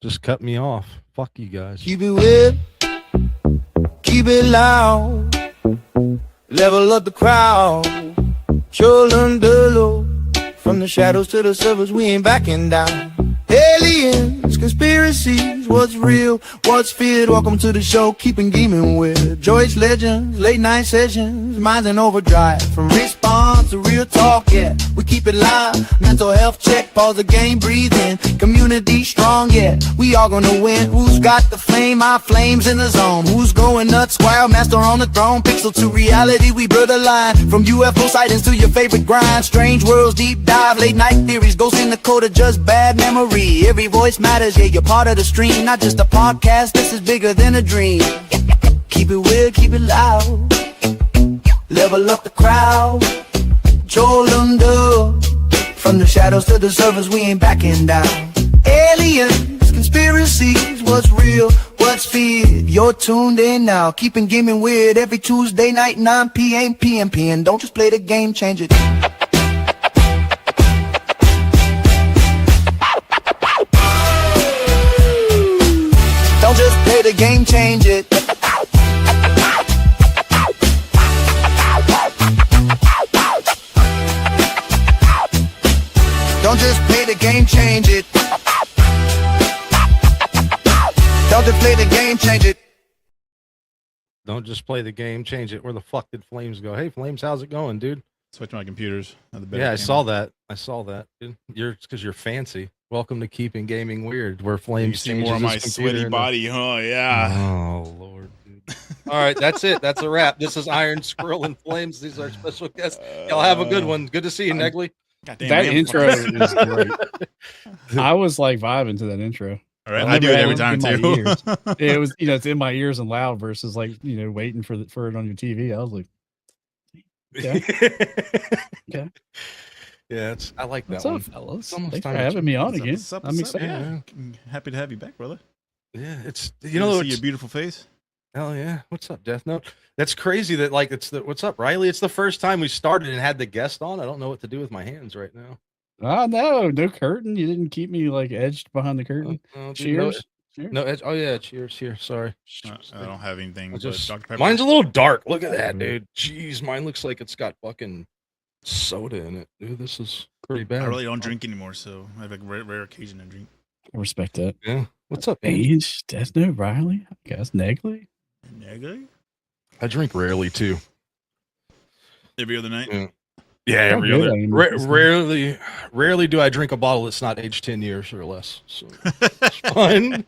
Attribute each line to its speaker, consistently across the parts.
Speaker 1: Just cut me off. Fuck you guys.
Speaker 2: Keep it weird, keep it loud, level up the crowd, show them the low. From the shadows to the surface, we ain't backing down. Aliens, conspiracies, what's real, what's feared? Welcome to the show, keeping gaming with Joyce Legends, late night sessions, minds in overdrive. From response to real talk, yeah, we keep it live. Mental health check, pause the game, breathe in. Community strong, yeah, we all gonna win. Who's got the flame? Our flames in the zone. Who's going nuts? Wild master on the throne. Pixel to reality, we blur the line. From UFO sightings to your favorite grind. Strange worlds, deep dive, late night theories. Ghosts in the code of just bad memory. Every voice matters, yeah, you're part of the stream. Not just a podcast, this is bigger than a dream. Keep it weird, keep it loud, level up the crowd, Joel Lundu. From the shadows to the surface, we ain't backing down. Aliens, conspiracies, what's real, what's feared? You're tuned in now, keeping gaming weird. Every Tuesday night, 9 p.m. PMP. Don't just play the game, change it. Don't just play the game, change it. Don't just play the game, change it. Don't just play the game, change it.
Speaker 1: Don't just play the game, change it. Where the fuck did Flames go? Hey, Flames, how's it going, dude?
Speaker 3: Switch my computers.
Speaker 1: Yeah, I saw that. Dude. It's because you're fancy. Welcome to Keeping Gaming Weird, where Flames
Speaker 3: you see more of my sweaty body, huh? Yeah.
Speaker 1: Oh, Lord, dude. All right, that's it. That's a wrap. This is Iron Squirrel and Flames. These are our special guests. Y'all have a good one. Good to see you, Negley.
Speaker 4: That intro is great. I was like vibing to that intro.
Speaker 3: All right, I do it every time too.
Speaker 4: It was, it's in my ears and loud versus like, waiting for it on your TV. I was like, okay.
Speaker 1: Yeah, I like that
Speaker 4: What's
Speaker 1: one.
Speaker 4: up, fellas?
Speaker 1: Thanks
Speaker 4: for having me on again. I'm excited.
Speaker 3: Yeah. Happy to have you back, brother.
Speaker 1: Yeah, it's
Speaker 3: see your beautiful face.
Speaker 1: Hell yeah. What's up, Death Note? That's crazy that what's up, Riley? It's the first time we started and had the guest on. I don't know what to do with my hands right now.
Speaker 4: Oh no curtain. You didn't keep me like edged behind the curtain. Cheers.
Speaker 1: No edge. Oh yeah, cheers here. Sorry.
Speaker 3: I don't have anything. But Dr. Pepper.
Speaker 1: Mine's a little dark. Look at that, dude. Jeez, mine looks like it's got fucking soda in it, dude. This is pretty bad.
Speaker 3: I really don't drink anymore, so I have a rare occasion to drink.
Speaker 4: I respect that.
Speaker 1: Yeah. What's up,
Speaker 4: Age, Death Note, Riley? I guess Negley.
Speaker 1: I drink rarely too.
Speaker 3: Every other night.
Speaker 1: Yeah, every other. Rarely do I drink a bottle that's not aged 10 years or less. So it's fun.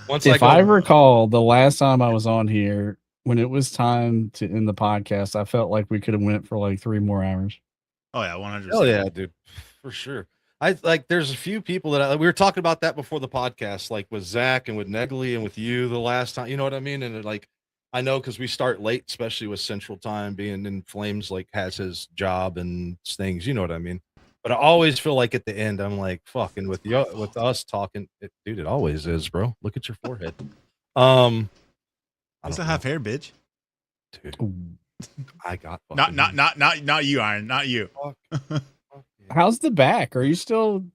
Speaker 4: If I recall, the last time I was on here, when it was time to end the podcast, I felt like we could have went for like 3 more hours.
Speaker 3: Oh yeah, 100%.
Speaker 1: Oh yeah, dude, for sure. There's a few people that we were talking about that before the podcast, like with Zach and with Negley and with you the last time. You know what I mean? And I know because we start late, especially with Central Time being in Flames, has his job and things. You know what I mean? But I always feel like at the end, I'm like, fucking with us talking, dude. It always is, bro. Look at your forehead.
Speaker 3: I still have hair, bitch.
Speaker 1: Dude, I got
Speaker 3: not you, Iron. Not you.
Speaker 4: How's the back? Are you still?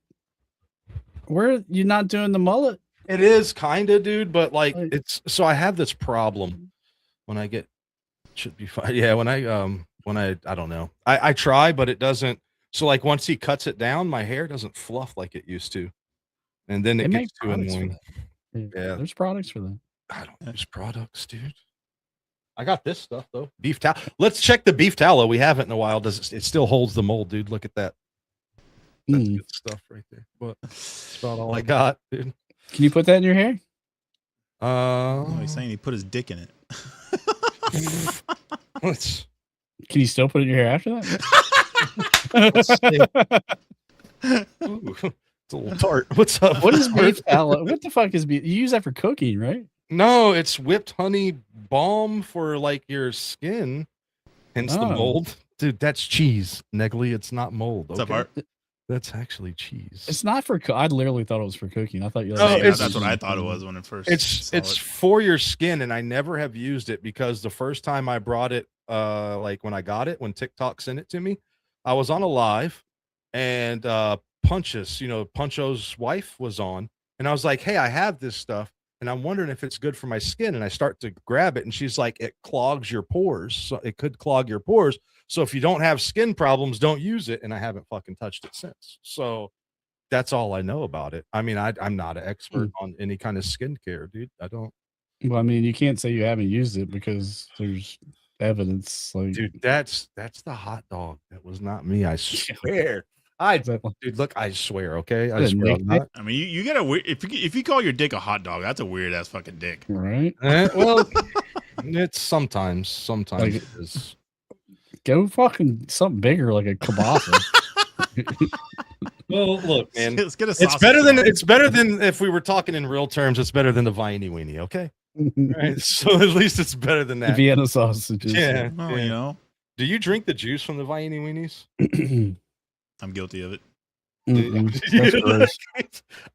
Speaker 4: Where you not doing the mullet?
Speaker 1: It is kind of, dude, but it's so I have this problem when I get should be fine. Yeah, when I don't know. I try, but it doesn't. So once he cuts it down, my hair doesn't fluff like it used to, and then it gets too annoying.
Speaker 4: Yeah, there's products for that.
Speaker 1: I don't use products, dude. I got this stuff though. Beef towel. Let's check the beef tallow. We haven't in a while. It still holds the mold, dude? Look at that. That's good stuff right there. But that's about all I got, dude.
Speaker 4: Can you put that in your hair?
Speaker 3: No, he's saying he put his dick in it.
Speaker 4: Can you still put it in your hair after that?
Speaker 1: Ooh, it's a little tart. What's up?
Speaker 4: What is beef tallow? What the fuck is beef? You use that for cooking, right?
Speaker 1: No, it's whipped honey balm for your skin. Hence the mold. Dude, that's cheese, Negley. It's not mold.
Speaker 3: What's up, Art?
Speaker 1: That's actually cheese.
Speaker 4: It's not for. I literally thought it was for cooking. I thought you.
Speaker 3: That's what I thought it was when it first.
Speaker 1: It's for your skin, and I never have used it because the first time I brought it, when I got it, when TikTok sent it to me, I was on a live, and Punch's, Puncho's wife was on, And I was like, hey, I have this stuff and I'm wondering if it's good for my skin. And I start to grab it and she's like, it clogs your pores. So it could clog your pores. So if you don't have skin problems, don't use it. And I haven't fucking touched it since. So that's all I know about it. I mean, I'm not an expert on any kind of skincare, dude. I don't.
Speaker 4: Well, I mean, you can't say you haven't used it because there's evidence. Like,
Speaker 1: dude, that's the hot dog. That was not me. I swear. Dude, look, I swear. Okay, I swear.
Speaker 3: I mean, you got a if you call your dick a hot dog, that's a weird ass fucking dick,
Speaker 4: right?
Speaker 1: Well, it's sometimes like, it is.
Speaker 4: Go fucking something bigger, like a kielbasa.
Speaker 1: Well, look, man,
Speaker 3: let's get a
Speaker 1: it's better than if we were talking in real terms. It's better than the Viney Weenie, okay? Right, so at least it's better than that.
Speaker 4: Vienna sausages.
Speaker 1: Yeah,
Speaker 3: well, you know.
Speaker 1: Do you drink the juice from the Viney Weenies?
Speaker 3: I'm guilty of it.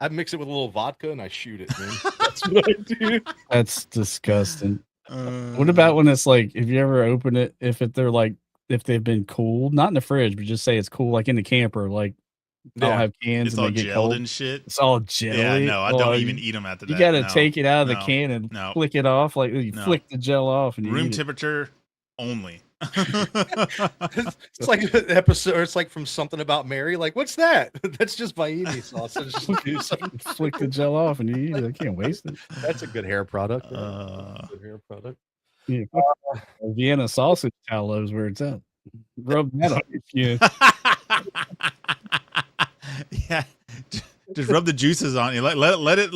Speaker 1: I mix it with a little vodka and I shoot it, man. That's what I do.
Speaker 4: That's disgusting. What about when it's like, if you ever open it, if they've been cooled, not in the fridge, but just say it's cool, like in the camper, like they'll have cans
Speaker 3: it's
Speaker 4: and
Speaker 3: all
Speaker 4: they get
Speaker 3: gelled
Speaker 4: cold
Speaker 3: and shit.
Speaker 4: It's all jelly.
Speaker 3: Yeah, no, I don't even eat them after that.
Speaker 4: You got to take it out of the can and flick it off, like you flick the gel off and
Speaker 3: room temperature only.
Speaker 1: It's like an episode, or it's like from Something About Mary. Like, what's that? That's just Vienna sausage.
Speaker 4: Flick the gel off and you eat it. I can't waste it.
Speaker 1: That's a good hair product. Good hair product.
Speaker 4: Yeah, Vienna sausage tallow is where it's at. Rub that on your skin.
Speaker 3: Yeah, just rub the juices on you. Let it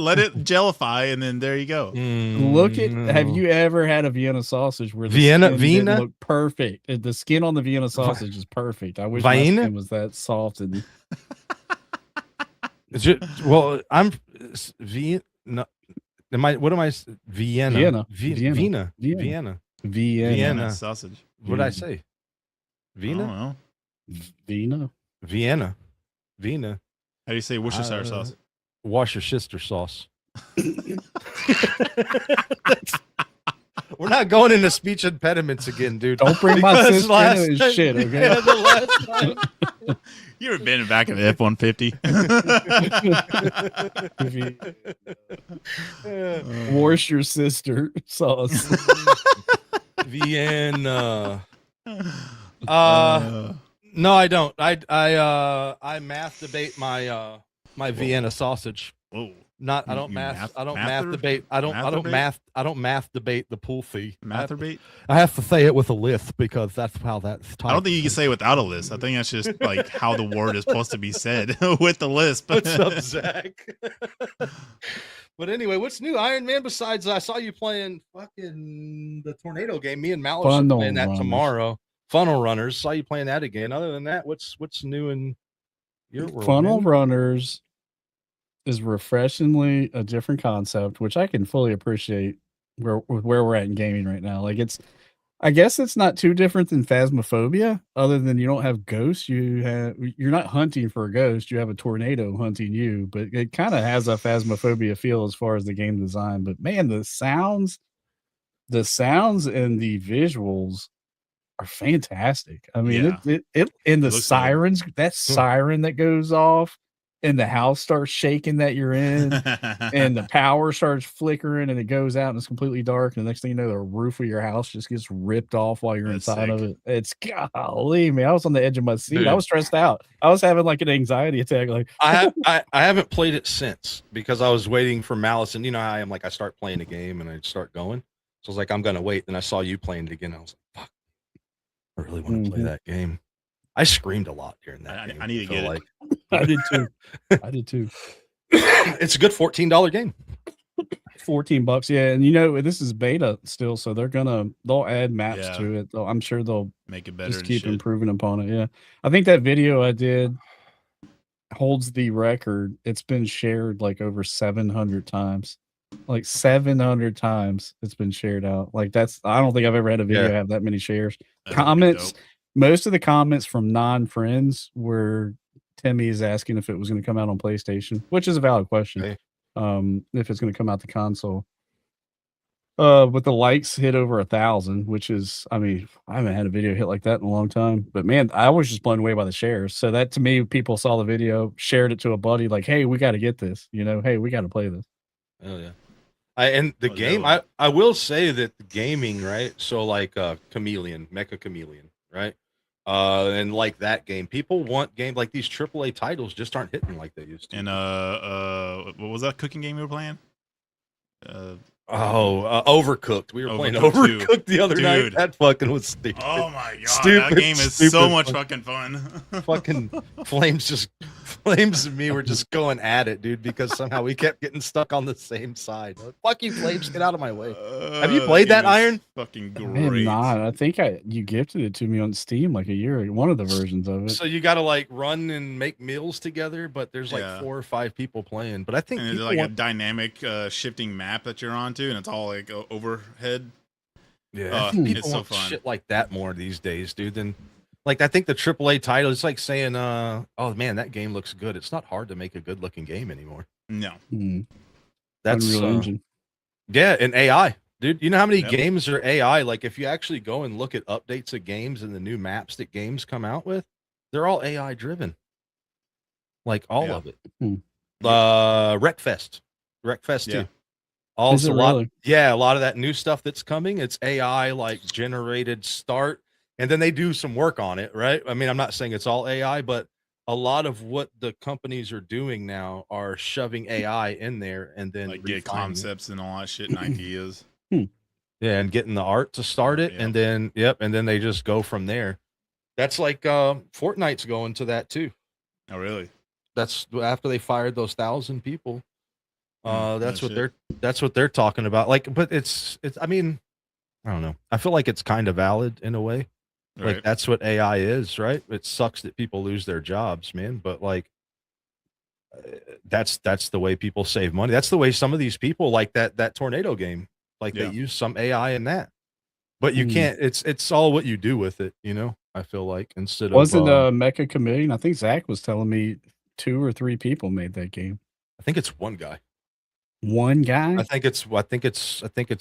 Speaker 3: gellify, and then there you go.
Speaker 4: Look at. Have you ever had a Vienna sausage where the skin look perfect? The skin on the Vienna sausage is perfect. I wish my skin was that soft and.
Speaker 1: Well, I'm Vienna. Am I? What am I? Vienna
Speaker 3: sausage.
Speaker 1: What did I say? Vienna.
Speaker 3: I don't know.
Speaker 1: Vienna.
Speaker 3: How do you say Worcestershire sauce?
Speaker 1: Worcestershire sauce. We're not going into speech impediments again, dude.
Speaker 4: Don't bring my sister into his shit, okay?
Speaker 1: Yeah, the last time.
Speaker 3: You ever been back in the F-150?
Speaker 4: Worcestershire sauce.
Speaker 1: Vienna. No, I don't. I math debate my my Vienna sausage.
Speaker 3: Whoa.
Speaker 1: I don't math debate the pool fee.
Speaker 3: Masturbate?
Speaker 1: I have to say it with a lisp because that's how that's typed.
Speaker 3: I don't think you can say it without a lisp. I think that's just like how the word is supposed to be said with the lisp.
Speaker 1: What's up, Zach? But anyway, what's new, Iron Man? Besides, I saw you playing fucking the tornado game. Me and Malice are playing that tomorrow. Funnel Runners. Saw you playing that again. Other than that, what's new in your world?
Speaker 4: Funnel Runners is refreshingly a different concept, which I can fully appreciate where we're at in gaming right now. Like I guess it's not too different than Phasmophobia, other than you don't have ghosts. You're not hunting for a ghost. You have a tornado hunting you, but it kind of has a Phasmophobia feel as far as the game design. But man, the sounds and the visuals are fantastic. I mean, it and the sirens, that siren that goes off and the house starts shaking that you're in and the power starts flickering and it goes out and it's completely dark. And the next thing you know, the roof of your house just gets ripped off while you're inside of it. It's golly, man. I was on the edge of my seat. Dude. I was stressed out. I was having like an anxiety attack. Like
Speaker 1: I haven't played it since because I was waiting for Malice. And you know how I am, like I start playing a game and I start going. So I was like, I'm going to wait. And I saw you playing it again. I was like, fuck, I really want to play that game. I screamed a lot during that game.
Speaker 3: I need to get it.
Speaker 4: I did too.
Speaker 1: It's a good $14 game.
Speaker 4: $14, yeah. And you know, this is beta still, so they'll add maps to it. I'm sure they'll
Speaker 3: make it better.
Speaker 4: Just keep improving upon it. Yeah, I think that video I did holds the record. It's been shared like over 700 times. Like 700 times it's been shared out. Like I don't think I've ever had a video have that many shares. Comments. Most of the comments from non-friends were Timmy is asking if it was going to come out on PlayStation, which is a valid question. If it's going to come out the console. But the likes hit over 1,000, which is, I mean, I haven't had a video hit like that in a long time. But man, I was just blown away by the shares. So that to me, people saw the video, shared it to a buddy, like, "Hey, we got to get this." "Hey, we got to play this."
Speaker 1: Oh yeah. And the
Speaker 3: Oh,
Speaker 1: game,
Speaker 3: no.
Speaker 1: I will say that the gaming, right? So like Chameleon, Mecha Chameleon, right? And like that game, people want game like these AAA titles just aren't hitting like they used to.
Speaker 3: And what was that cooking game you were playing?
Speaker 1: Overcooked. We were playing
Speaker 3: Overcooked
Speaker 1: Overcooked the other night.
Speaker 3: Dude.
Speaker 1: That fucking was stupid.
Speaker 3: Oh my god,
Speaker 1: Stupid,
Speaker 3: that game is so
Speaker 1: stupid
Speaker 3: much
Speaker 1: fun.
Speaker 3: fucking fun.
Speaker 1: Fucking Flames and me were just going at it, dude, because somehow we kept getting stuck on the same side. Fuck you, Flames, get out of my way. Have you played that,
Speaker 3: game is
Speaker 1: Iron?
Speaker 3: Fucking
Speaker 4: I have
Speaker 3: great.
Speaker 4: not. I think you gifted it to me on Steam like a year ago, one of the versions of it.
Speaker 1: So you got to like run and make meals together, but there's like
Speaker 3: Yeah.
Speaker 1: 4 or 5 people playing. But I think
Speaker 3: And it's
Speaker 1: people
Speaker 3: like a
Speaker 1: want,
Speaker 3: dynamic shifting map that you're onto, and it's all like overhead.
Speaker 1: I think people
Speaker 3: it's so
Speaker 1: want
Speaker 3: fun.
Speaker 1: shit like that more these days, dude. Than like I think the AAA title is like saying, "Oh man, that game looks good." It's not hard to make a good looking game anymore.
Speaker 3: No.
Speaker 1: That's
Speaker 4: Unreal Engine.
Speaker 1: yeah, and AI, dude. You know how many
Speaker 3: Yep.
Speaker 1: games are AI? Like if you actually go and look at updates of games and the new maps that games come out with, they're all AI driven. Like all
Speaker 3: Yeah.
Speaker 1: of it.
Speaker 4: Hmm.
Speaker 1: Wreckfest 2.
Speaker 3: Yeah.
Speaker 1: Also
Speaker 4: Is it
Speaker 1: a lot,
Speaker 4: really?
Speaker 1: yeah, a lot of that new stuff that's coming, it's AI like generated start, and then they do some work on it, right? I mean, I'm not saying it's all AI, but a lot of what the companies are doing now are shoving AI in there and then
Speaker 3: Like get
Speaker 1: refining it.
Speaker 3: concepts and all that shit and ideas.
Speaker 1: Yeah, and getting the art to start it, and then and then they just go from there. That's like Fortnite's going to that too.
Speaker 3: Oh really?
Speaker 1: That's after they fired those 1,000 people. That's
Speaker 3: no
Speaker 1: what
Speaker 3: shit.
Speaker 1: that's what they're talking about. Like, but it's I mean, I don't know. I feel like it's kind of valid in a way.
Speaker 3: Right.
Speaker 1: Like that's what AI is, right? It sucks that people lose their jobs, man. But like, that's the way people save money. That's the way some of these people like that tornado game. Like
Speaker 3: Yeah.
Speaker 1: they use some AI in that. But you can't. It's all what you do with it, you know. I feel like instead
Speaker 4: Wasn't
Speaker 1: of
Speaker 4: Mecha Chameleon? I think Zach was telling me 2 or 3 people made that game.
Speaker 1: I think it's one guy.
Speaker 4: One guy?
Speaker 1: I think it's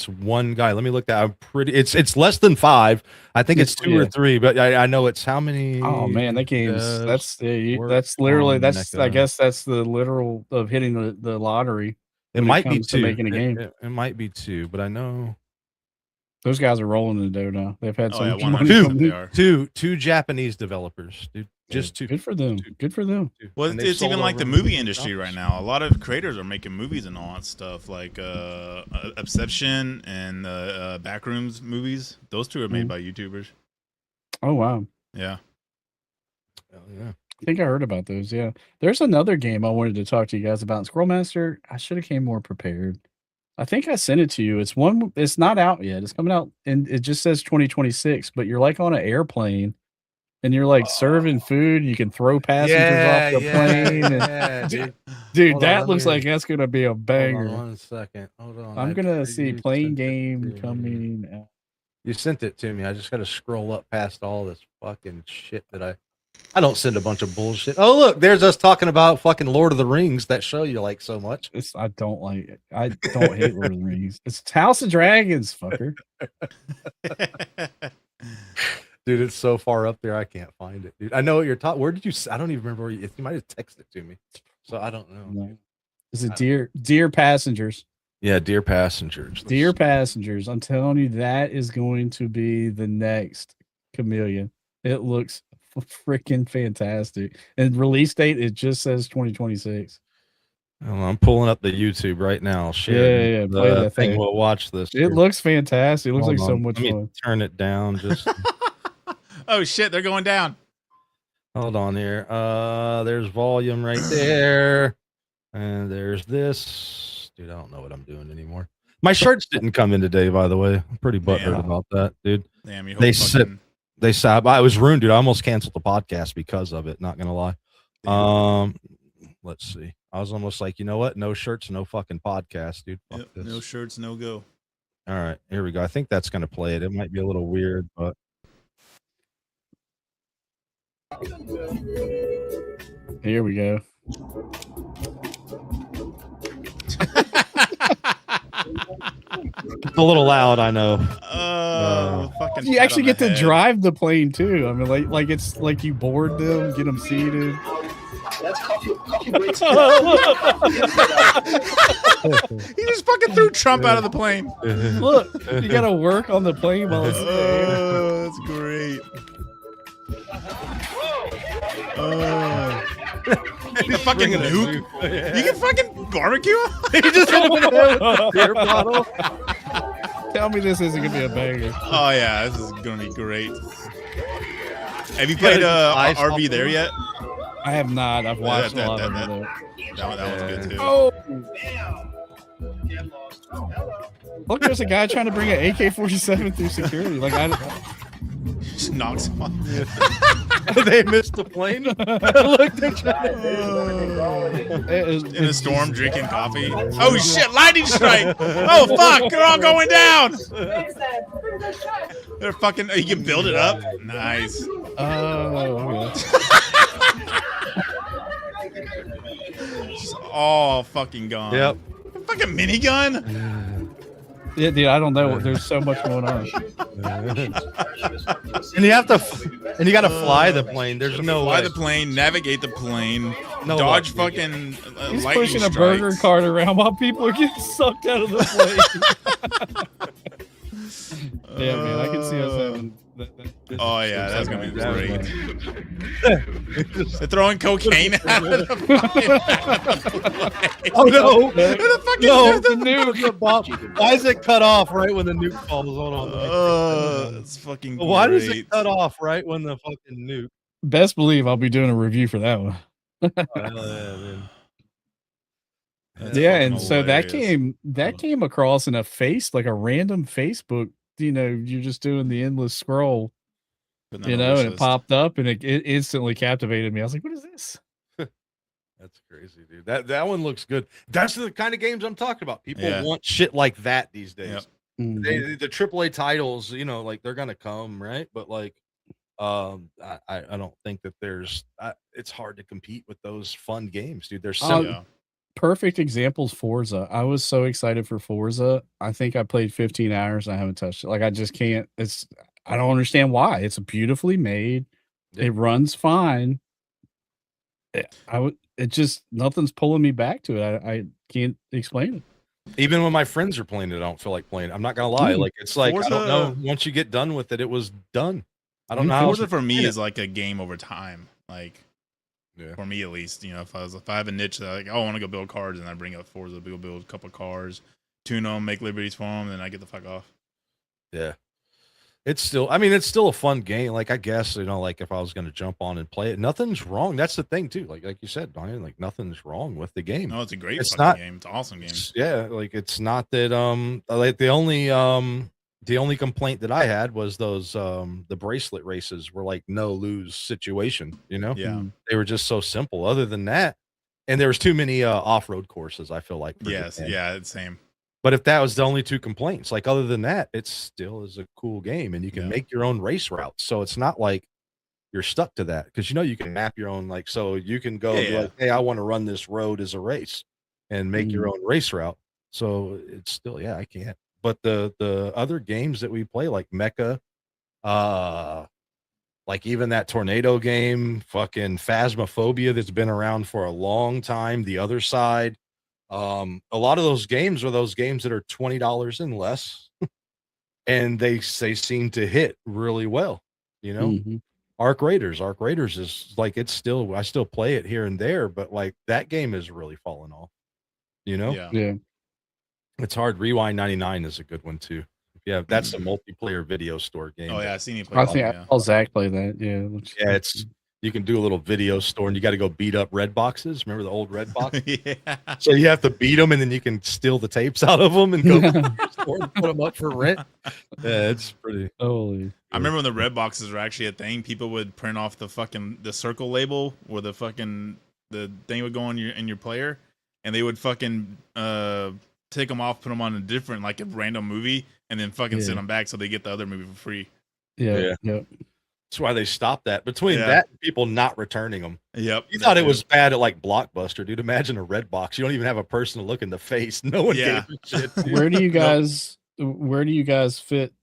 Speaker 1: one guy. Let me look that. I'm pretty. It's less than 5. I think it's 2 or 3, but I know it's how many.
Speaker 4: Oh man, that game's that's
Speaker 1: work
Speaker 4: literally
Speaker 1: on
Speaker 4: that's I
Speaker 1: Mecha.
Speaker 4: guess that's the literal of hitting the lottery.
Speaker 1: It
Speaker 4: when
Speaker 1: might be
Speaker 4: comes to
Speaker 1: 2.
Speaker 4: making a game.
Speaker 1: It might be 2, but I know
Speaker 4: Those guys are rolling in the dough now. They've had
Speaker 3: Oh
Speaker 4: so
Speaker 3: yeah,
Speaker 4: much money
Speaker 3: 100%
Speaker 4: come
Speaker 3: they
Speaker 4: in.
Speaker 3: are.
Speaker 1: two Japanese developers, dude. Just 2.
Speaker 4: Good for them. Good for them.
Speaker 1: 2.
Speaker 3: Well,
Speaker 1: And they've
Speaker 3: it's even
Speaker 1: sold
Speaker 3: like the
Speaker 1: over
Speaker 3: movie
Speaker 1: $1 million.
Speaker 3: industry right now. A lot of creators are making movies and all that stuff, like Obsession and Backrooms movies. Those 2 are made by YouTubers.
Speaker 4: Oh wow.
Speaker 3: Yeah.
Speaker 1: Hell yeah.
Speaker 4: I think I heard about those. Yeah. There's another game I wanted to talk to you guys about. Scrollmaster, I should have came more prepared. I think I sent it to you. It's not out yet. It's coming out and it just says 2026, but you're like on an airplane and you're like serving food. You can throw passengers off the plane. And,
Speaker 1: yeah, dude.
Speaker 4: dude,
Speaker 1: Hold on,
Speaker 4: that
Speaker 1: let
Speaker 4: looks
Speaker 1: me-
Speaker 4: like that's gonna be a
Speaker 1: Hold on
Speaker 4: banger.
Speaker 1: 1 second. Hold on.
Speaker 4: I'm gonna see
Speaker 1: You
Speaker 4: playing
Speaker 1: sent it
Speaker 4: game
Speaker 1: to me.
Speaker 4: coming out.
Speaker 1: You sent it to me. I just got to scroll up past all this fucking shit that I don't send a bunch of bullshit. Oh, look, there's us talking about fucking Lord of the Rings, that show you like so much.
Speaker 4: I don't like it. I don't hate Lord of the Rings. It's House of Dragons, fucker.
Speaker 1: Dude, it's so far up there, I can't find it, dude. I know what you're talking. Where did you? I don't even remember where you might have texted it to me. So I don't know.
Speaker 4: No. Is it Dear Passengers?
Speaker 1: Yeah, Dear Passengers.
Speaker 4: Dear Passengers. I'm telling you, that is going to be the next Chameleon. It looks freaking fantastic. And release date, it just says 2026.
Speaker 1: I'm pulling up the YouTube right now. I'll share
Speaker 4: Yeah, play that thing.
Speaker 1: We'll watch this.
Speaker 4: It looks fantastic. It looks
Speaker 1: Hold
Speaker 4: like so
Speaker 1: on.
Speaker 4: much
Speaker 1: Let me
Speaker 4: fun.
Speaker 1: turn it down. Just
Speaker 3: Oh shit, they're going down.
Speaker 1: hold on here. There's volume right there, and there's this. Dude, I don't know what I'm doing anymore. My shirts didn't come in today, by the way. I'm pretty butthurt
Speaker 3: Damn.
Speaker 1: about that, dude.
Speaker 3: Damn, you
Speaker 1: They
Speaker 3: hope fucking-
Speaker 1: They said I was ruined, dude. I almost canceled the podcast because of it. Not gonna lie. Let's see. I was almost like, you know what? No shirts, no fucking podcast, dude. Fuck
Speaker 3: Yep,
Speaker 1: this.
Speaker 3: no shirts, no go.
Speaker 1: All right, here we go. I think that's gonna play it. It might be a little weird, but
Speaker 4: Here we go.
Speaker 1: a little loud, I know.
Speaker 3: Fucking
Speaker 4: You
Speaker 3: pat
Speaker 4: actually
Speaker 3: on the
Speaker 4: get to
Speaker 3: head.
Speaker 4: drive the plane too. I mean, like it's like you board them, get them seated.
Speaker 5: That's coffee breaks.
Speaker 3: He just fucking threw Trump out of the plane.
Speaker 4: Look, you got to work on the plane while it's in the air.
Speaker 3: Oh, that's great. Oh. The fucking nuke. You can fucking barbecue?
Speaker 1: He just hit him in the head with a beer bottle.
Speaker 4: Tell me this isn't gonna be a banger.
Speaker 3: Oh yeah, this is gonna be great. Have you played RV there yet?
Speaker 4: I have not. I've watched a lot of
Speaker 3: that-
Speaker 4: them.
Speaker 3: That one's good too.
Speaker 4: Oh, look, there's a guy trying to bring an AK-47 through security. Like
Speaker 3: Just knocks him off.
Speaker 1: They missed the plane. Look, they're trying
Speaker 3: In a storm, drinking coffee. Oh shit! Lightning strike! Oh fuck! They're all going down. They're fucking. You can build it up. Nice. Just all fucking gone.
Speaker 1: Yep.
Speaker 3: Fucking minigun.
Speaker 4: Yeah, dude, I don't know. There's so much going on.
Speaker 1: And you have to, and you got to fly the plane. There's no
Speaker 3: Fly
Speaker 1: way.
Speaker 3: the plane, navigate the plane,
Speaker 1: No
Speaker 3: dodge
Speaker 1: way.
Speaker 3: fucking
Speaker 4: He's
Speaker 3: lightning
Speaker 4: pushing a
Speaker 3: strikes.
Speaker 4: burger cart around while people are getting sucked out of the plane. Yeah, man, I can see us having.
Speaker 3: Oh yeah, that's gonna be
Speaker 1: That was
Speaker 3: great.
Speaker 1: fun.
Speaker 3: They're throwing cocaine out of the fucking
Speaker 1: Oh no!
Speaker 3: the fucking
Speaker 1: No,
Speaker 3: the-
Speaker 1: the nuke. Why is it cut off right when the nuke falls on?
Speaker 3: It's fucking
Speaker 1: Why does
Speaker 3: great.
Speaker 1: it cut off right when the fucking nuke?
Speaker 4: Best believe I'll be doing a review for that one.
Speaker 3: That's
Speaker 4: Yeah,
Speaker 3: fucking
Speaker 4: and so that
Speaker 3: hilarious.
Speaker 4: came across in a random Facebook. You know, you're just doing the endless scroll.
Speaker 3: Putting that
Speaker 4: You
Speaker 3: on
Speaker 4: know,
Speaker 3: wish
Speaker 4: and it
Speaker 3: list.
Speaker 4: popped up, and it instantly captivated me. I was like, "What is this?"
Speaker 1: That's crazy, dude. That one looks good. That's the kind of games I'm talking about. People
Speaker 3: Yeah.
Speaker 1: want shit like that these days.
Speaker 3: Yep.
Speaker 1: The AAA titles, you know, like they're gonna come, right? But like, I don't think that there's. It's hard to compete with those fun games, dude. They're simple.
Speaker 3: Yeah.
Speaker 4: Perfect examples, Forza. I was so excited for Forza. I think I played 15 hours. I haven't touched it. Like I just can't. I don't understand why. It's beautifully made.
Speaker 1: Yeah.
Speaker 4: It runs fine. It just nothing's pulling me back to it. I can't explain it.
Speaker 1: Even when my friends are playing it, I don't feel like playing it. I'm not gonna lie. Like it's like I don't know.
Speaker 3: Forza-
Speaker 1: Once you get done with it, it was done. I don't know how.
Speaker 3: Forza
Speaker 1: else to
Speaker 3: for me
Speaker 1: explain
Speaker 3: is like a game over time. Like
Speaker 1: Yeah.
Speaker 3: for me at least, you know, if I have a niche that like, oh, I want to go build cars, and I bring up Forza, go build a couple of cars, tune them, make liberties for them, then I get the fuck off.
Speaker 1: Yeah. It's still, I mean, it's still a fun game. Like, I guess, you know, like if I was going to jump on and play it, nothing's wrong. That's the thing too. Like you said, Brian, like nothing's wrong with the game.
Speaker 3: No, it's a great
Speaker 1: It's
Speaker 3: fucking
Speaker 1: not-
Speaker 3: game. It's an awesome game.
Speaker 1: Yeah. Like it's not that, like the only complaint that I had was those, the bracelet races were like no lose situation, you know?
Speaker 3: Yeah.
Speaker 1: They were just so simple. Other than that, and there was too many, off-road courses, I feel like. for
Speaker 3: Yes.
Speaker 1: Japan.
Speaker 3: Yeah. It's same.
Speaker 1: But if that was the only two complaints, like other than that, it still is a cool game and you can
Speaker 3: Yeah.
Speaker 1: make your own race routes. So it's not like you're stuck to that because you know you can map your own, like, so you can go and be
Speaker 3: Yeah.
Speaker 1: like, hey, I want to run this road as a race and make your own race route. So it's still, yeah, I can't. But the other games that we play, like Mecha, like even that tornado game, fucking Phasmophobia that's been around for a long time, the other side. A lot of those games are those games that are $20 and less, and they seem to hit really well. You know, Arc Raiders is like I still play it here and there, but like that game is really falling off. You know,
Speaker 3: Yeah.
Speaker 1: it's hard. Rewind 99 is a good one too. Yeah, that's a multiplayer video store game.
Speaker 3: Oh yeah. I've seen you play.
Speaker 4: I
Speaker 3: that
Speaker 4: think
Speaker 3: one,
Speaker 4: I saw Zach play that. Yeah.
Speaker 1: Yeah, it's you can do a little video store, and you got to go beat up red boxes. Remember the old red box?
Speaker 3: yeah.
Speaker 1: So you have to beat them, and then you can steal the tapes out of them and go to the store and put them up for rent. Yeah, it's pretty.
Speaker 4: Holy.
Speaker 3: I remember when the red boxes were actually a thing. People would print off the circle label where the thing would go on your player, and they would fucking take them off, put them on a different like a random movie, and then fucking send them back so they get the other movie for free.
Speaker 4: Yeah.
Speaker 1: That's why they stopped that. Between
Speaker 3: Yeah.
Speaker 1: that and people not returning them.
Speaker 3: Yep.
Speaker 1: You thought it was bad at like Blockbuster, dude. Imagine a red box. You don't even have a person to look in the face. No one
Speaker 3: Yeah.
Speaker 1: gave a shit. Dude.
Speaker 4: Where do you guys where do you guys fit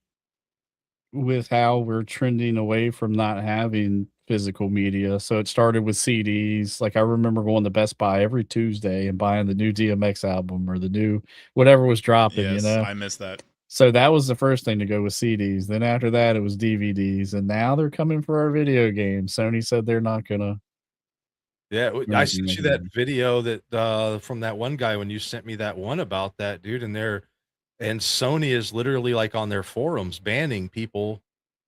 Speaker 4: with how we're trending away from not having physical media? So it started with CDs. Like I remember going to Best Buy every Tuesday and buying the new DMX album or the new whatever was dropping,
Speaker 3: Yes, I miss that.
Speaker 4: So that was the first thing to go with CDs. Then after that, it was DVDs, and now they're coming for our video games. Sony said they're not gonna.
Speaker 1: Yeah,
Speaker 4: They're
Speaker 1: I
Speaker 4: not
Speaker 1: sent
Speaker 4: gonna
Speaker 1: you
Speaker 4: make
Speaker 1: that
Speaker 4: it.
Speaker 1: video that from that one guy when you sent me that one about that dude, and Sony is literally like on their forums banning people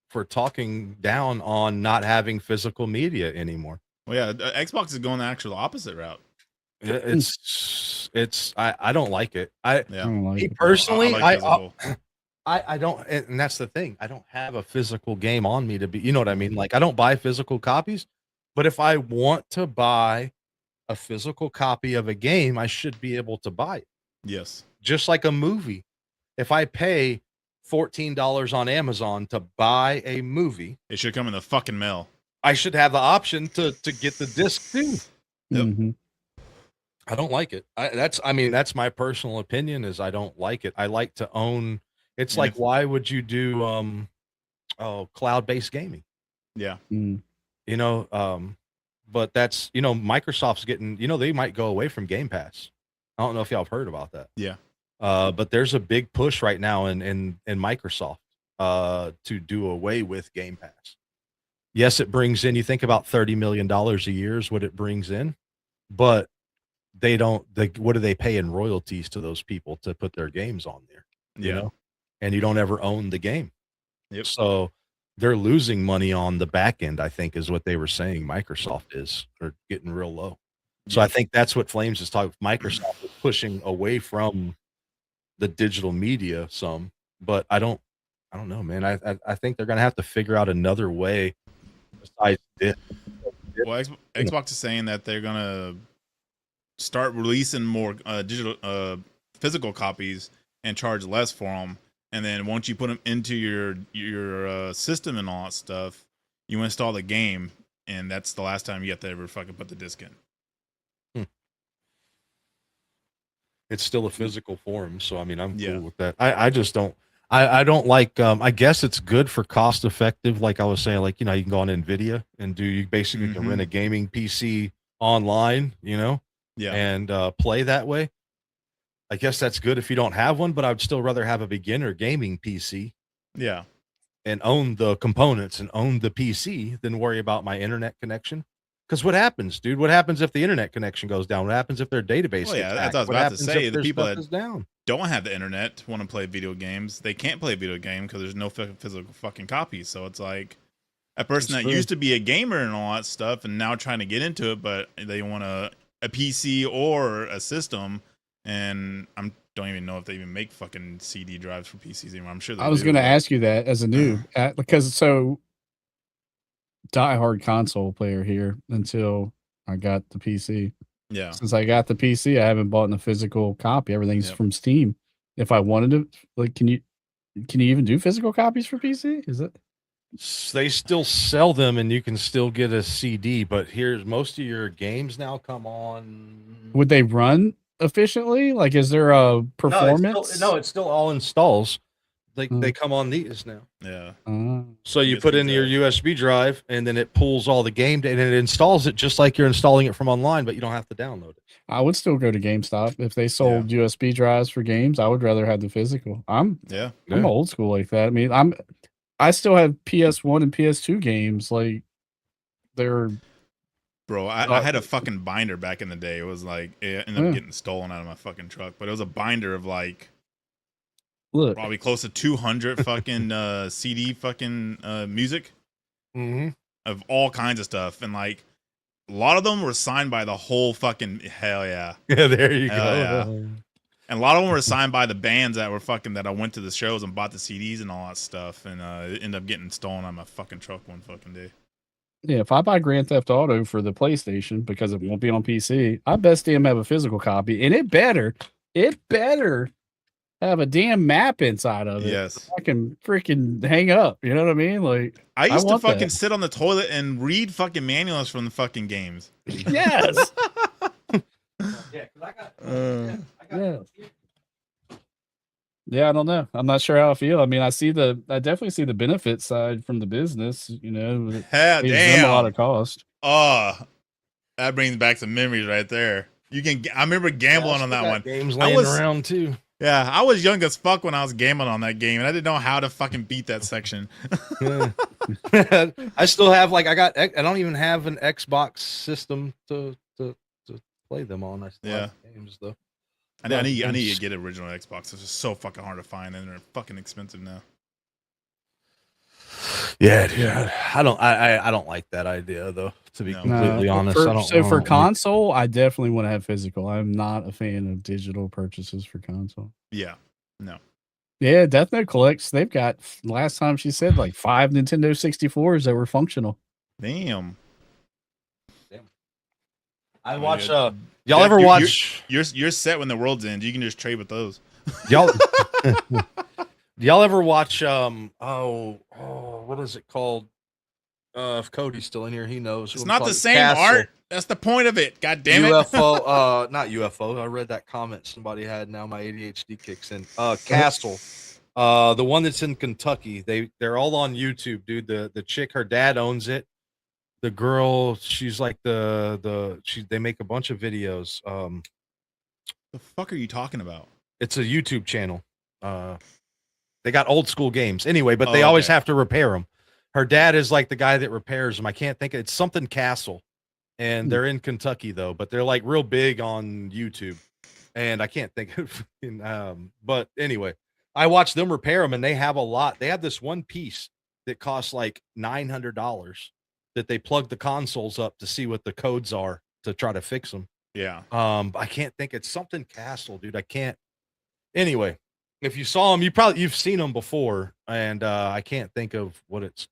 Speaker 1: for talking down on not having physical media anymore.
Speaker 3: Well, yeah, Xbox is going the actual opposite route.
Speaker 1: I don't like it. I
Speaker 3: Yeah,
Speaker 4: don't like
Speaker 1: me
Speaker 4: it.
Speaker 1: personally,
Speaker 3: I like physical.
Speaker 1: I don't, and that's the thing. I don't have a physical game on me to be, you know what I mean? Like I don't buy physical copies, but if I want to buy a physical copy of a game, I should be able to buy it.
Speaker 3: Yes.
Speaker 1: Just like a movie. If I pay $14 on Amazon to buy a movie,
Speaker 3: It should come in the fucking mail.
Speaker 1: I should have the option to get the disc too.
Speaker 3: Yep.
Speaker 4: Mhm.
Speaker 1: I don't like it. That's my personal opinion is I don't like it. I like to own. It's
Speaker 3: And
Speaker 1: like,
Speaker 3: if-
Speaker 1: why would you do cloud-based gaming?
Speaker 3: Yeah.
Speaker 4: Mm.
Speaker 1: You know, but that's, Microsoft's getting, they might go away from Game Pass. I don't know if y'all have heard about that.
Speaker 3: Yeah.
Speaker 1: But there's a big push right now in Microsoft to do away with Game Pass. Yes, it brings in, you think about $30 million a year is what it brings in, but what do they pay in royalties to those people to put their games on there? You know, and you don't ever own the game.
Speaker 3: Yep.
Speaker 1: So they're losing money on the back end, I think, is what they were saying. Microsoft is, or getting real low. So I think that's what Flames is talking. Microsoft is pushing away from the digital media some, but I don't know, man. I think they're gonna have to figure out another way besides this.
Speaker 3: Well, Xbox is saying that they're gonna start releasing more digital physical copies and charge less for them. And then once you put them into your system and all that stuff, you install the game, and that's the last time you have to ever fucking put the disc in.
Speaker 1: It's still a physical form, so I mean, I'm
Speaker 3: Yeah.
Speaker 1: cool with that. I just don't. I don't like. I guess it's good for cost effective. Like I was saying, like you can go on Nvidia and you basically can rent a gaming PC online,
Speaker 3: Yeah.
Speaker 1: and play that way. I guess that's good if you don't have one, but I would still rather have a beginner gaming PC
Speaker 3: Yeah.
Speaker 1: and own the components and own the PC than worry about my internet connection. Because what happens, dude? What happens if the internet connection goes down? What happens if their database
Speaker 3: Well, yeah,
Speaker 1: gets
Speaker 3: that's
Speaker 1: hacked?
Speaker 3: what I was
Speaker 1: What
Speaker 3: about to
Speaker 1: happens
Speaker 3: say.
Speaker 1: if
Speaker 3: The
Speaker 1: their
Speaker 3: people
Speaker 1: stuff
Speaker 3: that
Speaker 1: is down?
Speaker 3: don't have the internet want to play video games. They can't play a video game because there's no physical fucking copies. So it's like a person
Speaker 1: That's
Speaker 3: that
Speaker 1: true.
Speaker 3: used to be a gamer and all that stuff and now trying to get into it, but they want a PC or a system. And I don't even know if they even make fucking CD drives for PCs anymore. I'm sure they
Speaker 4: I was
Speaker 3: do,
Speaker 4: going to
Speaker 3: but-
Speaker 4: ask you that as a noob, because diehard console player here until I got the PC.
Speaker 3: Yeah.
Speaker 4: Since I got the PC, I haven't bought a physical copy. Everything's
Speaker 3: Yep.
Speaker 4: from Steam. If I wanted to, like, can you even do physical copies for PC? Is it?
Speaker 1: They still sell them and you can still get a CD, but here's most of your games now come on.
Speaker 4: Would they run efficiently? Like, is there a performance?
Speaker 1: No, it's still all installs. They come on these now.
Speaker 3: Yeah.
Speaker 1: So you
Speaker 3: USB
Speaker 1: put in your
Speaker 3: drive.
Speaker 1: USB drive and then it pulls all the game data and it installs it just like you're installing it from online, but you don't have to download it.
Speaker 4: I would still go to GameStop if they sold USB drives for games. I would rather have the physical. I'm old school like that. I mean, I still have PS1 and PS2 games. Like, they're.
Speaker 3: Bro, I had a fucking binder back in the day. It was like, it ended up getting stolen out of my fucking truck, but it was a binder of like,
Speaker 4: Look,
Speaker 3: probably close to 200 fucking CD fucking music of all kinds of stuff. And like, a lot of them were signed by the whole fucking, hell yeah.
Speaker 1: Yeah, there you
Speaker 3: Hell
Speaker 1: go.
Speaker 3: yeah. And a lot of them were signed by the bands that were fucking, that I went to the shows and bought the CDs and all that stuff. And it ended up getting stolen out of my fucking truck one fucking day.
Speaker 4: Yeah, if I buy Grand Theft Auto for the PlayStation because it won't be on PC, I best damn have a physical copy, and it better have a damn map inside of it.
Speaker 3: Yes.
Speaker 4: I can freaking hang up. You know what I mean? Like,
Speaker 3: I used to
Speaker 4: want
Speaker 3: fucking
Speaker 4: that.
Speaker 3: sit on the toilet and read fucking manuals from the fucking games.
Speaker 4: Yes.
Speaker 1: Yeah, because I got
Speaker 4: Yeah. Yeah, I don't know. I'm not sure how I feel. I mean, I definitely see the benefit side from the business. You know, it
Speaker 3: Hell,
Speaker 4: saves them a lot
Speaker 3: damn.
Speaker 4: of cost.
Speaker 3: Oh, that brings back some memories right there. I remember gambling on that one.
Speaker 1: Games
Speaker 3: I
Speaker 1: laying
Speaker 3: was
Speaker 1: around too.
Speaker 3: Yeah, I was young as fuck when I was gambling on that game, and I didn't know how to fucking beat that section.
Speaker 1: Yeah. I still have I don't even have an Xbox system to play them on. I still have games though.
Speaker 3: I need to get an original Xbox. It's just so fucking hard to find, and they're fucking expensive now.
Speaker 1: Yeah, dude. I don't like that idea though. To be completely honest,
Speaker 4: For console, I definitely want to have physical. I'm not a fan of digital purchases for console.
Speaker 3: Yeah, no.
Speaker 4: Yeah, Death Note collects. They've got last time she said like 5 Nintendo 64s that were functional.
Speaker 3: Damn.
Speaker 1: I watch. Y'all ever watch?
Speaker 3: You're set when the world's end. You can just trade with those.
Speaker 1: Y'all. Y'all ever watch? What is it called? If Cody's still in here, he knows.
Speaker 3: It's not the same art. That's the point of it. God damn it.
Speaker 1: UFO. Not UFO. I read that comment somebody had. Now my ADHD kicks in. Castle. The one that's in Kentucky. They're all on YouTube, dude. The chick, her dad owns it. The girl, she's like they make a bunch of videos.
Speaker 3: The fuck are you talking about?
Speaker 1: It's a YouTube channel. They got old school games anyway, but they always have to repair them. Her dad is like the guy that repairs them. I can't think it's something Castle, and they're in Kentucky though, but they're like real big on YouTube, and I can't think of. But anyway, I watched them repair them, and they have a lot. They have this one piece that costs like $900 that they plug the consoles up to see what the codes are to try to fix them.
Speaker 3: Yeah.
Speaker 1: I can't think. It's something Castle, dude. I can't. Anyway, if you saw them, you've seen them before, and I can't think of what it's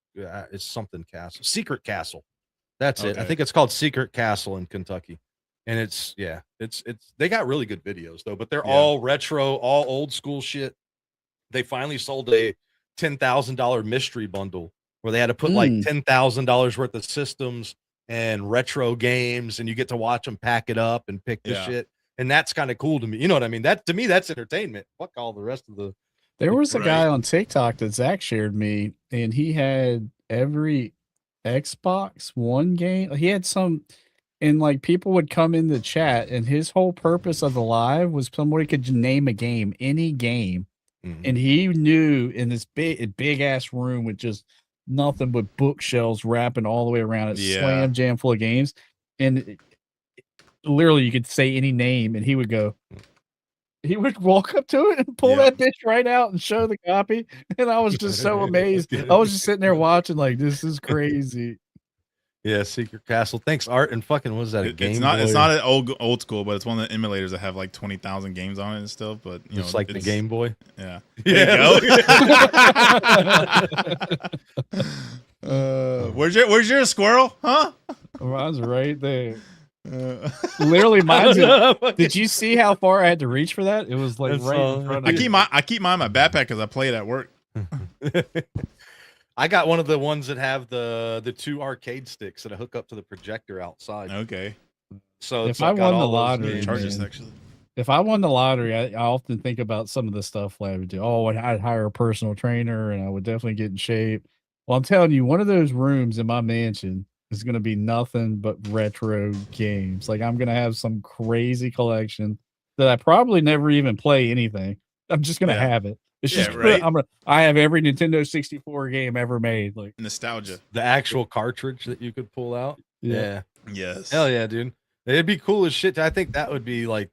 Speaker 1: something Castle, Secret Castle. That's it. I think it's called Secret Castle in Kentucky, and it's they got really good videos though, but they're all retro, all old school shit. They finally sold a $10,000 mystery bundle where they had to put like $10,000 worth of systems and retro games, and you get to watch them pack it up and pick the shit. And that's kind of cool to me. You know what I mean? That to me, that's entertainment. Fuck all the rest of the.
Speaker 4: There was a guy on TikTok that Zach shared me, and he had every Xbox One game. He had some, and like people would come in the chat, and his whole purpose of the live was somebody could name a game, any game. And he knew in this big ass room with just nothing but bookshelves wrapping all the way around it, slam jam full of games. And literally you could say any name and he would walk up to it and pull that bitch right out and show the copy. And I was just so amazed. I was just sitting there watching like, this is crazy.
Speaker 1: Yeah, Secret Castle. Thanks, Art. And fucking, what is that?
Speaker 3: It's not an old school, but it's one of the emulators that have like 20,000 games on it and stuff. But you know,
Speaker 1: it's like the Game Boy.
Speaker 3: Yeah.
Speaker 1: There
Speaker 3: you go. Where's your squirrel? Huh?
Speaker 4: Mine's right there. Literally, mine's. Did you see how far I had to reach for that? It was like in front of me.
Speaker 3: I keep mine in my backpack because I play it at work.
Speaker 1: I got one of the ones that have the 2 arcade sticks that I hook up to the projector outside.
Speaker 3: Okay.
Speaker 1: So
Speaker 4: if I won the lottery,
Speaker 3: if
Speaker 4: I won the lottery, I often think about some of the stuff I would do. Oh, I'd hire a personal trainer, and I would definitely get in shape. Well, I'm telling you, one of those rooms in my mansion is going to be nothing but retro games. Like I'm going to have some crazy collection that I probably never even play anything. I'm just going to have it. It's just
Speaker 3: right.
Speaker 4: I have every Nintendo 64 game ever made. Like
Speaker 3: nostalgia.
Speaker 1: The actual cartridge that you could pull out. Yeah.
Speaker 3: Yes.
Speaker 1: Hell yeah, dude. It'd be cool as shit. I think that would be like,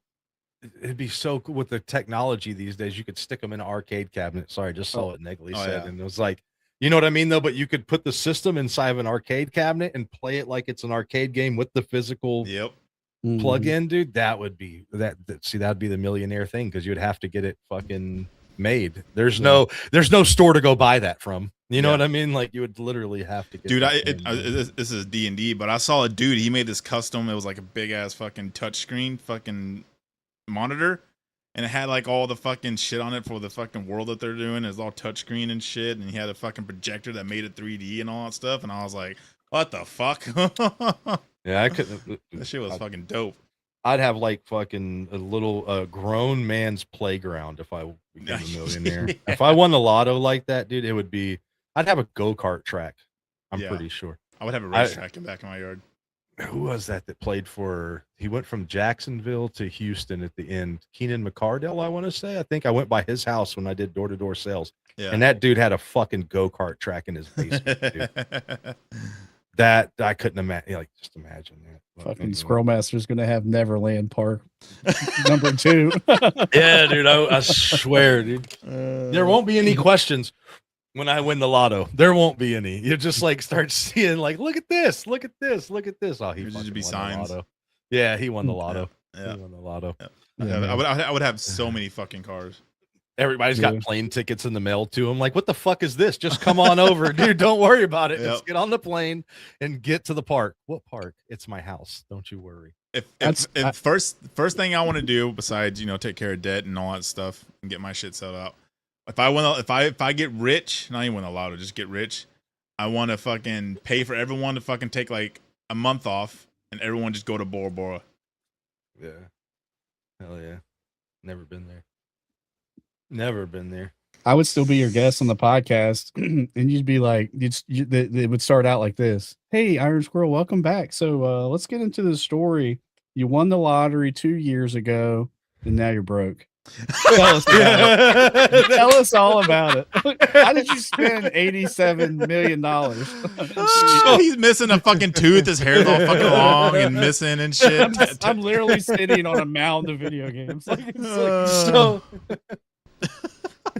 Speaker 1: it'd be so cool with the technology these days. You could stick them in an arcade cabinet. Sorry, I just saw what Negley said. And it was like, you know what I mean though? But you could put the system inside of an arcade cabinet and play it like it's an arcade game with the physical plug in, dude. That would be that'd be the millionaire thing, because you'd have to get it fucking made. There's no store to go buy that from. You know what I mean? Like you would literally have to get.
Speaker 3: Dude, this is D&D, but I saw a dude. He made this custom. It was like a big ass fucking touchscreen fucking monitor, and it had like all the fucking shit on it for the fucking world that they're doing. It was all touchscreen and shit, and he had a fucking projector that made it 3D and all that stuff. And I was like, what the fuck?
Speaker 1: Yeah, I couldn't.
Speaker 3: That shit was fucking dope.
Speaker 1: I'd have like fucking a little grown man's playground if I became a millionaire.
Speaker 3: Yeah.
Speaker 1: If I won the lotto like that, dude, it would be. I'd have a go-kart track. I'm
Speaker 3: Yeah.
Speaker 1: pretty sure.
Speaker 3: I would have a racetrack in back of my yard.
Speaker 1: Who was that played for? He went from Jacksonville to Houston at the end. Keenan McCardell, I want to say. I think I went by his house when I did door-to-door sales.
Speaker 3: Yeah.
Speaker 1: And that dude had a fucking go-kart track in his basement, dude. That I couldn't imagine. Like, just imagine that.
Speaker 4: Fucking Squirrel Master's gonna have Neverland Park number 2.
Speaker 1: Yeah, dude. I swear, dude. There won't be any questions when I win the lotto. There won't be any. You just like start seeing, like, look at this, look at this, look at this. Oh, he
Speaker 3: There'd
Speaker 1: fucking
Speaker 3: just be
Speaker 1: won
Speaker 3: signs.
Speaker 1: the lotto. Yeah, he won the lotto.
Speaker 3: Yeah.
Speaker 1: He won the lotto.
Speaker 3: Yeah. I would have so many fucking cars.
Speaker 1: Everybody's got plane tickets in the mail to him. Like, what the fuck is this? Just come on over, dude. Don't worry about it.
Speaker 3: Yep.
Speaker 1: Let's get on the plane and get to the park. What park? It's my house. Don't you worry.
Speaker 3: If first thing I want to do besides take care of debt and all that stuff and get my shit set up, if I get rich, not even win the lotto, just get rich, I want to fucking pay for everyone to fucking take like a month off and everyone just go to Bora Bora.
Speaker 1: Yeah. Hell yeah. Never been there. Never been there.
Speaker 4: I would still be your guest on the podcast, and you'd be like, it would start out like this: "Hey, Iron Squirrel, welcome back. So let's get into the story. You won the lottery 2 years ago, and now you're broke. Tell us about it. Tell us all about it. How did you spend $87 million?
Speaker 3: He's missing a fucking tooth. His hair's all fucking long and missing and shit.
Speaker 4: I'm literally sitting on a mound of video games.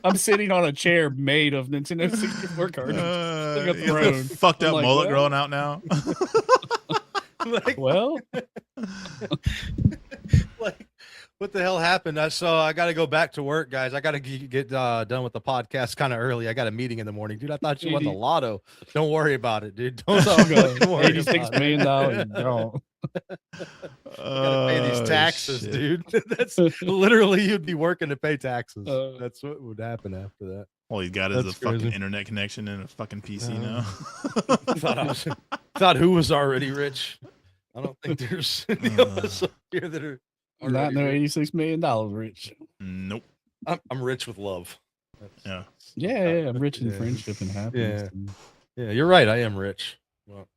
Speaker 4: I'm sitting on a chair made of Nintendo 64 cartridges. Like a throne.
Speaker 3: Fucked up
Speaker 4: I'm like,
Speaker 3: mullet
Speaker 4: well.
Speaker 3: growing out now.
Speaker 1: Like,
Speaker 4: Well,
Speaker 1: like, what the hell happened? I got to go back to work, guys. I got to get done with the podcast kind of early. I got a meeting in the morning, dude. I thought you won the lotto. Don't worry about it, dude. Don't worry.
Speaker 4: $86 million. Don't.
Speaker 1: Gotta pay these taxes,
Speaker 3: shit.
Speaker 1: dude. That's literally, you'd be working to pay taxes. That's what would happen after that.
Speaker 3: All he's got is
Speaker 1: That's
Speaker 3: a fucking
Speaker 1: crazy.
Speaker 3: internet connection and a fucking PC now.
Speaker 1: Thought who was already rich. I don't think there's any of us up here that are
Speaker 4: Not no
Speaker 1: rich.
Speaker 4: $86 million rich.
Speaker 3: Nope.
Speaker 1: I'm rich with love.
Speaker 3: Yeah.
Speaker 4: Yeah, I'm rich in
Speaker 1: Yeah.
Speaker 4: friendship and happiness.
Speaker 1: Yeah, you're right. I am rich. Well,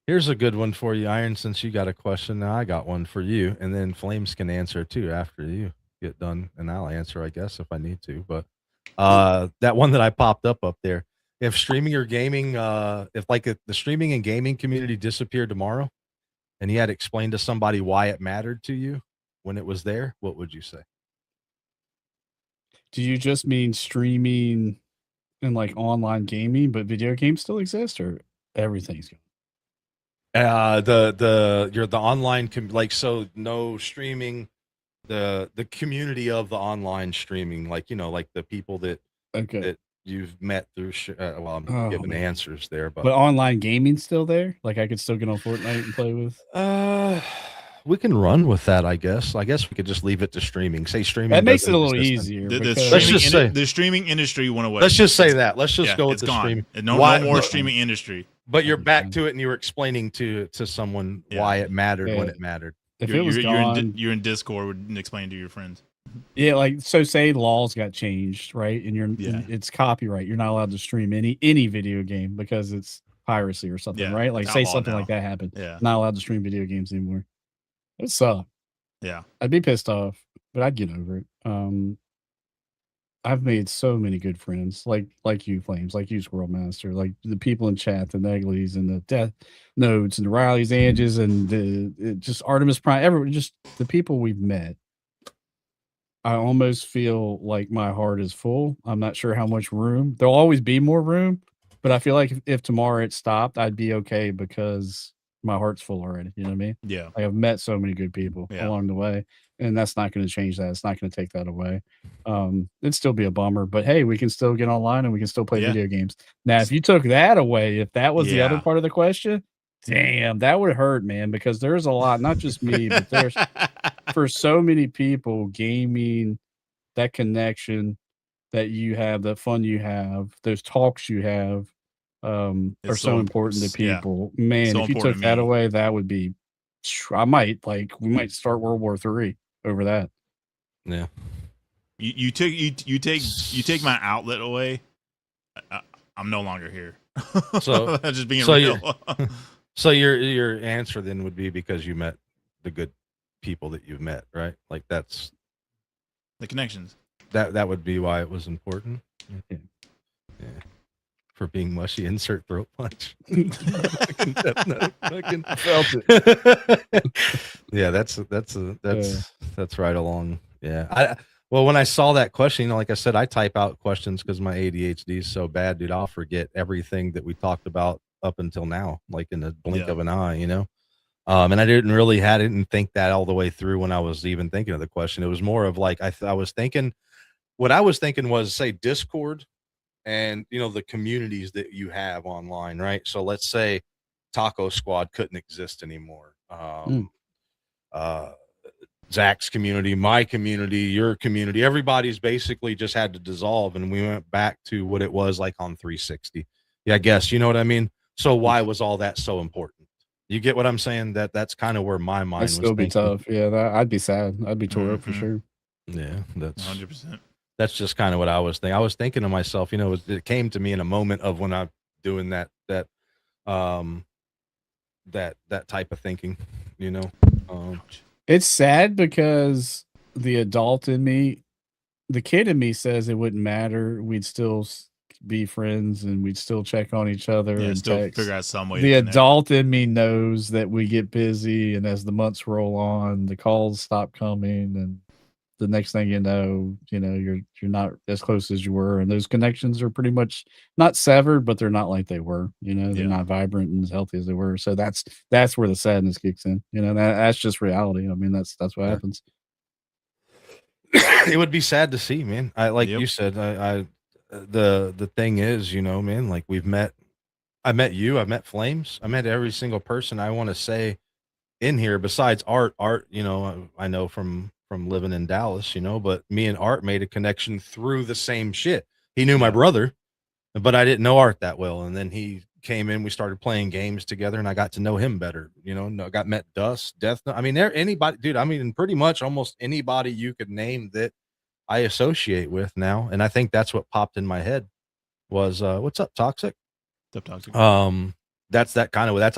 Speaker 1: here's a good one for you, Iron. Since you got a question, now I got one for you, and then Flames can answer too after you get done, and I'll answer, I guess, if I need to. But that one that I popped up there, if streaming or gaming, if the streaming and gaming community disappeared tomorrow, and you had to explain to somebody why it mattered to you when it was there, what would you say?
Speaker 4: Do you just mean streaming and like online gaming, but video games still exist, or everything's gone?
Speaker 1: The online so no streaming, the community of the online streaming, like like the people that you've met through I'm giving answers there,
Speaker 4: but online gaming's still there. Like I could still get on Fortnite and play with.
Speaker 1: We can run with that, I guess. We could just leave it to streaming. Say streaming.
Speaker 4: That makes it a
Speaker 1: doesn't
Speaker 4: little
Speaker 1: exist.
Speaker 4: easier.
Speaker 3: The streaming industry went away.
Speaker 1: Let's just say that. Let's just go with
Speaker 3: it's
Speaker 1: the
Speaker 3: gone.
Speaker 1: streaming.
Speaker 3: No more streaming industry.
Speaker 1: But you're back to it, and you were explaining to someone why it mattered when it mattered.
Speaker 4: If it was gone,
Speaker 3: you're in Discord and explain to your friends.
Speaker 4: Yeah, like so. Say laws got changed, right? And it's copyright. You're not allowed to stream any video game because it's piracy or something, right? Like say something like that happened.
Speaker 3: Yeah,
Speaker 4: not allowed to stream video games anymore. It sucked.
Speaker 3: Yeah,
Speaker 4: I'd be pissed off, but I'd get over it. I've made so many good friends, like you, Flames, like you, Squirrel Master, like the people in chat, the Neglies and the Death Notes and the Rileys, Anges, and just Artemis Prime, everyone, just the people we've met. I almost feel like my heart is full. I'm not sure how much room. There'll always be more room, but I feel like if tomorrow it stopped, I'd be okay because my heart's full already. You know what I mean?
Speaker 3: Yeah.
Speaker 4: Like I've met so many good people along the way, and that's not going to change that. It's not going to take that away. It'd still be a bummer, but hey, we can still get online and we can still play video games. Now, if you took that away, if that was the other part of the question, damn, that would hurt, man, because there's a lot, not just me, but there's for so many people, gaming, that connection that you have, that fun you have, those talks you have, are so important to people. Man, so if you took that away, that would be I might we might start World War III over that.
Speaker 1: Yeah.
Speaker 3: You take my outlet away. I'm no longer here.
Speaker 1: So
Speaker 3: just being
Speaker 1: so
Speaker 3: real.
Speaker 1: So your answer then would be because you met the good people that you've met, right? Like that's
Speaker 3: The connections.
Speaker 1: that would be why it was important.
Speaker 4: Yeah.
Speaker 1: Yeah. For being mushy, insert throat punch. Fucking Death Note, fucking-
Speaker 4: I felt it.
Speaker 1: Yeah, that's right along. Yeah. Well, when I saw that question, you know, like I said, I type out questions because my ADHD is so bad, dude. I'll forget everything that we talked about up until now, like in the blink of an eye, you know. And I didn't think that all the way through when I was even thinking of the question. It was more of like I was thinking, what I was thinking was, say, Discord and, you know, the communities that you have online, right? So let's say Taco Squad couldn't exist anymore. Zach's community, my community, your community, everybody's basically just had to dissolve, and we went back to what it was like on 360. Yeah, I guess, you know what I mean? So why was all that so important? You get what I'm saying? That's kind of where my mind
Speaker 4: That'd
Speaker 1: was
Speaker 4: still be
Speaker 1: thinking.
Speaker 4: tough. Yeah, I'd be sad. I'd be tore up for sure.
Speaker 1: Yeah, that's
Speaker 3: 100%.
Speaker 1: That's just kind of what I was thinking. I was thinking to myself, you know, it came to me in a moment of when I'm doing that type of thinking, you know.
Speaker 4: It's sad because the adult in me, the kid in me says it wouldn't matter. We'd still be friends and we'd still check on each other
Speaker 3: Yeah,
Speaker 4: and
Speaker 3: still
Speaker 4: text.
Speaker 3: figure out some way.
Speaker 4: The
Speaker 3: to connect.
Speaker 4: adult in me knows that we get busy, and as the months roll on, the calls stop coming, and the next thing you know, you're not as close as you were, and those connections are pretty much not severed, but they're not like they were. You know, they're not vibrant and as healthy as they were. So that's where the sadness kicks in. You know, that's just reality. I mean, that's what happens.
Speaker 1: It would be sad to see, man. I like you said. The thing is, you know, man, like I met you, I met Flames, I met every single person I want to say in here besides Art, you know, I know from living in Dallas, you know, but me and Art made a connection through the same shit. He knew my brother, but I didn't know Art that well. And then he came in, we started playing games together, and I got to know him better. You know, met Dust, Death. I mean, anybody, dude, I mean, pretty much almost anybody you could name that I associate with now. And I think that's what popped in my head was, what's up, Toxic?
Speaker 3: What's up, Toxic?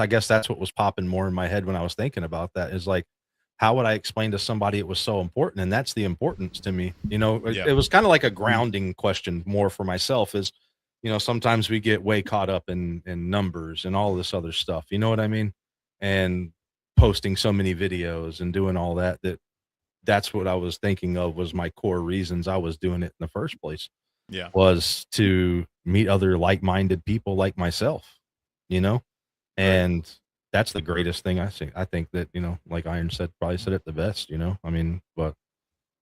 Speaker 1: I guess that's what was popping more in my head when I was thinking about that, is like, how would I explain to somebody it was so important? And that's the importance to me. You know, it was kind of like a grounding question more for myself is, you know, sometimes we get way caught up in numbers and all this other stuff. You know what I mean? And posting so many videos and doing all that's what I was thinking of was my core reasons I was doing it in the first place.
Speaker 3: Yeah.
Speaker 1: Was to meet other like-minded people like myself, you know? And that's the greatest thing I see. I think that, you know, like Iron probably said it the best, you know? I mean, but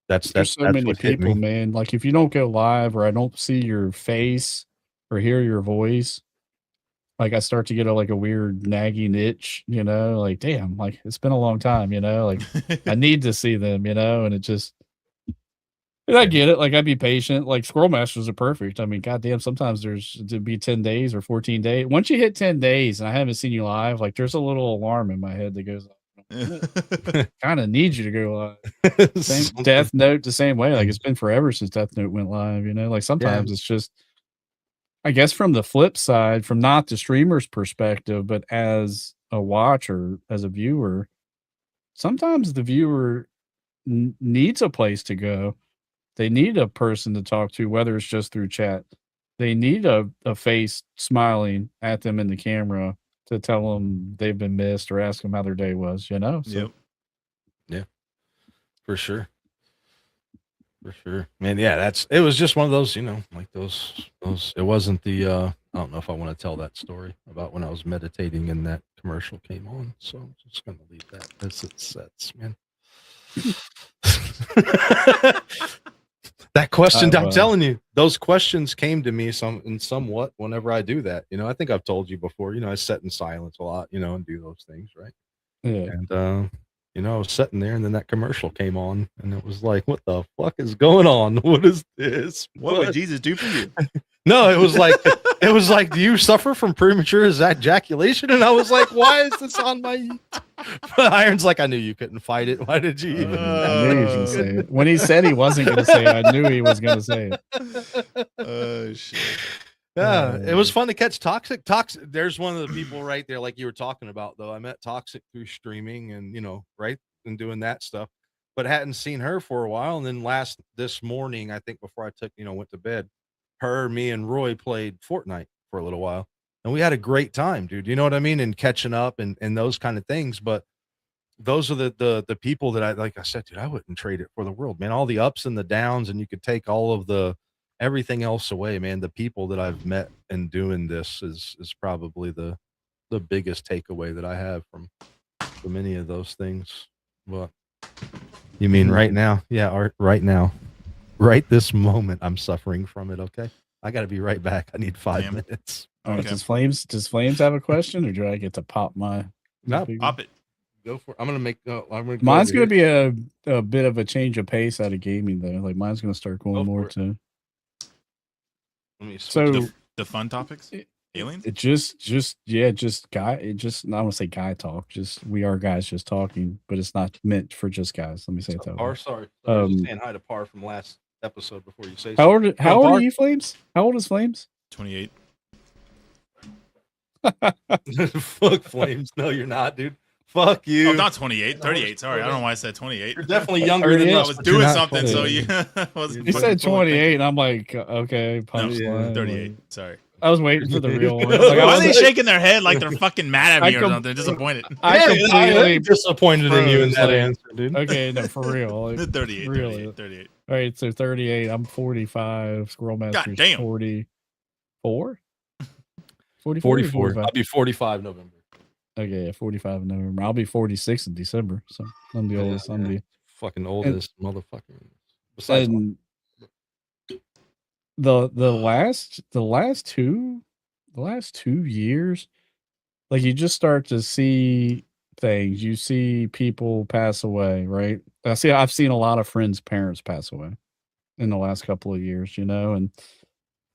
Speaker 1: there's so
Speaker 4: many people, man. Like if you don't go live or I don't see your face or hear your voice, like I start to get a weird nagging itch, you know, like, damn, like it's been a long time, you know, like I need to see them, you know, and it just, and I get it. Like I'd be patient. Like Squirrel Masters are perfect. I mean, goddamn, sometimes to be 10 days or 14 days. Once you hit 10 days and I haven't seen you live, like there's a little alarm in my head that goes off. Kind of need you to go live. Same Death Note the same way. Like it's been forever since Death Note went live, you know, like sometimes it's just, I guess from the flip side, from not the streamer's perspective, but as a watcher, as a viewer, sometimes the viewer needs a place to go. They need a person to talk to, whether it's just through chat. They need a face smiling at them in the camera to tell them they've been missed or ask them how their day was, you know? So.
Speaker 1: Yeah, for sure. For sure, man. Yeah, it was just one of those, you know, like those, it wasn't the, I don't know if I want to tell that story about when I was meditating and that commercial came on. So I'm just going to leave that as it sets, man. That question, I'm telling you, those questions came to me somewhat whenever I do that. You know, I think I've told you before, you know, I sit in silence a lot, you know, and do those things, right?
Speaker 4: Yeah.
Speaker 1: And, you know, I was sitting there and then that commercial came on and it was like, what the fuck is going on? What is this?
Speaker 3: What would Jesus do for you?
Speaker 1: No, it was like, It was like, do you suffer from premature ejaculation? And I was like, why is this on my? But Iron's like, I knew you couldn't fight it. Why did you even?
Speaker 4: I knew he was gonna say it. When he said he wasn't gonna say it, I knew he was gonna say it.
Speaker 3: Oh shit.
Speaker 1: Yeah, it was fun to catch Toxic. There's one of the people right there, like you were talking about, though. I met Toxic through streaming and, right, and doing that stuff, but hadn't seen her for a while. And then this morning, I think before I went to bed, me and Roy played Fortnite for a little while, and we had a great time, dude. You know what I mean? And catching up and those kind of things. But those are the people that like I said, dude, I wouldn't trade it for the world, man. All the ups and the downs, and you could take all of everything else away, man. The people that I've met in doing this is probably the biggest takeaway that I have from any of those things. But you mean right now? Yeah, Art, right now. Right this moment, I'm suffering from it. Okay. I gotta be right back. I need 5 minutes.
Speaker 4: All right,
Speaker 3: Okay.
Speaker 4: does Flames have a question, or do I get to pop my?
Speaker 1: No,
Speaker 3: Pop it.
Speaker 1: Go for it. I'm gonna
Speaker 4: Mine's gonna be a bit of a change of pace out of gaming though. Like mine's gonna start going more to.
Speaker 1: Let me
Speaker 4: So
Speaker 3: The fun topics. Aliens.
Speaker 4: it just guy. It just I don't want to say guy talk. Just we are guys just talking, but it's not meant for just guys. Let me say it that way.
Speaker 1: Par, sorry. I was just saying hi to Par from last episode before you say something.
Speaker 4: How old are you, Flames? How old is Flames?
Speaker 3: 28.
Speaker 1: Fuck Flames. No, you're not, dude. Fuck you.
Speaker 3: Oh, not 28. 38. Sorry, I don't know why I said 28.
Speaker 1: You're definitely younger than
Speaker 3: I
Speaker 1: us.
Speaker 3: was
Speaker 1: but
Speaker 3: doing
Speaker 1: you're not
Speaker 3: something, so
Speaker 1: 28.
Speaker 3: you wasn't.
Speaker 4: You said
Speaker 3: fucking
Speaker 4: 28, and I'm like, okay, punchline.
Speaker 3: 38. Sorry.
Speaker 4: I was waiting for the real one. Like,
Speaker 3: Why are
Speaker 4: I
Speaker 3: they
Speaker 4: was
Speaker 3: shaking their head like they're fucking mad at me or
Speaker 4: com-
Speaker 3: something? Disappointed.
Speaker 4: I completely
Speaker 1: disappointed in you in that
Speaker 4: froze,
Speaker 1: answer, dude.
Speaker 4: Okay, no, for real. Like,
Speaker 3: 38.
Speaker 4: really.
Speaker 3: 38.
Speaker 4: All right, so 38. I'm 45. Squirrel Master's
Speaker 3: damn.
Speaker 4: 44.
Speaker 1: 44. I'll be 45 November.
Speaker 4: Okay, yeah, 45 in November. I'll be 46 in December. So I'm the oldest. I'm the
Speaker 1: fucking oldest motherfucker. Besides,
Speaker 4: and the last 2 years, like you just start to see things. You see people pass away, right? I've seen a lot of friends' parents pass away in the last couple of years, and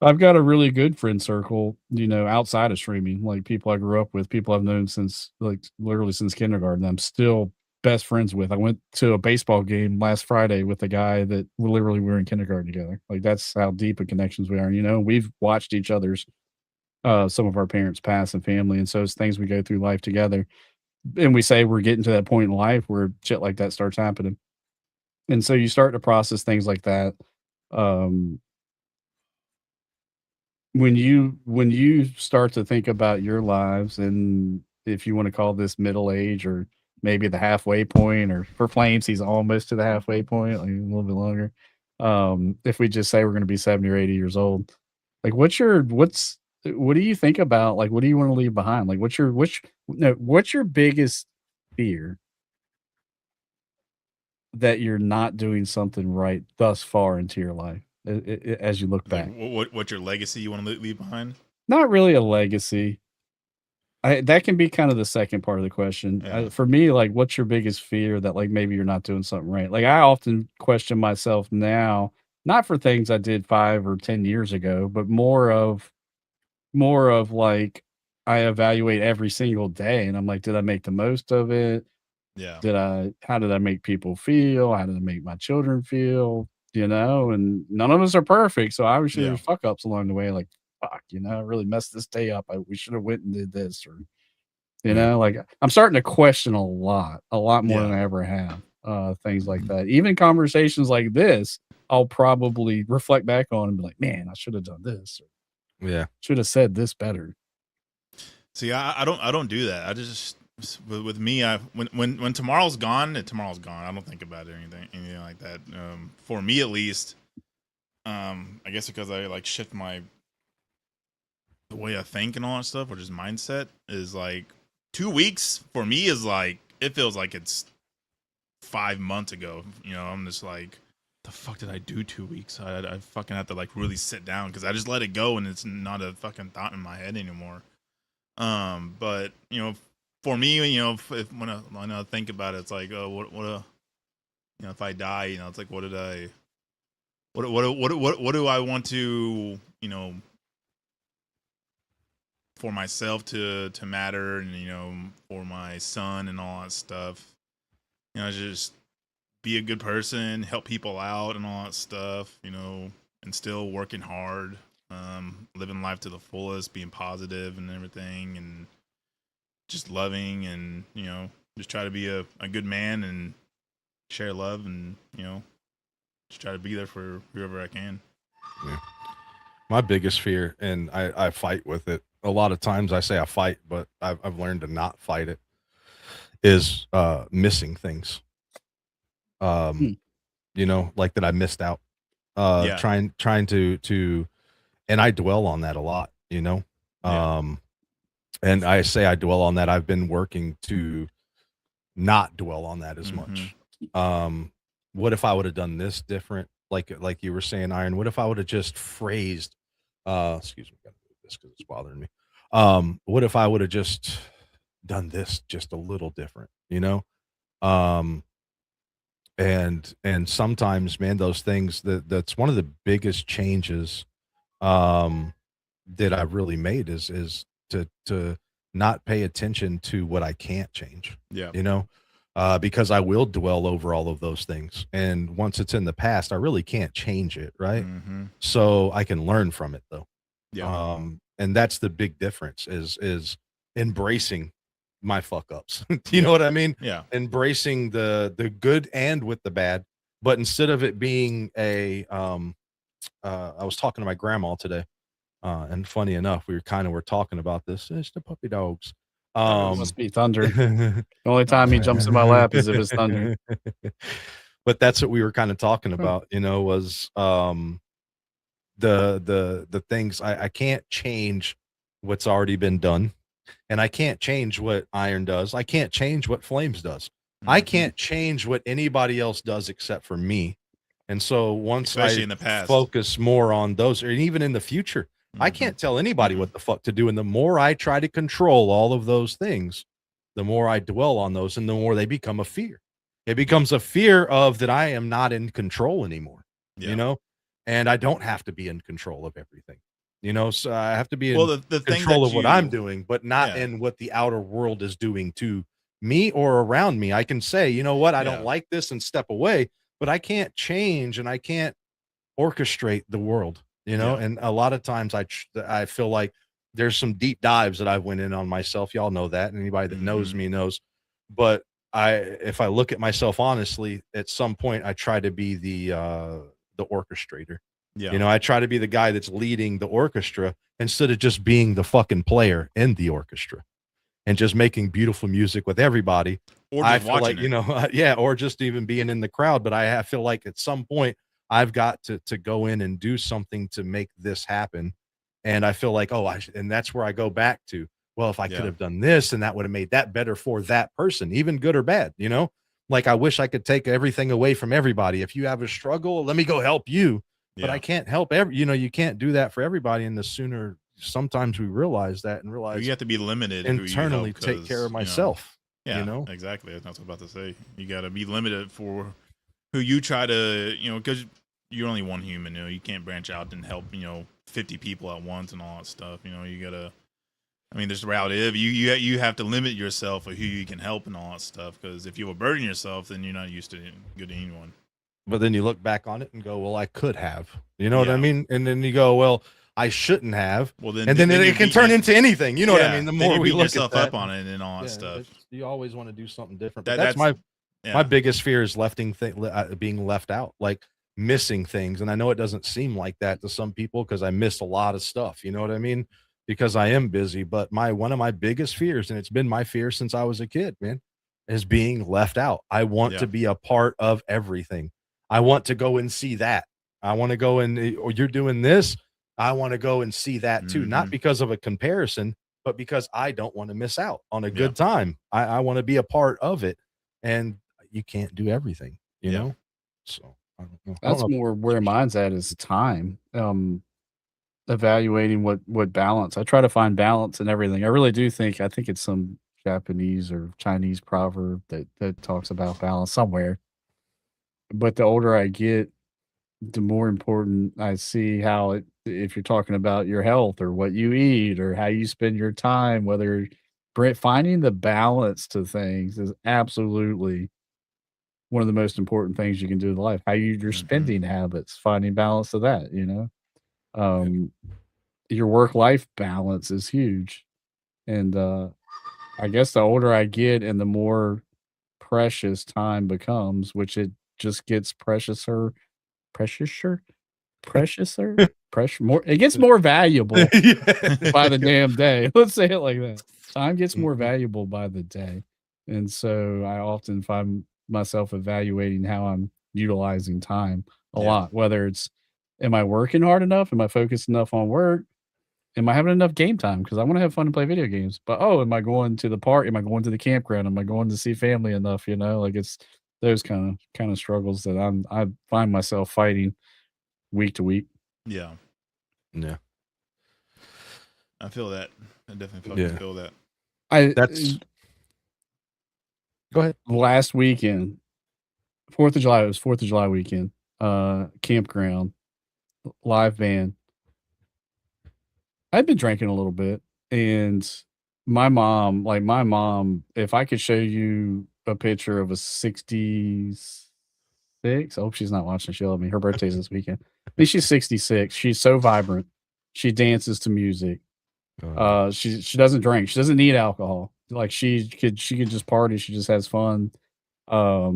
Speaker 4: I've got a really good friend circle, outside of streaming, like people I grew up with, people I've known since literally since kindergarten. I'm still best friends with. I went to a baseball game last Friday with a guy that we were in kindergarten together. Like that's how deep of connections we are. We've watched each other's, some of our parents pass and family. And so it's things we go through life together. And we say we're getting to that point in life where shit like that starts happening. And so you start to process things like that. When you start to think about your lives, and if you want to call this middle age or maybe the halfway point, or for Flames, he's almost to the halfway point, like a little bit longer. If we just say we're going to be 70 or 80 years old, like what do you think about? Like, what do you want to leave behind? Like, what's your biggest fear that you're not doing something right thus far into your life? As you look back,
Speaker 3: what's your legacy you want to leave behind?
Speaker 4: Not really a legacy. That can be kind of the second part of the question.
Speaker 3: Yeah.
Speaker 4: For me, like, what's your biggest fear that like maybe you're not doing something right? Like I often question myself now, not for things I did 5 or 10 years ago, but more of like I evaluate every single day, and I'm like, did I make the most of it?
Speaker 3: Yeah.
Speaker 4: How did I make people feel? How did I make my children feel? And none of us are perfect. So obviously there's fuck ups along the way. Like, fuck, I really messed this day up. We should have went and did this, or, like I'm starting to question a lot more than I ever have. Things like that. Even conversations like this, I'll probably reflect back on and be like, man, I should have done this. Or, should have said this better.
Speaker 3: See, I don't do that. I just, with me, when tomorrow's gone, tomorrow's gone. I don't think about it or anything like that. For me, at least, I guess because I like shift the way I think and all that stuff, or just mindset, is like 2 weeks for me is like, it feels like it's 5 months ago. I'm just like, the fuck did I do 2 weeks? I fucking have to like really sit down because I just let it go and it's not a fucking thought in my head anymore. But for me, when I think about it, it's like, oh, if I die, it's like, what do I want to, for myself to matter, and for my son and all that stuff. Just be a good person, help people out and all that stuff. And still working hard, living life to the fullest, being positive and everything, and just loving, and just try to be a good man and share love, and just try to be there for whoever I can.
Speaker 1: Yeah. My biggest fear, and I fight with it a lot of times. I say I fight, but I've learned to not fight it, is missing things. Like that I missed out. Trying to, and I dwell on that a lot. And I say I dwell on that. I've been working to not dwell on that as much. What if I would have done this different? Like you were saying, Iron, what if I would have just phrased, excuse me, gotta move this because it's bothering me. What if I would have just done this just a little different, and sometimes, man, those things, that's one of the biggest changes that I've really made is to not pay attention to what I can't change. Because I will dwell over all of those things, and once it's in the past, I really can't change it, right? So I can learn from it, though. And that's the big difference, is embracing my fuck ups. You know what I mean? Embracing the good and with the bad, but instead of it being I was talking to my grandma today, and funny enough, we were talking about this. It's the puppy dogs.
Speaker 4: Must be Thunder. The only time he jumps in my lap is if it's Thunder.
Speaker 1: But that's what we were kind of talking about, was the things I can't change what's already been done, and I can't change what Iron does. I can't change what Flames does. I can't change what anybody else does except for me. And so once
Speaker 3: especially in the past,
Speaker 1: focus more on those, or even in the future, I can't tell anybody what the fuck to do. And the more I try to control all of those things, the more I dwell on those, and the more they become a fear. It becomes a fear of that I am not in control anymore, and I don't have to be in control of everything, so I have to be in control of what I'm doing, but not in what the outer world is doing to me or around me. I can say, you know what, I don't like this, and step away, but I can't change, and I can't orchestrate the world. And a lot of times I feel like there's some deep dives that I've went in on myself. Y'all know that, and anybody that knows me knows. But if I look at myself honestly, at some point I try to be the orchestrator. I try to be the guy that's leading the orchestra instead of just being the fucking player in the orchestra and just making beautiful music with everybody.
Speaker 3: Or
Speaker 1: I feel like, or just even being in the crowd. But I feel like at some point I've got to go in and do something to make this happen. And I feel like, and that's where I go back to, well, if I could have done this, and that would have made that better for that person, even good or bad, like I wish I could take everything away from everybody. If you have a struggle, let me go help you. But I can't help you can't do that for everybody. And the sooner sometimes we realize that, and realize
Speaker 3: you have to be limited
Speaker 1: internally, take care of myself.
Speaker 3: Exactly. That's what I was about to say. You got to be limited for who you try to, because you're only one human. You can't branch out and help 50 people at once and all that stuff. You gotta. I mean, there's the reality of you have to limit yourself of who you can help and all that stuff, because if you overburden yourself, then you're not used to good to anyone.
Speaker 1: But then you look back on it and go, well, I could have. You know what I mean? And then you go, well, I shouldn't have. Well, then it can turn into anything. You know what I mean? The more we look
Speaker 3: yourself up on it and all that stuff.
Speaker 1: You always want to do something different. But that's my biggest fear, is being left out, like missing things. And I know it doesn't seem like that to some people, because I miss a lot of stuff. You know what I mean? Because I am busy. But one of my biggest fears, and it's been my fear since I was a kid, man, is being left out. I want to be a part of everything. I want to go and see that. I want to go and, or you're doing this, I want to go and see that too. Not because of a comparison, but because I don't want to miss out on a good time. I want to be a part of it. And you can't do everything, you know? So I don't know.
Speaker 4: That's more where mine's at, is time. Evaluating what balance. I try to find balance in everything. I think it's some Japanese or Chinese proverb that talks about balance somewhere. But the older I get, the more important I see how it, if you're talking about your health or what you eat or how you spend your time, whether finding the balance to things is absolutely one of the most important things you can do in life. How your spending habits, finding balance to that, you know? Um, your work life balance is huge. And I guess the older I get and the more precious time becomes, which it just gets preciouser, preciouser, preciouser, pressure more. It gets more valuable by the damn day. Let's say it like that. Time gets more valuable by the day. And so I often find myself evaluating how I'm utilizing time a lot, whether it's, am I working hard enough? Am I focused enough on work? Am I having enough game time? Because I want to have fun and play video games. But oh, am I going to the park? Am I going to the campground? Am I going to see family enough? You know, like it's those kind of struggles that I find myself fighting week to week.
Speaker 3: Yeah,
Speaker 1: Yeah.
Speaker 3: I feel that. I definitely fucking feel that.
Speaker 1: That's go ahead.
Speaker 4: Last weekend, 4th of July, it was 4th of July weekend, campground, live band. I'd been drinking a little bit, and my mom, if I could show you a picture of a 66, I hope she's not watching, she'll love me. Her birthday's this weekend. I think she's 66. She's so vibrant. She dances to music. She doesn't drink. She doesn't need alcohol. Like she could just party. She just has fun. I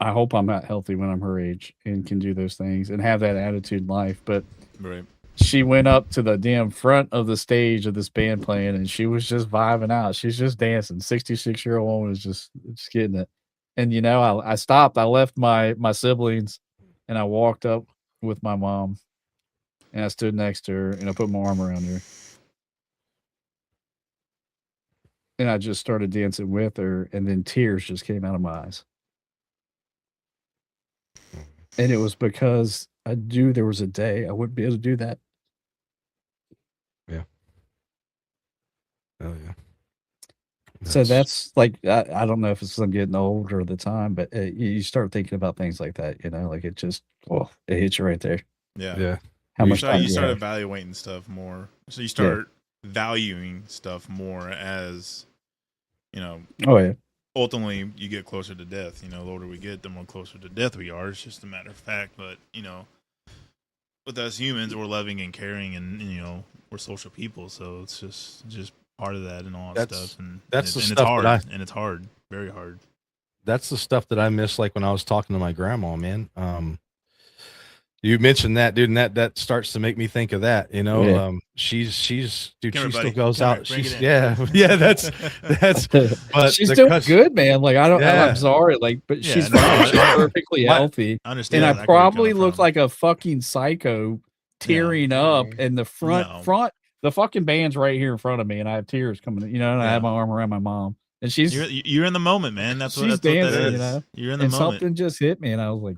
Speaker 4: hope I'm not healthy when I'm her age and can do those things and have that attitude in life. But
Speaker 3: Right.
Speaker 4: she went up to the damn front of the stage of this band playing, and she was just vibing out. She's just dancing. 66-year-old woman was just getting it. And you know, I stopped. I left my siblings, and I walked up with my mom, and I stood next to her, and I put my arm around her, and I just started dancing with her, and then tears just came out of my eyes. And it was because I knew there was a day I wouldn't be able to do that.
Speaker 1: Yeah. Oh yeah.
Speaker 4: So that's like, I don't know if it's 'cause I'm getting older at the time, but you start thinking about things like that, you know, like it just, it hits you right there.
Speaker 3: Yeah.
Speaker 1: Yeah.
Speaker 4: How
Speaker 3: You
Speaker 4: much
Speaker 3: start,
Speaker 4: time
Speaker 3: you
Speaker 4: do
Speaker 3: start
Speaker 4: have?
Speaker 3: evaluating stuff more. So you start valuing stuff more as, you know,
Speaker 4: Oh yeah.
Speaker 3: ultimately you get closer to death. You know, the older we get, the more closer to death we are. It's just a matter of fact. But, you know, with us humans, we're loving and caring, and you know, we're social people. So it's just part of that and all that stuff. And
Speaker 1: that's the
Speaker 3: it's
Speaker 1: stuff
Speaker 3: hard.
Speaker 1: that
Speaker 3: And it's hard, very hard.
Speaker 1: that's the stuff that I miss. Like when I was talking to my grandma, man. You mentioned that, dude, and that starts to make me think of that. You know,
Speaker 4: Yeah.
Speaker 1: She's dude.
Speaker 3: Come here,
Speaker 1: she still
Speaker 3: buddy.
Speaker 1: goes
Speaker 3: Come
Speaker 1: out.
Speaker 3: here. Bring
Speaker 1: She's
Speaker 3: it in.
Speaker 1: yeah. That's. But
Speaker 4: She's doing
Speaker 1: because
Speaker 4: good, man. Like I'm
Speaker 1: Yeah.
Speaker 4: sorry, like, but
Speaker 3: Yeah,
Speaker 4: she's
Speaker 3: no,
Speaker 4: fine. She's
Speaker 3: I-
Speaker 4: perfectly
Speaker 1: My-
Speaker 4: healthy.
Speaker 3: I understand.
Speaker 4: And I
Speaker 3: exactly where you're
Speaker 4: probably
Speaker 3: coming
Speaker 4: look
Speaker 3: from.
Speaker 4: like a fucking psycho tearing up, and the front
Speaker 3: No.
Speaker 4: the fucking band's right here in front of me, and I have tears coming, you know, and I have
Speaker 3: Yeah.
Speaker 4: my arm around my mom, and she's
Speaker 3: You're in the moment, man. That's what
Speaker 4: she's
Speaker 3: that's what that
Speaker 4: dancing,
Speaker 3: is.
Speaker 4: you know,
Speaker 3: You're in the
Speaker 4: and
Speaker 3: moment.
Speaker 4: something just hit me, and I was like,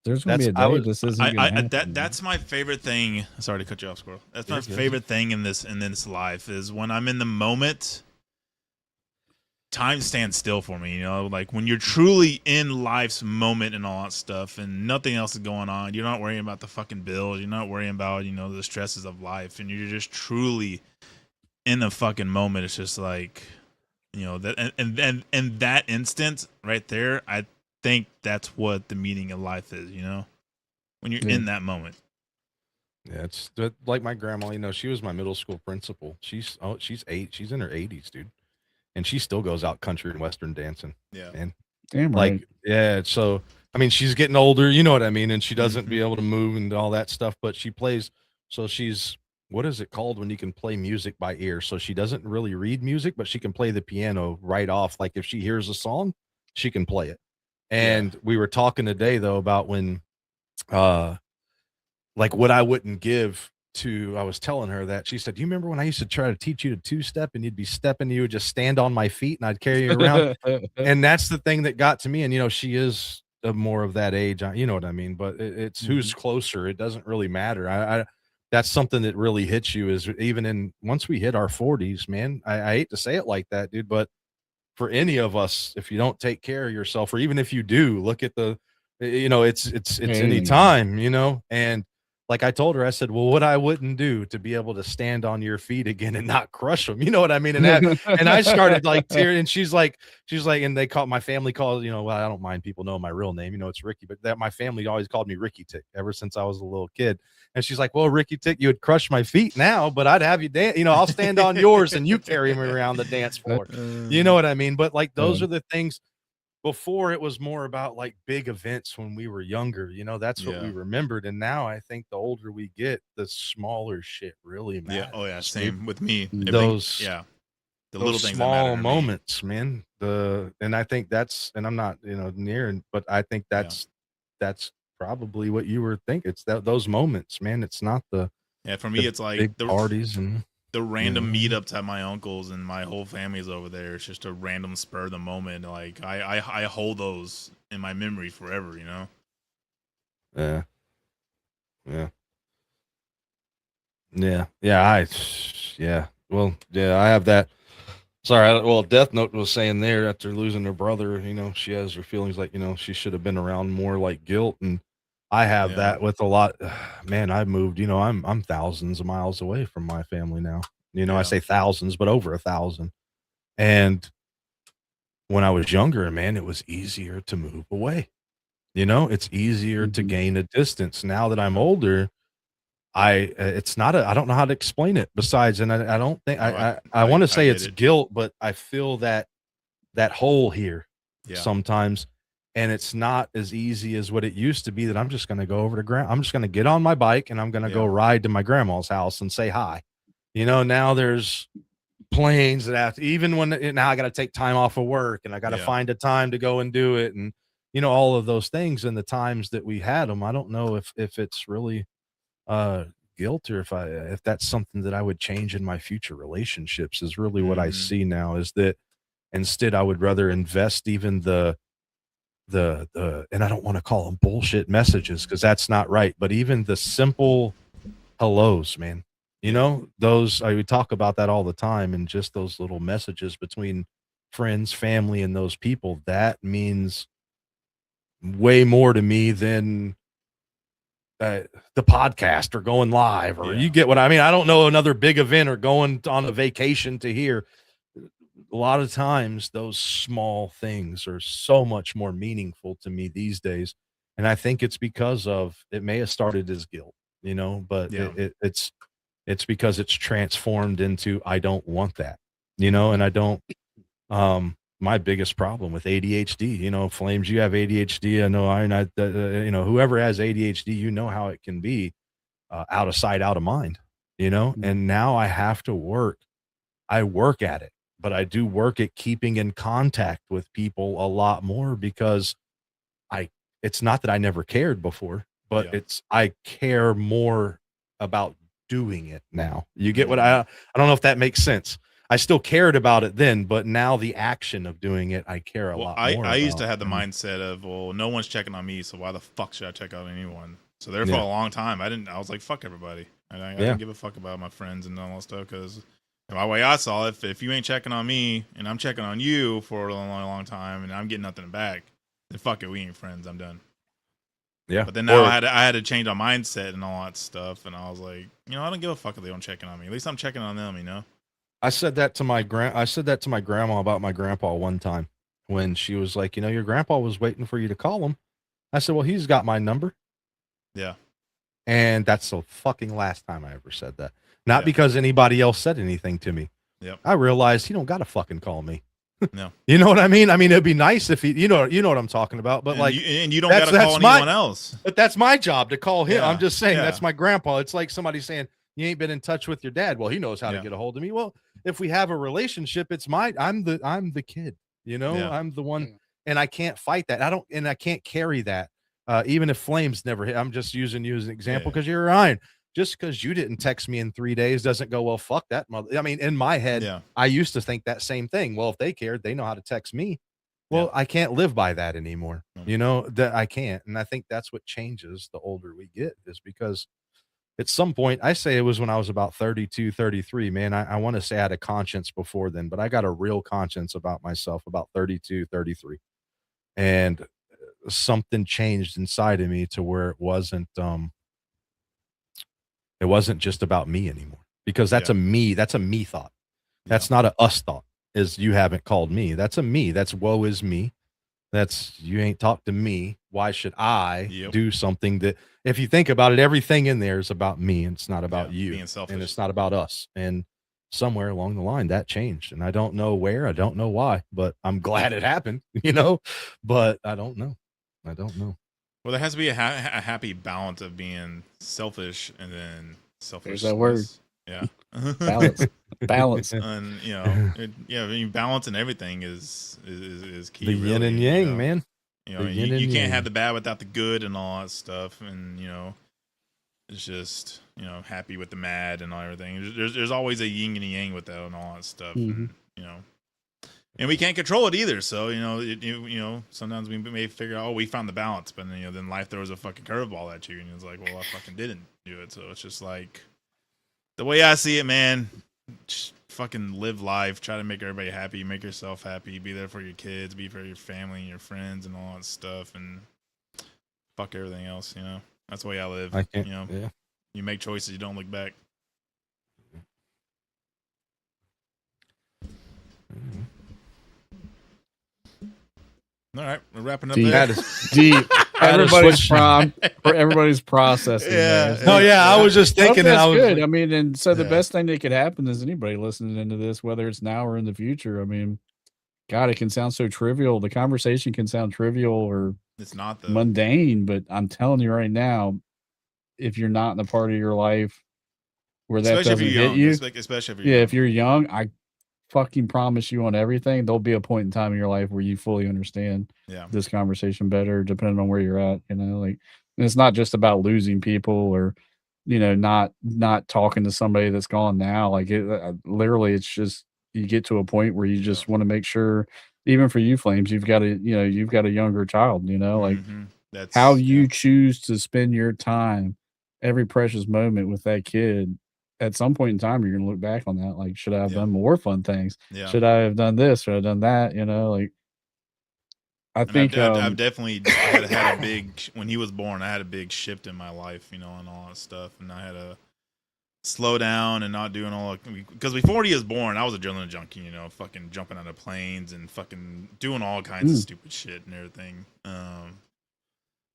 Speaker 4: "There's gonna be a
Speaker 1: I
Speaker 4: day
Speaker 1: was-
Speaker 4: this isn't gonna happen."
Speaker 3: That's my favorite thing. Sorry to cut you off, Squirrel. That's my
Speaker 1: You're good.
Speaker 3: favorite thing in this life is when I'm in the moment. Time stands still for me, you know, like when you're truly in life's moment and all that stuff, and nothing else is going on. You're not worrying about the fucking bills. You're not worrying about, you know, the stresses of life, and you're just truly in the fucking moment. It's just like, you know, that and that instant right there, I think that's what the meaning of life is, you know, when you're in that moment.
Speaker 1: Yeah, it's like my grandma. You know, she was my middle school principal. She's 8. She's in her 80s, dude, and she still goes out country and western dancing.
Speaker 3: Yeah.
Speaker 1: And
Speaker 4: Damn
Speaker 1: like,
Speaker 4: right.
Speaker 1: yeah. So I mean, she's getting older. You know what I mean? And she doesn't be able to move and all that stuff. But she plays. So she's, what is it called when you can play music by ear? So she doesn't really read music, but she can play the piano right off. Like if she hears a song, she can play it. And we were talking today though about when, like what I wouldn't give to, I was telling her that she said, do you remember when I used to try to teach you to 2-step and you'd be stepping, you would just stand on my feet and I'd carry you around. And that's the thing that got to me. And, you know, she is more of that age, you know what I mean? But it's who's closer. It doesn't really matter. I that's something that really hits you is even in, once we hit our 40s, man, I hate to say it like that, dude, but for any of us, if you don't take care of yourself, or even if you do, look at the You know, it's any
Speaker 4: Amen.
Speaker 1: time, you know, and like I told her, I said, well, what I wouldn't do to be able to stand on your feet again and not crush them, you know what I mean? And I started like tearing, and she's like, and they call my family calls, you know, well, I don't mind people knowing my real name, you know, it's Ricky, but that my family always called me Ricky Tick ever since I was a little kid. And she's like, well, Ricky Tick, you would crush my feet now, but I'd have you dance, you know, I'll stand on yours and you carry me around the dance floor. You know what I mean? But like those are the things. Before it was more about like big events when we were younger, you know, that's what we remembered. And now I think the older we get, the smaller shit really matters.
Speaker 3: Yeah. Oh yeah. Same with me.
Speaker 1: Those
Speaker 3: the
Speaker 1: those
Speaker 3: little things
Speaker 1: small
Speaker 3: that matter to me.
Speaker 1: moments, man. And I think that's, and I'm not, you know, near, but I think that's probably what you were thinking. It's those moments, man. It's not the
Speaker 3: For me, it's like
Speaker 1: big parties and
Speaker 3: the random meetups at my uncle's and my whole family's over there. It's just a random spur of the moment. Like I hold those in my memory forever, you know?
Speaker 1: Yeah. Well, yeah, I have that. Sorry. Well, Death Note was saying there after losing her brother, you know, she has her feelings like, you know, she should have been around more, like guilt. And I have that with a lot. Man, I moved, you know, I'm thousands of miles away from my family now. You know, I say thousands, but over 1,000. And when I was younger, man, it was easier to move away. You know, it's easier to gain a distance. Now that I'm older, it's not I don't know how to explain it besides, and I don't think I want to say it's guilt, but I feel that hole here sometimes, and it's not as easy as what it used to be, that I'm just going to go over to I'm just going to get on my bike and I'm going to go ride to my grandma's house and say hi. You know, now there's planes that have to, even when now I got to take time off of work and I got to find a time to go and do it. And, you know, all of those things, and the times that we had them, I don't know if it's really guilt, or if that's something that I would change in my future relationships, is really what I see now, is that instead I would rather invest even the and I don't want to call them bullshit messages, because that's not right, but even the simple hellos, man, you know, those, I would talk about that all the time, and just those little messages between friends, family, and those people, that means way more to me than the podcast or going live, or you get what I mean? I don't know, another big event or going on a vacation to here. A lot of times those small things are so much more meaningful to me these days. And I think it's because of, it may have started as guilt, you know, but it's because it's transformed into, I don't want that, you know, and I don't, my biggest problem with ADHD, you know, Flames, you have ADHD. I know you know, whoever has ADHD, you know how it can be out of sight, out of mind, you know, and now I have to work. I work at it, but I do work at keeping in contact with people a lot more, because it's not that I never cared before, but I care more about doing it now. You get what I don't know if that makes sense. I still cared about it then, but now the action of doing it, I care a lot more.
Speaker 3: I used to have the mindset of, well, no one's checking on me, so why the fuck should I check on anyone? So there for a long time, I was like, fuck everybody. I didn't give a fuck about my friends and all that stuff, because my way I saw it, if you ain't checking on me and I'm checking on you for a long time and I'm getting nothing back, then fuck it, we ain't friends. I'm done.
Speaker 1: Yeah.
Speaker 3: But then now I had to change my mindset and all that stuff, and I was like, you know, I don't give a fuck if they don't checking on me. At least I'm checking on them, you know.
Speaker 1: I said that to my grandma about my grandpa one time, when she was like, you know, your grandpa was waiting for you to call him. I said, well, he's got my number.
Speaker 3: Yeah.
Speaker 1: And that's the fucking last time I ever said that. Not because anybody else said anything to me.
Speaker 3: Yep.
Speaker 1: I realized he don't got to fucking call me.
Speaker 3: No.
Speaker 1: You know what I mean? I mean, it'd be nice if he, you know what I'm talking about, but
Speaker 3: you don't got to call anyone else.
Speaker 1: But that's my job to call him.
Speaker 3: Yeah.
Speaker 1: I'm just saying that's my grandpa. It's like somebody saying, you ain't been in touch with your dad. Well, he knows how to get a hold of me. Well, if we have a relationship, it's I'm the kid, you know, I'm the one, and I can't fight that. I can't carry that. Even if Flames never hit, I'm just using you as an example because you're Ryan. Just because you didn't text me in 3 days doesn't go, well, fuck that mother. I mean, in my head, I used to think that same thing. Well, if they cared, they know how to text me. Well, I can't live by that anymore. You know, that I can't. And I think that's what changes the older we get, is because at some point, I say it was when I was about 32, 33, man, I want to say I had a conscience before then, but I got a real conscience about myself about 32, 33. And something changed inside of me to where it wasn't just about me anymore, because that's a me thought. That's not a us thought. Is you haven't called me. That's a me. That's woe is me. That's you ain't talked to me. Why should I do something that, if you think about it, everything in there is about me, and it's not about you,
Speaker 3: being selfish,
Speaker 1: and it's not about us. And somewhere along the line that changed, and I don't know where, I don't know why, but I'm glad it happened, but I don't know.
Speaker 3: Well, there has to be a happy balance of being selfish and then selfish.
Speaker 4: There's that word.
Speaker 3: Yeah.
Speaker 4: Balance.
Speaker 3: And I mean, balance in everything is key.
Speaker 1: The yin and yang, man.
Speaker 3: You can't have the bad without the good and all that stuff. And it's just happy with the mad and all everything. There's always a yin and a yang with that and all that stuff.
Speaker 4: Mm-hmm.
Speaker 3: And we can't control it either. So sometimes we may figure out, we found the balance, but then life throws a fucking curveball at you, and it's like, well, I fucking didn't do it. So it's just like, the way I see it, man, just fucking live life. Try to make everybody happy. Make yourself happy. Be there for your kids. Be for your family and your friends and all that stuff. And fuck everything else. That's the way I live. You make choices. You don't look back. All right, we're wrapping up there.
Speaker 4: Deep. Everybody's processing.
Speaker 3: Yeah.
Speaker 1: Oh yeah, I was just thinking that.
Speaker 4: Good. I mean, and so the best thing that could happen is anybody listening into this, whether it's now or in the future. I mean, God, it can sound so trivial. The conversation can sound trivial or
Speaker 3: it's not
Speaker 4: mundane, but I'm telling you right now, if you're not in a part of your life where that doesn't hit you,
Speaker 3: especially if
Speaker 4: you're young, I fucking promise you on everything, there'll be a point in time in your life where you fully understand this conversation better, depending on where you're at. And it's not just about losing people or not talking to somebody that's gone now. Like literally, it's just you get to a point where you just want to make sure, even for you, Flames, you've got a younger child. That's how you choose to spend your time, every precious moment with that kid. At some point in time, you're going to look back on that. Like, should I have done more fun things?
Speaker 3: Yeah.
Speaker 4: Should I have done this? Should I have done that? I think
Speaker 3: I've definitely had a big, when he was born, I had a big shift in my life, and all that stuff. And I had to slow down and not doing all, because before he was born, I was a adrenaline junkie, fucking jumping out of planes and fucking doing all kinds of stupid shit and everything.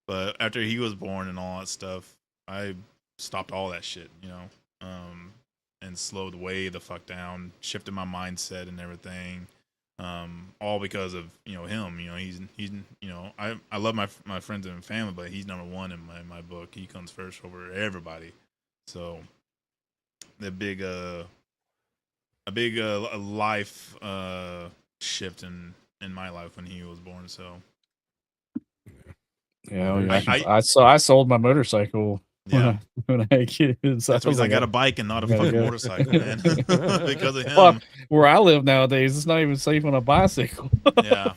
Speaker 3: But after he was born and all that stuff, I stopped all that shit, and slowed way the fuck down, shifted my mindset and everything, all because of him. He's I love my friends and family, but he's number one in my book. He comes first over everybody. So the big life shift in my life when he was born. So
Speaker 4: I sold my motorcycle. When I had kids,
Speaker 3: that's because I got a bike and not a fucking motorcycle, man. Because of him.
Speaker 4: Fuck, where I live nowadays, it's not even safe on a bicycle.
Speaker 3: Yeah,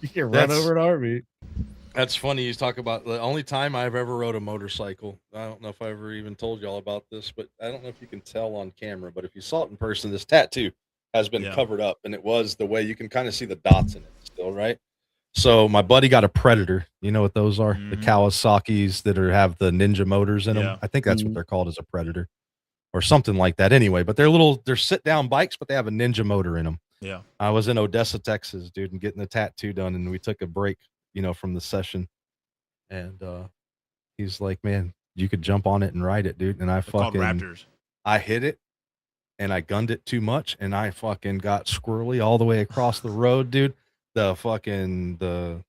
Speaker 4: you can run over an heartbeat.
Speaker 1: That's funny. You talk about the only time I've ever rode a motorcycle. I don't know if I ever even told y'all about this, but I don't know if you can tell on camera. But if you saw it in person, this tattoo has been covered up, and it was the way you can kind of see the dots in it still, right? So my buddy got a Predator. You know what those are? The Kawasaki's that have the Ninja motors in them.
Speaker 3: Yeah.
Speaker 1: I think that's what they're called, as a Predator or something like that. Anyway, but they're sit down bikes, but they have a Ninja motor in them.
Speaker 3: Yeah.
Speaker 1: I was in Odessa, Texas, dude, and getting the tattoo done, and we took a break, from the session, and he's like, "Man, you could jump on it and ride it, dude." And I fucking
Speaker 3: Raptors.
Speaker 1: I hit it, and I gunned it too much, and I fucking got squirrely all the way across the road, dude. The fucking the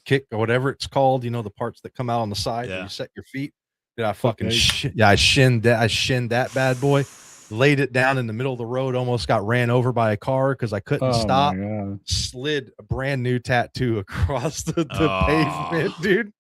Speaker 1: kick or whatever it's called, the parts that come out on the side where you set your feet. Did I fucking I shinned that bad boy, laid it down in the middle of the road, almost got ran over by a car because I couldn't stop. Slid a brand new tattoo across the pavement, dude.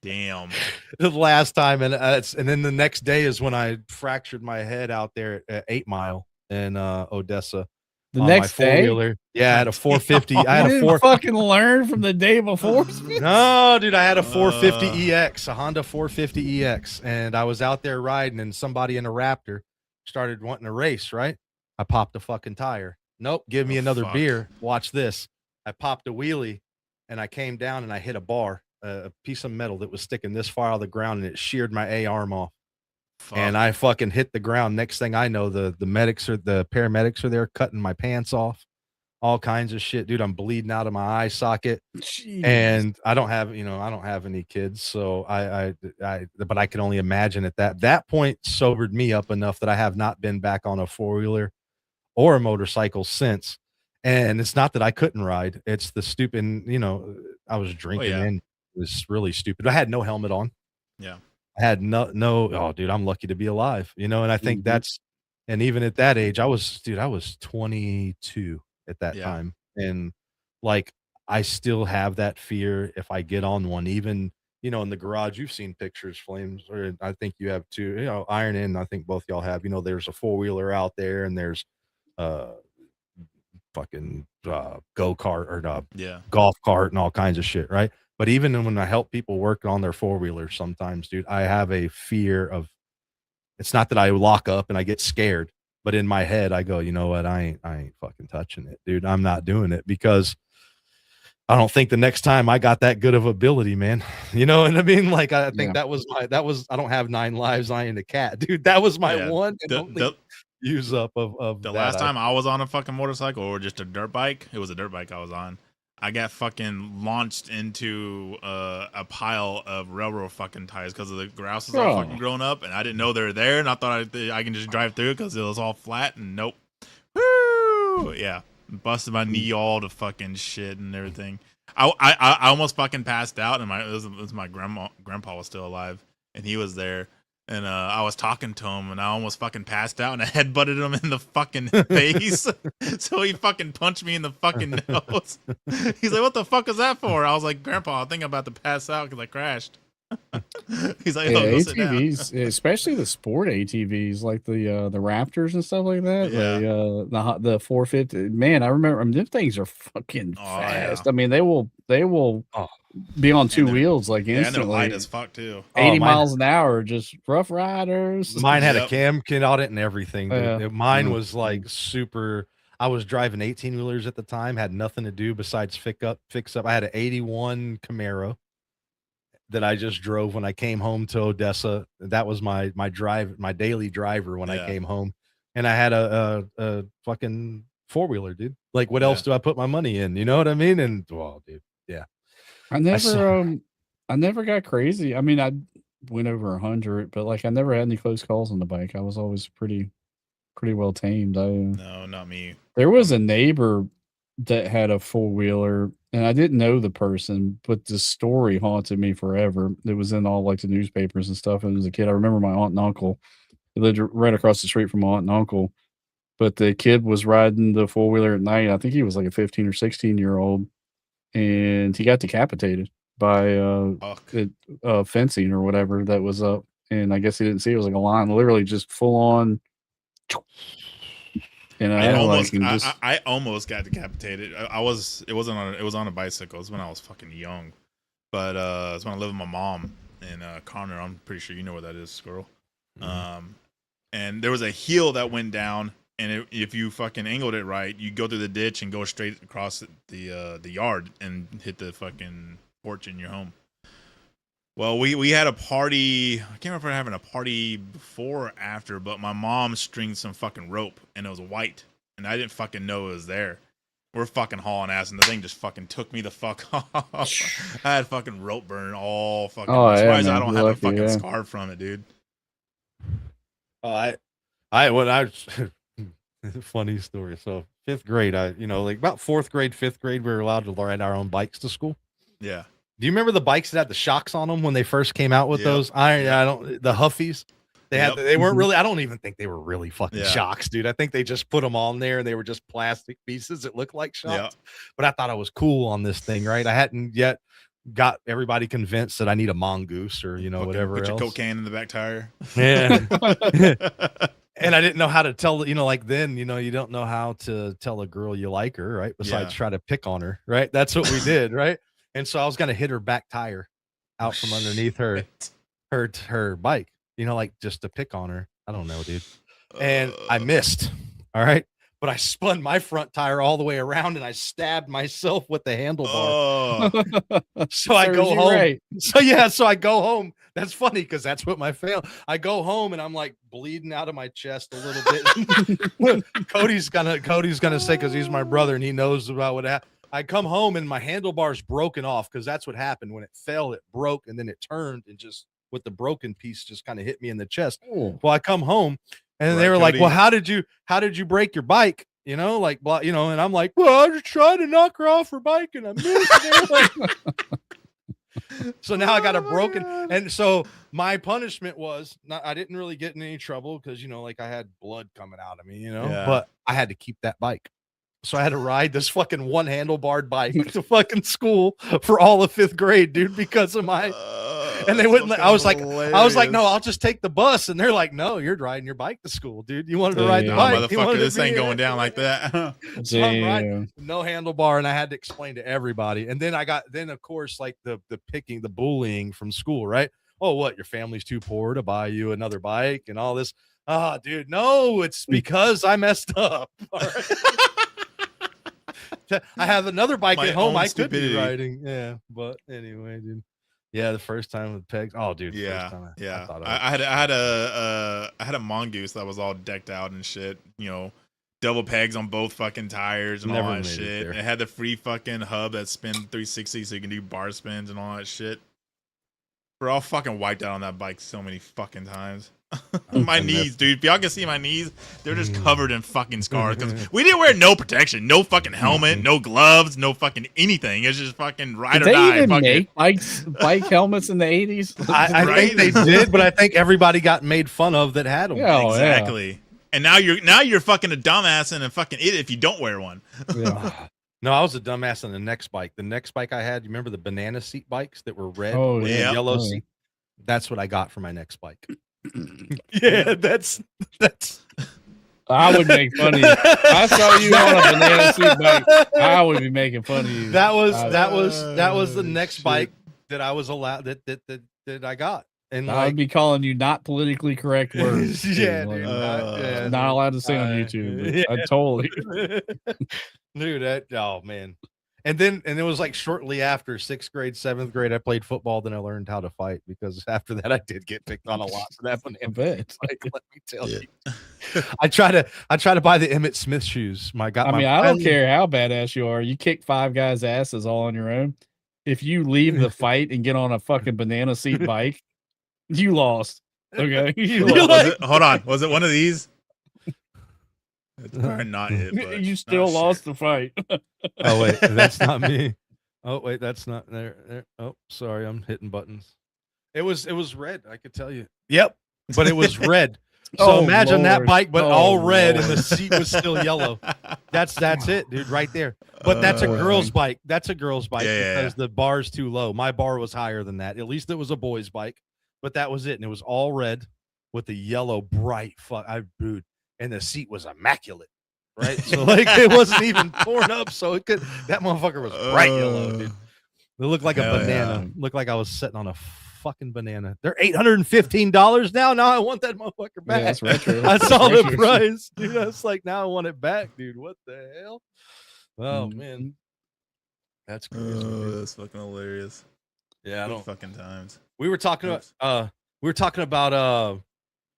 Speaker 3: Damn.
Speaker 1: The last time, and then the next day is when I fractured my head out there at 8 Mile in Odessa.
Speaker 4: The next day,
Speaker 1: I had a 450. I had
Speaker 4: a fucking learn from the day before.
Speaker 1: No, dude, I had a 450 EX, a Honda 450 EX, and I was out there riding, and somebody in a Raptor started wanting to race. Right, I popped a fucking tire. Nope, give me another beer. Watch this. I popped a wheelie, and I came down and I hit a bar, a piece of metal that was sticking this far out of the ground, and it sheared my A arm off.
Speaker 3: Fuck.
Speaker 1: And I fucking hit the ground. Next thing I know, the paramedics are there cutting my pants off, all kinds of shit, dude. I'm bleeding out of my eye socket,
Speaker 4: Jeez.
Speaker 1: and I don't have any kids, so but I can only imagine at that point sobered me up enough that I have not been back on a 4-wheeler or a motorcycle since. And it's not that I couldn't ride; it's the stupid, I was drinking
Speaker 3: yeah.
Speaker 1: and it was really stupid. I had no helmet on.
Speaker 3: Yeah.
Speaker 1: I had no. Oh, dude, I'm lucky to be alive, and I think and even at that age, I was 22 at that
Speaker 3: Yeah.
Speaker 1: time, and like I still have that fear if I get on one, even in the garage. You've seen pictures, Flames, or I think you have too. Iron In, I think both y'all have. There's a 4-wheeler out there, and there's fucking go-kart or
Speaker 3: Yeah.
Speaker 1: golf cart and all kinds of shit, right? But even when I help people work on their 4-wheelers sometimes, dude, I have a fear of, it's not that I lock up and I get scared, but in my head I go, you know what, I ain't fucking touching it, dude. I'm not doing it, because I don't think the next time I got that good of ability, man. You know what I mean? Like I think that was I don't have 9 lives, I ain't a cat, dude. That was my one and only use up of
Speaker 3: the
Speaker 1: that.
Speaker 3: last time I was on a fucking motorcycle or just a dirt bike. It was a dirt bike I was on. I got fucking launched into a pile of railroad fucking ties because of the grass was all fucking grown up, and I didn't know they were there, and I thought I can just drive through because it was all flat, and nope. Woo! Yeah, busted my knee all to fucking shit and everything. I almost fucking passed out, and it was my grandpa was still alive, and he was there. And I was talking to him, and I almost fucking passed out, and I headbutted him in the fucking face. So he fucking punched me in the fucking nose. He's like, "What the fuck is that for?" I was like, "Grandpa, I think I'm about to pass out because I crashed." He's like, "Oh, go sit down."
Speaker 4: ATVs, especially the sport ATVs, like the Raptors and stuff like that.
Speaker 3: Yeah.
Speaker 4: The 450. Man, I remember them things are fucking fast.
Speaker 3: Yeah.
Speaker 4: I mean, they will be on 2 wheels like
Speaker 3: Yeah, and they're
Speaker 4: instantly.
Speaker 3: light as fuck too.
Speaker 4: 80 miles an hour, just Rough Riders.
Speaker 1: Mine had a cam kit on it and everything, dude.
Speaker 4: Yeah.
Speaker 1: Mine was like super. I was driving 18-wheelers at the time, had nothing to do besides fix up. I had an 81 Camaro that I just drove when I came home to Odessa. That was my daily driver when I came home. And I had a fucking 4-wheeler, dude. Like, what else do I put my money in? You know what I mean? And well, dude, yeah.
Speaker 4: I never got crazy. I mean, I went over 100, but like I never had any close calls on the bike. I was always pretty well tamed.
Speaker 3: No, not me.
Speaker 4: There was a neighbor that had a 4-wheeler, and I didn't know the person, but the story haunted me forever. It was in all like the newspapers and stuff. And as a kid, I remember my aunt and uncle. They lived right across the street from my aunt and uncle, but the kid was riding the 4-wheeler at night. I think he was like a 15 or 16-year-old, and he got decapitated by fencing or whatever that was up. And I guess he didn't see it was like a line, literally just full on. And
Speaker 3: I almost got decapitated. It was on a bicycle. It was when I was fucking young, but it's when I lived with my mom in Connor. I'm pretty sure you know where that is, Squirrel. Mm-hmm. And there was a hill that went down, and if you fucking angled it right, you go through the ditch and go straight across the yard and hit the fucking porch in your home. Well, we had a party. I can't remember having a party before or after, but my mom stringed some fucking rope, and it was white, and I didn't fucking know it was there. We're fucking hauling ass, and the thing just fucking took me the fuck off. I had fucking rope burn all fucking. I'm surprised I don't have a fucking scar from it, dude.
Speaker 1: Funny story. So 5th grade, like about 4th grade, 5th grade, we were allowed to ride our own bikes to school.
Speaker 3: Yeah.
Speaker 1: Do you remember the bikes that had the shocks on them when they first came out with those? The Huffies. They weren't really. I don't even think they were really fucking shocks, dude. I think they just put them on there and they were just plastic pieces that looked like shocks. Yeah. But I thought I was cool on this thing, right? I hadn't yet got everybody convinced that I need a mongoose or whatever
Speaker 3: put
Speaker 1: else.
Speaker 3: Your cocaine in the back tire.
Speaker 1: Yeah. And I didn't know how to tell, like then, you don't know how to tell a girl you like her, right? Besides try to pick on her, right? That's what we did, right? And so I was gonna hit her back tire out from underneath her bike, like just to pick on her. I don't know, dude. And I missed. All right. but I spun my front tire all the way around and I stabbed myself with the handlebar.
Speaker 3: Oh,
Speaker 1: So I
Speaker 4: Serves
Speaker 1: go
Speaker 4: you
Speaker 1: home.
Speaker 4: right.
Speaker 1: So I go home. That's funny because that's what my fail. I go home and I'm like bleeding out of my chest a little bit. Cody's gonna say, because he's my brother and he knows about what happened. I come home and my handlebar's broken off because that's what happened. When it fell, it broke and then it turned and just with the broken piece just kind of hit me in the chest.
Speaker 4: Oh.
Speaker 1: Well, I come home and
Speaker 3: Right,
Speaker 1: they were like,
Speaker 3: Cody.
Speaker 1: well, how did you break your bike? You know, like, blah, you know, and I'm like, well, I just tried to knock her off her bike and I missed. So now I got a broken, and so my punishment was I didn't really get in any trouble because, you know, like I had blood coming out of me, you know,
Speaker 3: Yeah.
Speaker 1: but I had to keep that bike. So I had to ride this fucking one handlebarred bike to fucking school for all of 5th grade, dude, because of my. And they wouldn't. I was like, no, I'll just take the bus. And they're like, no, you're riding your bike to school, dude. You wanted to ride the
Speaker 3: No,
Speaker 1: bike. You
Speaker 3: motherfucker,
Speaker 1: wanted to
Speaker 3: this
Speaker 1: be
Speaker 3: ain't
Speaker 1: here.
Speaker 3: going down like that.
Speaker 1: So I'm riding,
Speaker 4: Damn.
Speaker 1: no handlebar, and I had to explain to everybody. And then of course, like the bullying from school, right? Oh, what? Your family's too poor to buy you another bike and all this. Ah, dude, no, it's because I messed up. All right. I have another bike
Speaker 3: My
Speaker 1: at home.
Speaker 3: own
Speaker 1: I could be
Speaker 3: stupidity.
Speaker 1: riding. Yeah, but anyway, dude. Yeah, the first time with pegs. Oh, dude.
Speaker 3: Yeah,
Speaker 1: first time
Speaker 3: yeah.
Speaker 1: thought
Speaker 3: I had a mongoose that was all decked out and shit. You know, double pegs on both fucking tires and
Speaker 1: Never
Speaker 3: all that
Speaker 1: made it
Speaker 3: shit.
Speaker 1: there.
Speaker 3: It had the free fucking hub that spin 360, so you can do bar spins and all that shit. We're all fucking wiped out on that bike so many fucking times. My knees, dude. If y'all can see my knees, they're just covered in fucking scars because we didn't wear no protection, no fucking helmet, no gloves, no fucking anything. It's just fucking ride
Speaker 4: Did
Speaker 3: or
Speaker 4: they
Speaker 3: die.
Speaker 4: even
Speaker 3: fucking-
Speaker 4: make bike helmets in the 80s?
Speaker 1: I
Speaker 3: Right?
Speaker 1: think they did, but I think everybody got made fun of that had them.
Speaker 4: Yeah. Oh, yeah.
Speaker 3: Exactly. And now you're fucking a dumbass and a fucking idiot if you don't wear one.
Speaker 4: Yeah.
Speaker 1: No, I was a dumbass on the next bike. The next bike I had, you remember the banana seat bikes that were red
Speaker 4: Oh,
Speaker 1: with the
Speaker 3: yeah.
Speaker 1: yellow
Speaker 4: Oh, yeah.
Speaker 1: seat? That's what I got for my next bike. Yeah, that's
Speaker 4: I would make fun of you. I saw you on a banana suit bike. I would be making fun of you.
Speaker 1: that was
Speaker 3: Oh,
Speaker 1: the next
Speaker 3: shit.
Speaker 1: bike that I was allowed that I got. And
Speaker 4: I
Speaker 1: like
Speaker 4: would be calling you not politically correct words. too.
Speaker 1: yeah,
Speaker 4: Like,
Speaker 1: dude,
Speaker 3: yeah.
Speaker 4: not allowed to say on YouTube. But I totally.
Speaker 1: dude, oh man. And it was like shortly after 6th grade, 7th grade, I played football. Then I learned how to fight because after that, I did get picked on a lot for that
Speaker 4: I
Speaker 1: banana
Speaker 4: bet.
Speaker 1: bike. Let me tell you, I try to buy the Emmett Smith shoes.
Speaker 4: I don't care how badass you are. You kick 5 guys' asses all on your own. If you leave the fight and get on a fucking banana seat bike, you lost. Okay, you
Speaker 1: You're
Speaker 4: lost.
Speaker 1: like-
Speaker 3: Hold on. Was it one of these? It's probably not it. But
Speaker 4: You still lost the fight.
Speaker 1: Oh wait, that's not me. Oh wait, that's not there. Oh, sorry, I'm hitting buttons. It was red. I could tell you. Yep, but it was red. So
Speaker 4: Oh,
Speaker 1: imagine that
Speaker 4: Lord.
Speaker 1: bike, but
Speaker 4: Oh,
Speaker 1: all red,
Speaker 4: Lord.
Speaker 1: and the seat was still yellow. That's it, dude, right there. But that's a
Speaker 4: Poor
Speaker 1: girl's
Speaker 4: thing.
Speaker 1: bike. That's a girl's bike
Speaker 3: Yeah.
Speaker 1: because the bar's too low. My bar was higher than that. At least it was a boy's bike, but that was it, and it was all red with the yellow bright. Dude, and the seat was immaculate. Right, so like it wasn't even torn up, so it could. That motherfucker was bright yellow, dude. It looked like a
Speaker 3: Hell
Speaker 1: banana.
Speaker 3: yeah.
Speaker 1: Looked like I was sitting on a fucking banana. They're $815 now. Now I want that motherfucker
Speaker 4: Yeah,
Speaker 1: back.
Speaker 4: that's retro.
Speaker 1: I saw the
Speaker 4: Retro.
Speaker 1: price, dude. I was like, now I want it back, dude. What the hell? Oh
Speaker 4: Mhm.
Speaker 1: man, that's crazy.
Speaker 3: Oh,
Speaker 1: dude.
Speaker 3: that's fucking hilarious.
Speaker 1: Yeah, I
Speaker 3: Good
Speaker 1: don't.
Speaker 3: fucking times.
Speaker 1: We were talking about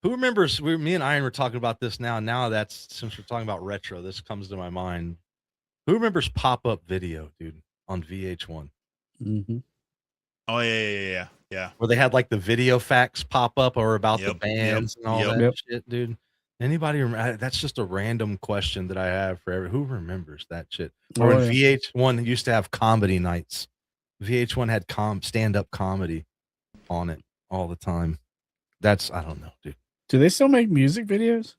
Speaker 1: who remembers me and Iron were talking about this now. Now that's since we're talking about retro, this comes to my mind. Who remembers pop-up video, dude, on VH1?
Speaker 4: Mhm.
Speaker 3: Oh yeah.
Speaker 1: Where they had like the video facts pop up or about the
Speaker 3: Yep,
Speaker 1: bands and all
Speaker 3: yep.
Speaker 1: that
Speaker 4: Yep.
Speaker 1: shit, dude. Anybody remember? That's just a random question that I have for who remembers that shit. Or
Speaker 4: Oh,
Speaker 1: when
Speaker 4: yeah.
Speaker 1: VH1 used to have comedy nights. VH1 had stand-up comedy on it all the time. I don't know, dude.
Speaker 4: Do they still make music videos?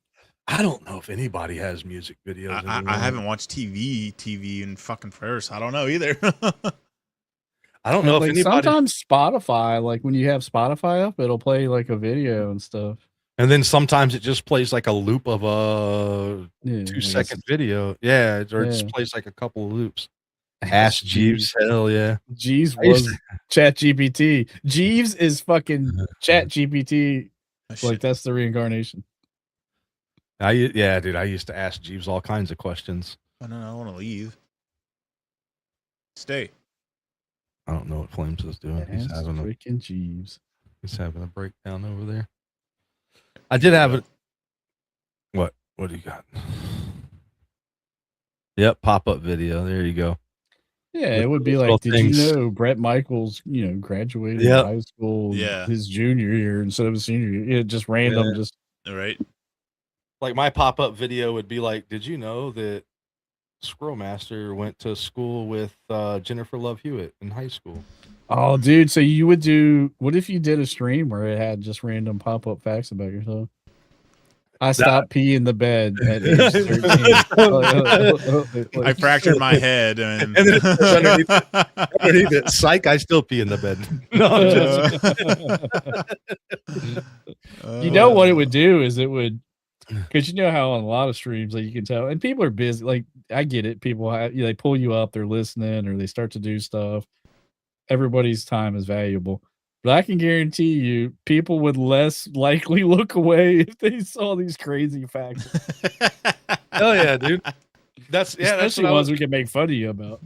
Speaker 1: I don't know if anybody has music videos.
Speaker 3: I
Speaker 1: anymore.
Speaker 3: haven't watched TV in fucking forever, so I don't know either.
Speaker 1: I don't know if
Speaker 4: Like
Speaker 1: anybody.
Speaker 4: sometimes Spotify, like when you have Spotify up, it'll play like a video and stuff.
Speaker 1: And then sometimes it just plays like a loop of a
Speaker 4: Yeah,
Speaker 1: 2-second video. Yeah, or it just
Speaker 4: Yeah.
Speaker 1: plays like a couple of loops. Ask Jeeves. Hell yeah.
Speaker 4: Jeeves
Speaker 1: I used
Speaker 4: was Chat GPT. Jeeves is fucking Chat GPT.
Speaker 3: Oh,
Speaker 4: Like
Speaker 3: shit.
Speaker 4: that's the reincarnation.
Speaker 1: Yeah, dude. I used to ask Jeeves all kinds of questions.
Speaker 3: Oh no, I don't want to leave. Stay.
Speaker 1: I don't know what Flames is doing.
Speaker 4: Ask freaking Jeeves.
Speaker 1: He's having a breakdown over there. I did have it. What? What do you got? Yep, pop-up video. There you go.
Speaker 4: Yeah,
Speaker 1: With
Speaker 4: it would be
Speaker 1: those
Speaker 4: like,
Speaker 1: little
Speaker 4: did
Speaker 1: things.
Speaker 4: you know Brett Michaels, graduated
Speaker 1: Yep.
Speaker 4: high school
Speaker 3: Yeah.
Speaker 4: his junior year instead of his senior year? Yeah, just random, just
Speaker 3: All right.
Speaker 1: Like my pop-up video would be like, did you know that Squirrel Master went to school with Jennifer Love Hewitt in high school?
Speaker 4: oh, dude. So you would do? What if you did a stream where it had just random pop-up facts about yourself? I stopped peeing the bed at age 13.
Speaker 3: I fractured my head, and
Speaker 1: then it says underneath it, psych, I still pee in the bed. No, I'm just
Speaker 4: You know what it would do is it would, because you know how on a lot of streams, like you can tell, and people are busy. Like I get it, people they pull you up, they're listening, or they start to do stuff. Everybody's time is valuable, but I can guarantee you, people would less likely look away if they saw these crazy facts.
Speaker 1: Oh yeah, dude. That's
Speaker 4: Especially ones we can make fun of you about.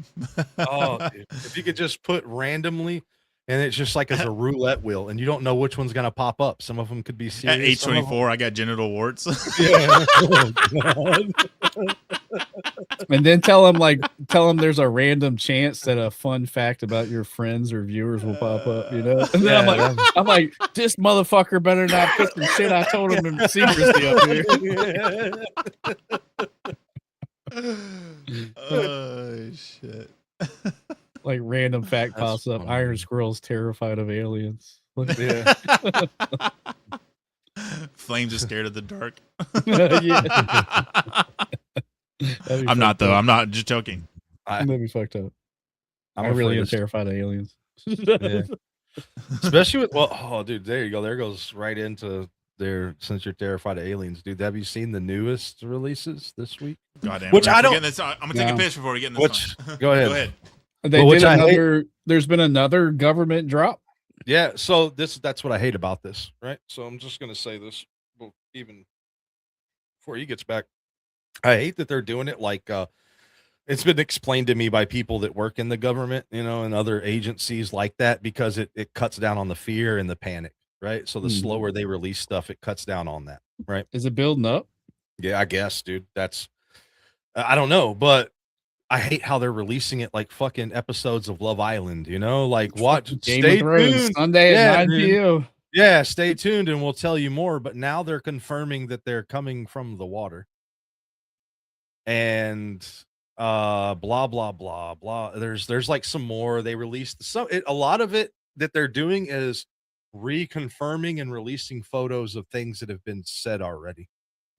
Speaker 1: Oh, dude. If you could just put randomly, and it's just like as a roulette wheel, and you don't know which one's gonna pop up. Some of them could be serious.
Speaker 3: At age 24, I got genital warts.
Speaker 1: Yeah.
Speaker 4: And then tell them there's a random chance that a fun fact about your friends or viewers will pop up, And then I'm like, this motherfucker better not put some shit I told him in secrecy up here.
Speaker 3: Oh shit.
Speaker 4: Like random fact
Speaker 1: That's
Speaker 4: pops up.
Speaker 1: funny.
Speaker 4: Iron Squirrel's terrified of aliens.
Speaker 1: Yeah.
Speaker 3: Flames is scared of the dark.
Speaker 4: Yeah.
Speaker 3: I'm not though. I'm not, just joking.
Speaker 4: That'd be fucked up. I
Speaker 1: I'm
Speaker 4: really
Speaker 1: afraid
Speaker 4: am
Speaker 1: of-
Speaker 4: terrified of aliens.
Speaker 1: Yeah. Especially with dude, there you go. There goes right into there. Since you're terrified of aliens, dude. Have you seen the newest releases this week?
Speaker 3: Goddamn.
Speaker 1: Which
Speaker 3: we're
Speaker 1: I don't-
Speaker 3: getting this, I'm gonna take a
Speaker 4: No.
Speaker 3: piss before we get in this.
Speaker 1: Which
Speaker 3: one.
Speaker 1: go ahead.
Speaker 3: Go ahead.
Speaker 4: They
Speaker 1: Well, which
Speaker 4: did
Speaker 1: I hate-
Speaker 4: another. There's been another government drop.
Speaker 1: Yeah. So that's what I hate about this, right? So I'm just gonna say this, even before he gets back. I hate that they're doing it like it's been explained to me by people that work in the government, and other agencies like that, because it cuts down on the fear and the panic, right? So the slower they release stuff, it cuts down on that, right?
Speaker 4: Is it building up?
Speaker 1: Yeah, I guess, dude. That's I don't know, but I hate how they're releasing it like fucking episodes of Love Island, like watch
Speaker 4: Game
Speaker 1: stay
Speaker 4: of Thrones
Speaker 1: tuned.
Speaker 4: Sunday
Speaker 1: Yeah,
Speaker 4: at 9
Speaker 1: dude.
Speaker 4: p.m.
Speaker 1: Yeah, stay tuned and we'll tell you more. But now they're confirming that they're coming from the water. And blah blah blah blah. There's like some more. They released a lot of it that they're doing is reconfirming and releasing photos of things that have been said already.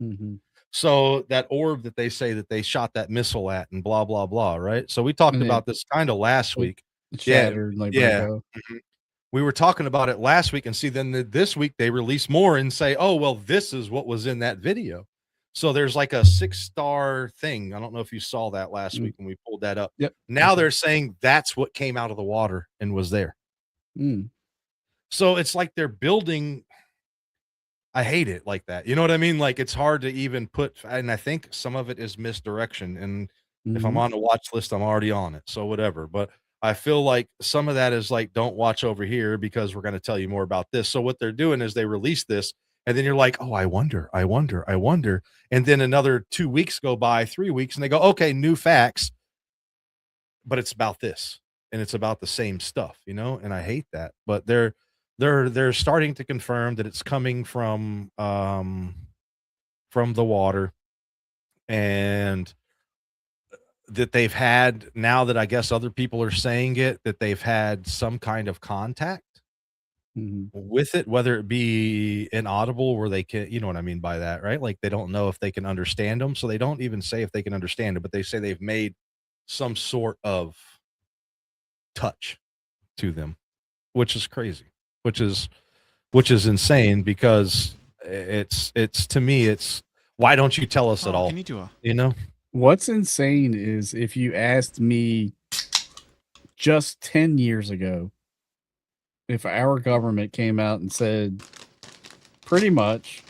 Speaker 4: Mm-hmm.
Speaker 1: So that orb that they say that they shot that missile at and blah blah blah, right? So we talked
Speaker 4: And
Speaker 1: about this kind of last week.
Speaker 4: Shattered, like
Speaker 1: yeah.
Speaker 4: break out.
Speaker 1: We were talking about it last week, and see, then this week they release more and say, oh, well, this is what was in that video. So there's like a 6-star thing. I don't know if you saw that last week when we pulled that up.
Speaker 4: Yep.
Speaker 1: Now they're saying that's what came out of the water and was there.
Speaker 4: Mm.
Speaker 1: So it's like they're building. I hate it like that. You know what I mean? Like it's hard to even put, and I think some of it is misdirection. And if I'm on the watch list, I'm already on it. So whatever. But I feel like some of that is like, don't watch over here because we're going to tell you more about this. So what they're doing is they release this, and then you're like, oh, I wonder. And then another 2 weeks go by, 3 weeks, and they go, okay, new facts. But it's about this, and it's about the same stuff, and I hate that. But they're starting to confirm that it's coming from the water, and that they've had, now that I guess other people are saying it, that they've had some kind of contact with it, whether it be inaudible where they can, you know what I mean by that, right? Like they don't know if they can understand them. So they don't even say if they can understand it, but they say they've made some sort of touch to them, which is crazy, which is insane, because it's to me, it's, why don't you tell us at all?
Speaker 4: What's insane is if you asked me just 10 years ago, if our government came out and said pretty much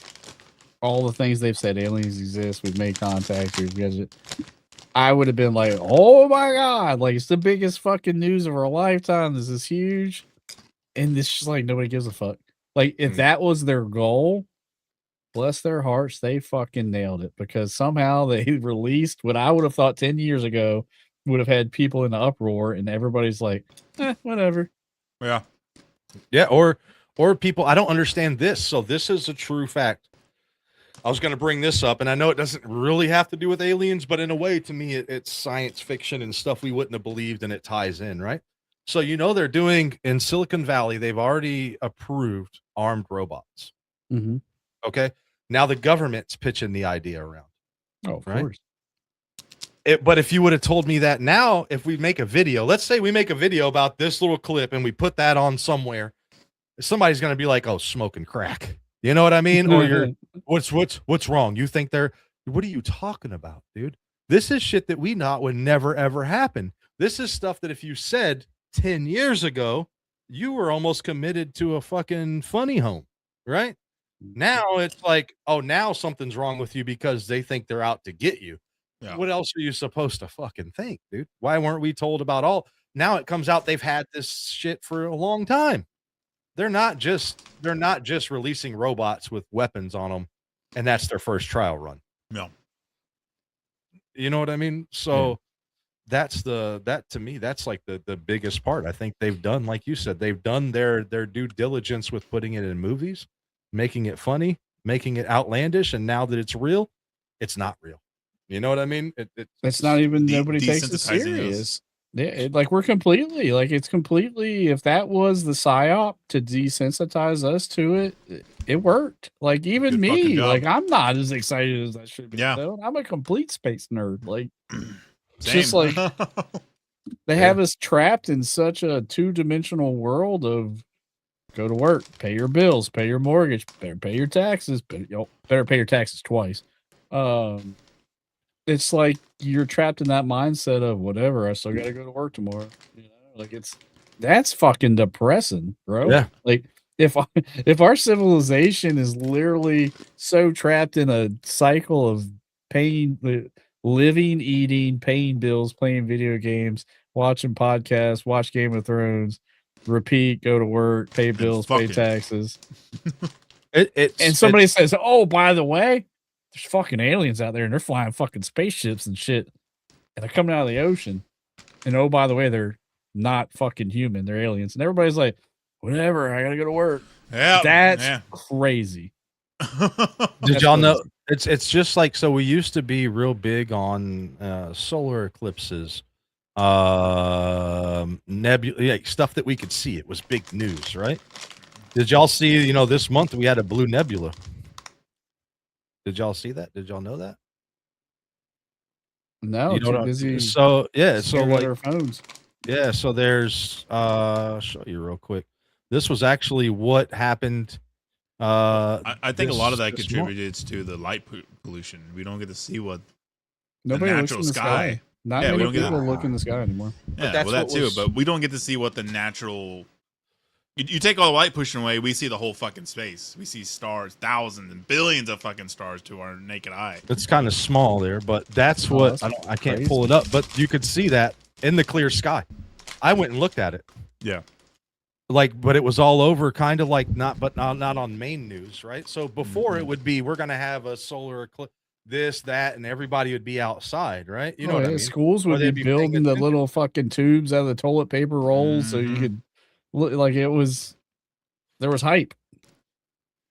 Speaker 4: all the things they've said, aliens exist, we've made contact, I would have been like, oh my God, like it's the biggest fucking news of our lifetime. This is huge. And it's just like nobody gives a fuck. Like if that was their goal, bless their hearts, they fucking nailed it because somehow they released what I would have thought 10 years ago would have had people in the uproar and everybody's like, whatever.
Speaker 3: Yeah.
Speaker 1: Yeah, or people, I don't understand this. So this is a true fact. I was going to bring this up, and I know it doesn't really have to do with aliens, but in a way, to me, it's science fiction and stuff we wouldn't have believed, and it ties in, right? So, they're doing in Silicon Valley, they've already approved armed robots.
Speaker 4: Mm-hmm.
Speaker 1: Okay. Now the government's pitching the idea around.
Speaker 4: Oh, of
Speaker 1: right?
Speaker 4: course.
Speaker 1: But if you would have told me that now, if we make a video, let's say we make a video about this little clip and we put that on somewhere, somebody's going to be like, oh, smoking crack. You know what I mean? Or you're, what's wrong? You think what are you talking about, dude? This is shit that we know would never, ever happen. This is stuff that if you said 10 years ago, you were almost committed to a fucking funny home, right? Now it's like, oh, now something's wrong with you because they think they're out to get you. Yeah. What else are you supposed to fucking think, dude? Why weren't we told about all? Now it comes out they've had this shit for a long time. They're not just releasing robots with weapons on them, and that's their first trial run.
Speaker 3: No.
Speaker 1: You know what I mean? So that to me, that's like the biggest part. I think they've done, like you said, they've done their due diligence with putting it in movies, making it funny, making it outlandish, and now that it's real, it's not real. You know what I mean?
Speaker 4: It's not even nobody takes it serious. Yeah, we're completely it's completely. If that was the psyop to desensitize us to it, it worked. Like even me, I'm not as excited as I should be.
Speaker 3: Yeah,
Speaker 4: I'm a complete space nerd. Like,
Speaker 3: just
Speaker 4: like they have us trapped in such a 2-dimensional world of go to work, pay your bills, pay your mortgage, better pay your taxes, better pay your taxes twice. It's like you're trapped in that mindset of whatever. I still got to go to work tomorrow. That's fucking depressing, bro.
Speaker 1: Yeah.
Speaker 4: Like if our civilization is literally so trapped in a cycle of pain, living, eating, paying bills, playing video games, watching podcasts, watch Game of Thrones, repeat, go to work, pay bills, pay taxes. And somebody says, "Oh, by the way, there's fucking aliens out there and they're flying fucking spaceships and shit. And they're coming out of the ocean. And oh, by the way, they're not fucking human. They're aliens." And everybody's like, whatever, I gotta go to work.
Speaker 3: Yeah.
Speaker 4: That's crazy.
Speaker 1: Did y'all know? It's just like, so we used to be real big on solar eclipses, nebula, stuff that we could see. It was big news, right? Did y'all see, this month we had a blue nebula? Did y'all see that? Did y'all know that?
Speaker 4: No, too busy.
Speaker 1: So like
Speaker 4: our phones.
Speaker 1: Yeah, so there's I'll show you real quick. This was actually what happened.
Speaker 3: I think a lot of that contributed to the light pollution. We don't get to see what
Speaker 4: nobody
Speaker 3: the natural
Speaker 4: looks in the sky. Not many people look in the sky anymore.
Speaker 3: Yeah, well, that too. But we don't get to see what the natural. You take all the light pollution away, we see the whole fucking space. We see stars, thousands and billions of fucking stars to our naked eye.
Speaker 1: It's kind of small there, but that's what I can't pull it up. But you could see that in the clear sky. I went and looked at it.
Speaker 3: Yeah.
Speaker 1: But it was all over, kind of like not on main news, right? So before it would be, we're gonna have a solar eclipse, this, that, and everybody would be outside, right? You know what I mean?
Speaker 4: Schools would be building the little fucking tubes out of the toilet paper rolls so you could look there was hype.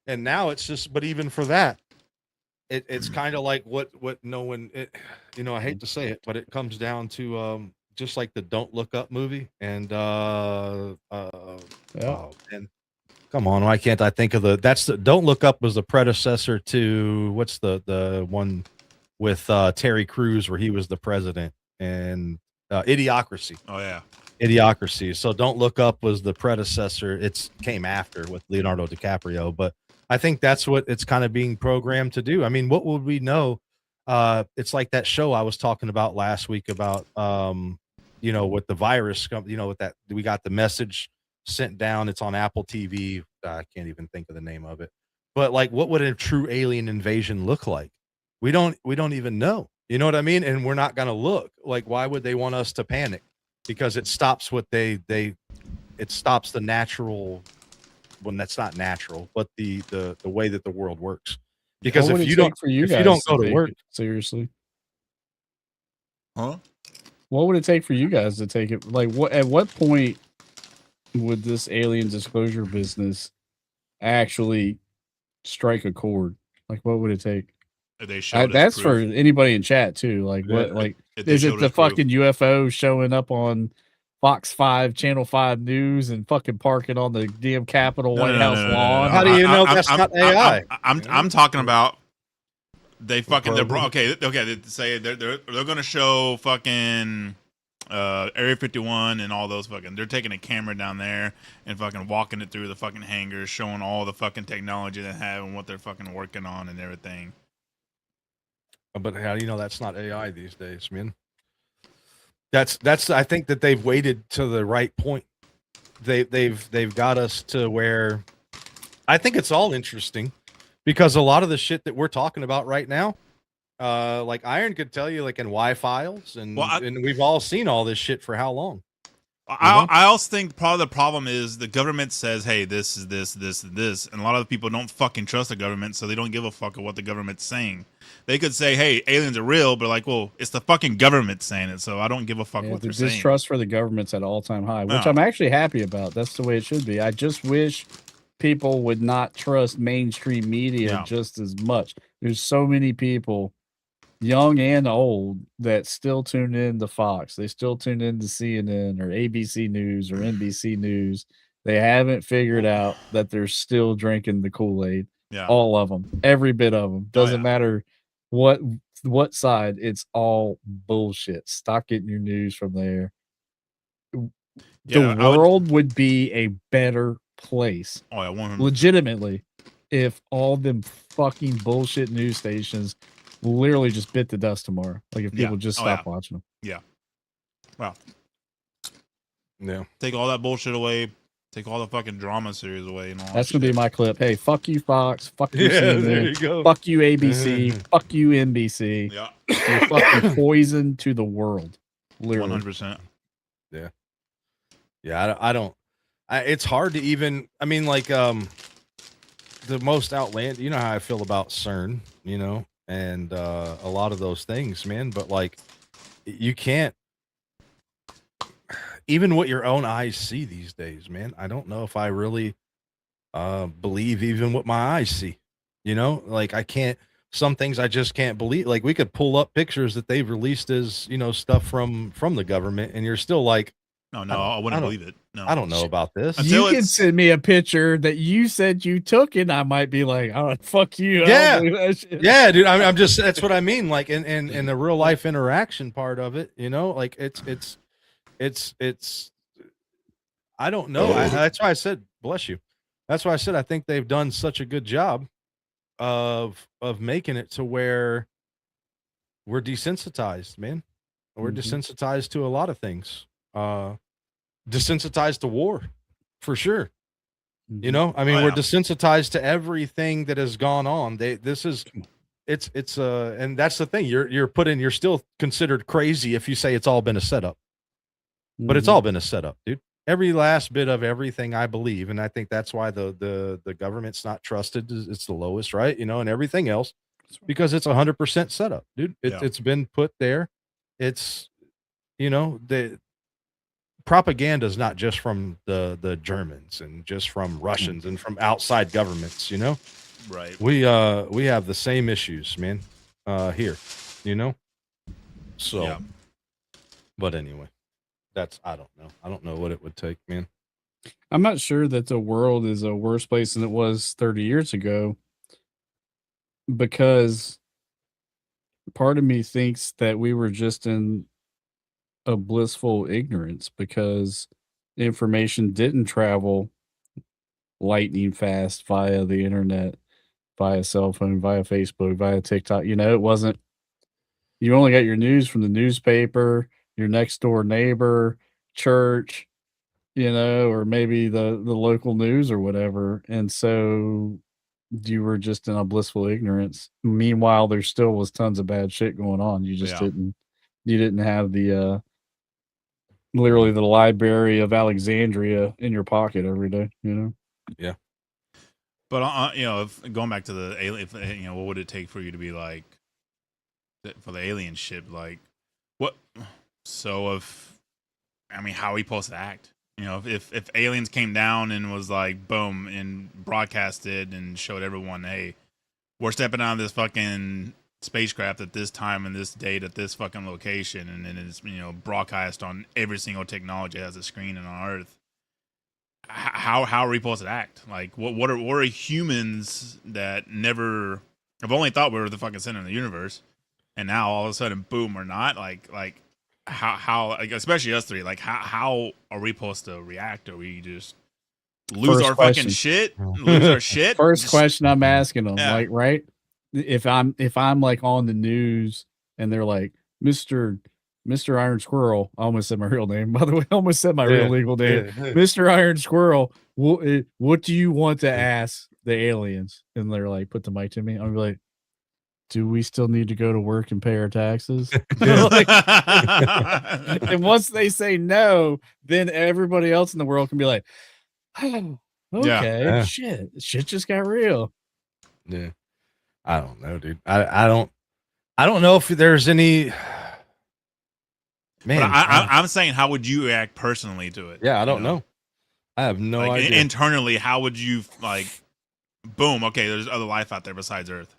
Speaker 1: And now it's just, but even for that, it's kind of like what no one, I hate to say it, but it comes down to just like the Don't Look Up movie, and oh, and come on, why can't I think of Don't Look Up was the predecessor to what's the one with Terry Crews where he was the president, and Idiocracy.
Speaker 3: Oh yeah.
Speaker 1: Idiocracy. So Don't Look Up was the predecessor. It came after with Leonardo DiCaprio, but I think that's what it's kind of being programmed to do. I mean, what would we know? It's like that show I was talking about last week about, with the virus, with that, we got the message sent down. It's on Apple TV. I can't even think of the name of it, But like, what would a true alien invasion look like? We don't even know. You know what I mean? And we're not gonna look. Like, why would they want us to panic? Because it stops what it stops the natural, when that's not natural, but the way that the world works. Because
Speaker 4: What would
Speaker 1: if
Speaker 4: it
Speaker 1: you don't
Speaker 4: take for you
Speaker 1: if you
Speaker 4: guys
Speaker 1: don't
Speaker 4: to
Speaker 1: go to
Speaker 4: take
Speaker 1: work,
Speaker 4: it seriously?
Speaker 3: Huh?
Speaker 4: What would it take for you guys to take it? Like, what at what point would this alien disclosure business actually strike a chord? Like, what would it take?
Speaker 3: If they showed us
Speaker 4: That's for
Speaker 3: proof.
Speaker 4: anybody in chat too. Like,
Speaker 1: Yeah.
Speaker 4: what? Like,
Speaker 3: If they
Speaker 4: is it
Speaker 3: showed
Speaker 4: the
Speaker 3: us proof.
Speaker 4: fucking UFO showing up on Fox 5, Channel 5 News, and fucking parking on the damn Capitol White House lawn?
Speaker 1: How do you know that's not AI?
Speaker 3: I'm talking about they fucking they're
Speaker 1: program.
Speaker 3: okay. They say they're gonna show fucking Area 51 and all those fucking. They're taking a camera down there and fucking walking it through the fucking hangars, showing all the fucking technology they have and what they're fucking working on and everything.
Speaker 1: But how do you know that's not AI these days, man? That's I think that they've waited to the right point. They've got us to where I think it's all interesting, because a lot of the shit that we're talking about right now, like Iron could tell you, like in Y files, and and we've all seen all this shit for how long?
Speaker 3: I also think part of the problem is the government says, hey, this is this, and a lot of people don't fucking trust the government, so they don't give a fuck of what the government's saying. They could say, hey, aliens are real, but like, well, it's the fucking government saying it, so I don't give a fuck what
Speaker 4: The
Speaker 3: they're saying.
Speaker 4: distrust for the government's at all-time high, which
Speaker 3: Yeah.
Speaker 4: I'm actually happy about. That's the way it should be. I just wish people would not trust mainstream media just as much. There's so many people, young and old, that still tune in to Fox. They still tune in to CNN or ABC News or NBC News. They haven't figured out that they're still drinking the Kool-Aid.
Speaker 3: Yeah.
Speaker 4: All of them, every bit of them. Doesn't matter what side. It's all bullshit. Stop getting your news from there. The world would be a better place.
Speaker 3: Oh yeah, 100%.
Speaker 4: Legitimately, if all them fucking bullshit news stations literally just bit the dust tomorrow. Like if people just stop watching them.
Speaker 3: Yeah. Wow.
Speaker 1: Yeah.
Speaker 3: Take all that bullshit away. Take all the fucking drama series away. And all
Speaker 4: That's
Speaker 3: that
Speaker 4: gonna be my clip. Hey, fuck you, Fox. Fuck you, CNN.
Speaker 1: there you go.
Speaker 4: Fuck you, ABC. Fuck you, NBC.
Speaker 3: Yeah.
Speaker 4: You're fucking poison to the world. Literally.
Speaker 3: 100%.
Speaker 1: Yeah. Yeah, I don't. It's hard to even. I mean, like, the most outlandish. You know how I feel about CERN, you know, and a lot of those things, man. But like, you can't. Even what your own eyes see these days, man. I don't know if I really believe even what my eyes see. You know, like I can't. Some things I just can't believe. Like we could pull up pictures that they've released as, you know, stuff from the government, and you're still like,
Speaker 3: No, I wouldn't believe it. No,
Speaker 1: I don't know about this.
Speaker 4: You can send me a picture that you said you took, and I might be like, "Oh, fuck you."
Speaker 1: Yeah,
Speaker 4: Yeah,
Speaker 1: dude. I'm just. That's what I mean. Like in the real life interaction part of it, you know, like it's. I don't know. That's why I said, bless you. That's why I said I think they've done such a good job of making it to where we're desensitized, man. We're desensitized to a lot of things. Desensitized to war, for sure. You know, I mean, we're desensitized to everything that has gone on. And that's the thing. You're still considered crazy if you say it's all been a setup. But it's all been a setup, dude. Every last bit of everything, I believe, and I think that's why the government's not trusted. It's the lowest, right? You know, and everything else, because it's 100% setup, dude. It's been put there. It's, you know, the propaganda is not just from the Germans and just from Russians and from outside governments. You know,
Speaker 3: right?
Speaker 1: We have the same issues, man. Here, you know. So, but anyway. I don't know what it would take, man.
Speaker 4: I'm not sure that the world is a worse place than it was 30 years ago, because part of me thinks that we were just in a blissful ignorance because information didn't travel lightning fast via the internet, via cell phone, via Facebook, via TikTok. You know, it wasn't, you only got your news from the newspaper, your next door neighbor, church, you know, or maybe the local news or whatever. And so you were just in a blissful ignorance. Meanwhile, there still was tons of bad shit going on. You just didn't have the literally the Library of Alexandria in your pocket every day, you know?
Speaker 1: Yeah.
Speaker 3: But if going back to the alien, what would it take for you to be like for the alien ship? Like, what? So how are we supposed to act? If aliens came down and was like, boom, and broadcasted and showed everyone, hey, we're stepping out of this fucking spacecraft at this time and this date at this fucking location, and then it's broadcast on every single technology that has a screen on Earth. How are we supposed to act? Like, what are humans that never have only thought we were the fucking center of the universe, and now all of a sudden, boom, we're not. Like how like, especially us three. Like, how are we supposed to react? Are we just lose our fucking shit? Lose our shit?
Speaker 4: First question I'm asking them, like, right? If I'm like on the news and they're like, Mr. Iron Squirrel, I almost said my real name, by the way, I almost said my real legal name. Mr. Iron Squirrel, what do you want to ask the aliens? And they're like, put the mic to me. I'm like, do we still need to go to work and pay our taxes? And once they say no, then everybody else in the world can be like, oh, okay, shit just got real.
Speaker 1: Yeah. I don't know, dude. I don't know if there's any. Man,
Speaker 3: but I'm saying, how would you react personally to it?
Speaker 1: Yeah, I don't know. I have no idea.
Speaker 3: Internally, how would you like? Boom. Okay, there's other life out there besides Earth.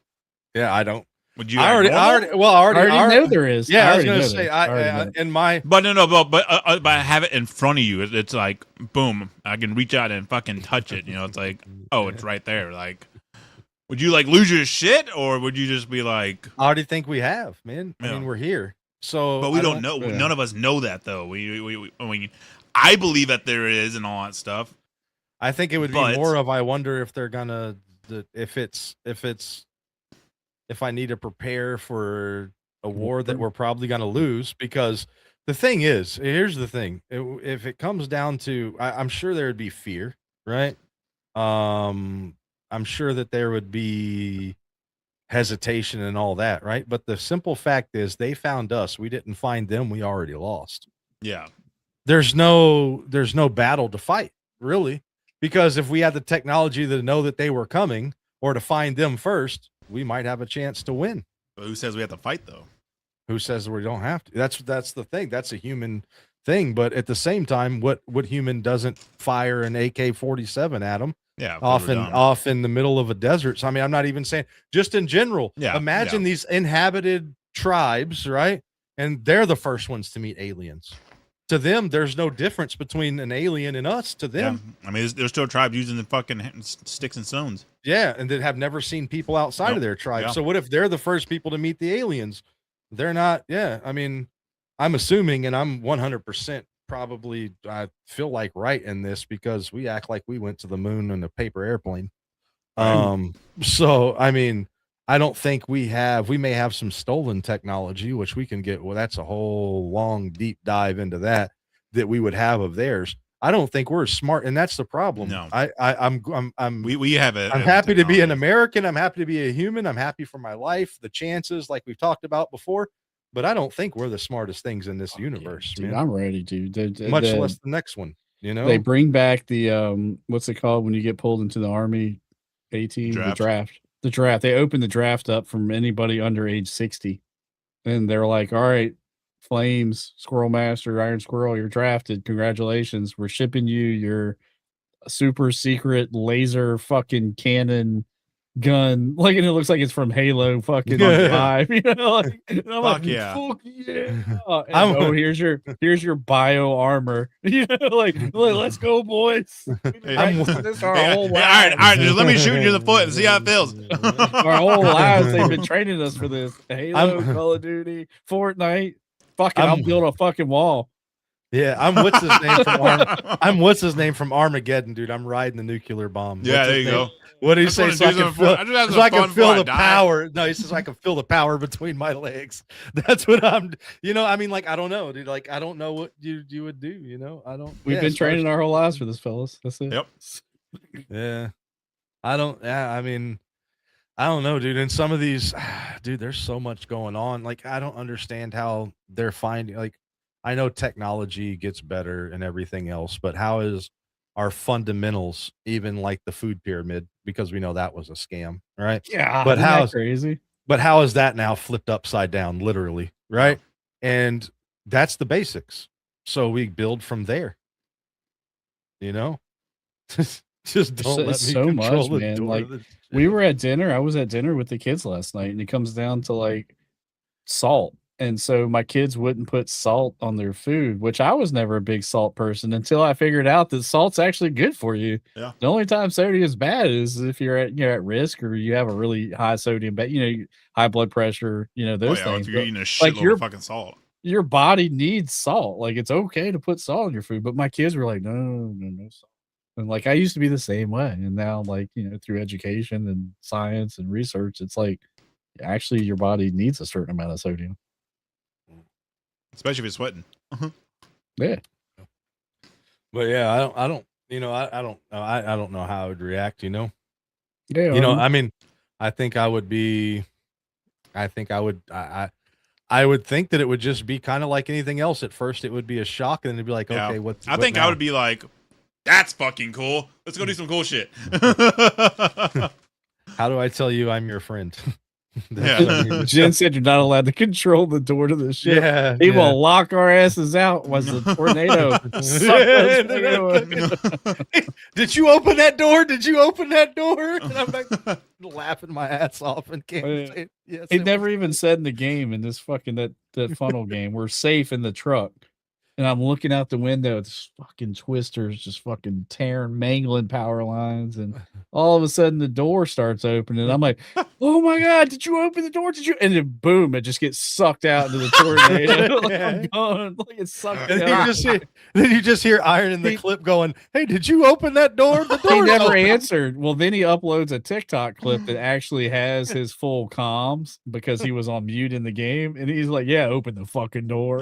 Speaker 1: Yeah, I don't.
Speaker 3: Would you?
Speaker 1: I already
Speaker 4: know there is.
Speaker 1: Yeah, I was gonna say in my.
Speaker 3: But I have it in front of you. It's like boom. I can reach out and fucking touch it. It's like, oh, it's right there. Like, would you like lose your shit, or would you just be like?
Speaker 1: I already think we have, man. I mean, we're here. So,
Speaker 3: but we don't know. Yeah. None of us know that, though. I believe that there is and all that stuff.
Speaker 1: I think it would be more of, I wonder if they're gonna, if I need to prepare for a war that we're probably gonna lose. Because the thing is, here's the thing: if it comes down to, I'm sure there would be fear, right? I'm sure that there would be hesitation and all that, right? But the simple fact is, they found us. We didn't find them. We already lost.
Speaker 3: Yeah.
Speaker 1: There's no battle to fight, really, because if we had the technology to know that they were coming or to find them first, we might have a chance to win.
Speaker 3: But who says we have to fight, though?
Speaker 1: Who says we don't have to? That's the thing. That's a human thing. But at the same time, what human doesn't fire an AK-47 at them?
Speaker 3: Yeah,
Speaker 1: off in the middle of a desert. So I mean, I'm not even saying, just in general. Yeah, imagine these inhabited tribes, right? And they're the first ones to meet aliens. To them, there's no difference between an alien and us. To them,
Speaker 3: I mean, there's still tribes using the fucking sticks and stones.
Speaker 1: Yeah, and that have never seen people outside of their tribe. Yeah. So what if they're the first people to meet the aliens? They're not. Yeah, I mean, I'm assuming, and I'm 100%. Probably, I feel like right in this, because we act like we went to the moon in a paper airplane. So I mean, I don't think we may have some stolen technology, which we can get. Well, that's a whole long, deep dive into that we would have of theirs. I don't think we're smart, and that's the problem.
Speaker 3: No,
Speaker 1: we have it. I'm happy to be an American. I'm happy to be a human. I'm happy for my life, the chances, like we've talked about before. But I don't think we're the smartest things in this universe,
Speaker 4: dude.
Speaker 1: Man.
Speaker 4: I'm ready, dude.
Speaker 1: Much less the next one.
Speaker 4: They bring back the what's it called when you get pulled into the Army A-team? The draft. They open the draft up from anybody under age 60, and they're like, "All right, Flames, Squirrel Master, Iron Squirrel, you're drafted. Congratulations. We're shipping you your super secret laser fucking cannon gun," like, and it looks like it's from Halo fucking 5, like, and I'm like, fuck yeah. And, here's your bio armor, like let's go, boys. This our whole lives.
Speaker 3: All right, let me shoot you in the foot and see how it feels.
Speaker 4: Our whole lives they've been training us for this. Halo, Call of Duty, Fortnite. Fucking, I'll build a fucking wall.
Speaker 1: Yeah, I'm what's his name from Armageddon, dude. I'm riding the nuclear bomb.
Speaker 3: Yeah, there you go.
Speaker 1: What do you say? So I can feel the power. No, he says I can feel the power between my legs. That's what I'm. I mean, like, I don't know, dude. Like, I don't know what you would do. I don't.
Speaker 4: We've been training our whole lives for this, fellas. That's it.
Speaker 3: Yep.
Speaker 1: Yeah. I don't. Yeah, I mean, I don't know, dude. And some of these, dude, there's so much going on. Like, I don't understand how they're finding. Like, I know technology gets better and everything else, but how is our fundamentals, even like the food pyramid, because we know that was a scam, right?
Speaker 4: Yeah,
Speaker 1: But
Speaker 4: isn't that
Speaker 1: how's
Speaker 4: crazy?
Speaker 1: but how is that now flipped upside down, literally, right? And that's the basics. So we build from there, you know? Just don't let
Speaker 4: It's
Speaker 1: me
Speaker 4: so
Speaker 1: control
Speaker 4: much,
Speaker 1: the
Speaker 4: man.
Speaker 1: door
Speaker 4: Like
Speaker 1: of the
Speaker 4: we
Speaker 1: ship.
Speaker 4: were at dinner. I was at dinner with the kids last night, and it comes down to like salt. And so my kids wouldn't put salt on their food, which I was never a big salt person until I figured out that salt's actually good for you.
Speaker 3: Yeah.
Speaker 4: The only time sodium is bad is if you're at risk or you have a really high sodium, but high blood pressure,
Speaker 3: Oh
Speaker 4: those
Speaker 3: yeah,
Speaker 4: things.
Speaker 3: if you're
Speaker 4: But
Speaker 3: eating a
Speaker 4: like
Speaker 3: shitload of fucking salt.
Speaker 4: your body needs salt. Like it's okay to put salt in your food. But my kids were like, no salt. And like I used to be the same way. And now, like, through education and science and research, it's like actually your body needs a certain amount of sodium.
Speaker 3: Especially if you're sweating.
Speaker 4: Yeah.
Speaker 1: But yeah, I don't, I don't know how I would react,
Speaker 4: Yeah.
Speaker 1: I mean, I think I would be, I think I would, I would think that it would just be kind of like anything else. At first, it would be a shock, and then it'd be like,
Speaker 3: Yeah.
Speaker 1: okay,
Speaker 3: I think I would be like, that's fucking cool. Let's go do some cool shit.
Speaker 1: How do I tell you I'm your friend?
Speaker 3: Yeah.
Speaker 4: Jen said you're not allowed to control the door to the ship.
Speaker 1: Yeah,
Speaker 4: He
Speaker 1: yeah.
Speaker 4: will lock our asses out was the tornado. Suck us away.
Speaker 1: Did you open that door? Did you open that door? And I'm like laughing my ass off and can't say yes.
Speaker 4: He never even said in the game, in this fucking that funnel game, we're safe in the truck. And I'm looking out the window, it's fucking twisters just fucking tearing, mangling power lines. And all of a sudden the door starts opening. I'm like, oh my God, did you open the door? Did you? And then boom, it just gets sucked out into the tornado. Like, I'm going, like it's sucked
Speaker 1: And
Speaker 4: out.
Speaker 1: then you just hear Iron in the clip going, "Hey, did you open that door?" The
Speaker 4: He
Speaker 1: door
Speaker 4: never answered. Well, then he uploads a TikTok clip that actually has his full comms because he was on mute in the game. And he's like, yeah, open the fucking door.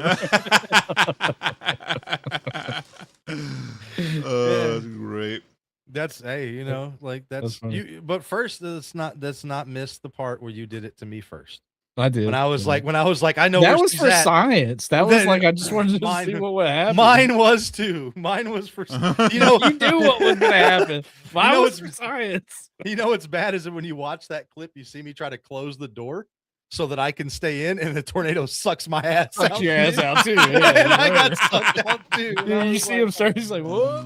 Speaker 3: That's great.
Speaker 1: That's like that's
Speaker 4: funny.
Speaker 1: you. But first, let's not miss the part where you did it to me first.
Speaker 4: I did.
Speaker 1: When I was like, I know
Speaker 4: that
Speaker 1: where
Speaker 4: was
Speaker 1: she's
Speaker 4: for
Speaker 1: at.
Speaker 4: science. That was like I just wanted to
Speaker 1: Mine-
Speaker 4: see what would happen.
Speaker 1: Mine was too. Mine was for
Speaker 4: you knew what was gonna happen. Mine
Speaker 1: know
Speaker 4: was
Speaker 1: it's-
Speaker 4: for science.
Speaker 1: what's bad is that when you watch that clip, you see me try to close the door so that I can stay in, and the tornado sucks my ass
Speaker 4: Suck
Speaker 1: out.
Speaker 4: your ass out too.
Speaker 1: And I
Speaker 4: Yeah,
Speaker 1: got sucked out too. And I
Speaker 4: you
Speaker 1: was
Speaker 4: see
Speaker 1: like,
Speaker 4: him start. He's like, "What?"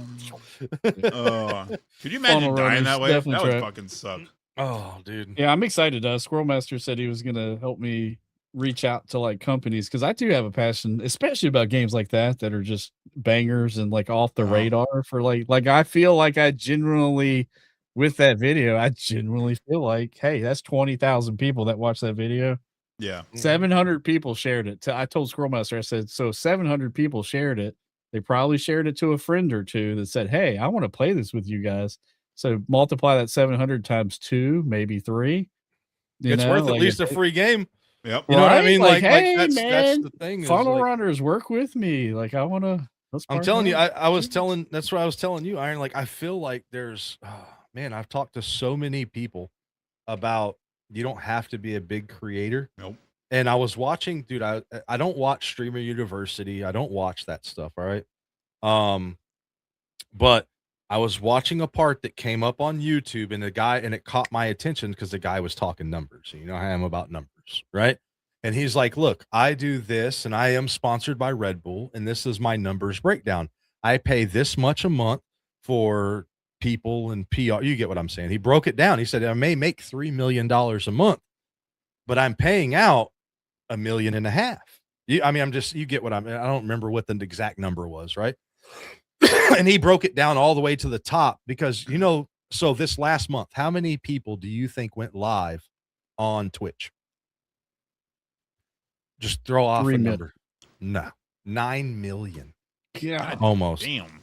Speaker 3: Could you imagine
Speaker 4: Funnel
Speaker 3: dying
Speaker 4: runners
Speaker 3: that way? That
Speaker 4: definitely
Speaker 3: would
Speaker 4: try.
Speaker 3: fucking suck.
Speaker 1: Oh, dude.
Speaker 4: Yeah, I'm excited. Squirrel Master said he was gonna help me reach out to like companies because I do have a passion, especially about games like that are just bangers and like off the radar for like I feel like I genuinely with that video, I genuinely feel like, hey, that's 20,000 people that watched that video.
Speaker 3: Yeah.
Speaker 4: 700 people shared it. I told Squirrel Master, I said, so 700 people shared it. They probably shared it to a friend or two that said, hey, I want to play this with you guys. So multiply that 700 times 2, maybe 3.
Speaker 1: It's worth at least a free game.
Speaker 3: Yep.
Speaker 1: You know what I mean?
Speaker 4: Like, hey,
Speaker 1: that's
Speaker 4: man,
Speaker 1: the thing.
Speaker 4: funnel runners work with me. Like, I want to.
Speaker 1: I'm telling you, I was telling. That's what I was telling you, Iron. Like, I feel like there's, man, I've talked to so many people about you don't have to be a big creator.
Speaker 3: Nope.
Speaker 1: And I was watching, dude. I don't watch Streamer University. I don't watch that stuff. All right. But I was watching a part that came up on YouTube, and it caught my attention because the guy was talking numbers. You know how I am about numbers, right? And he's like, look, I do this and I am sponsored by Red Bull, and this is my numbers breakdown. I pay this much a month for people and PR. You get what I'm saying? He broke it down. He said, I may make $3 million a month, but I'm paying out $1.5 million. You get what I don't remember what the exact number was, right? And he broke it down all the way to the top because, so this last month, how many people do you think went live on Twitch? Just throw off
Speaker 4: 3
Speaker 1: a
Speaker 4: million.
Speaker 1: number. No, 9 million.
Speaker 4: God,
Speaker 1: Almost.
Speaker 3: Damn.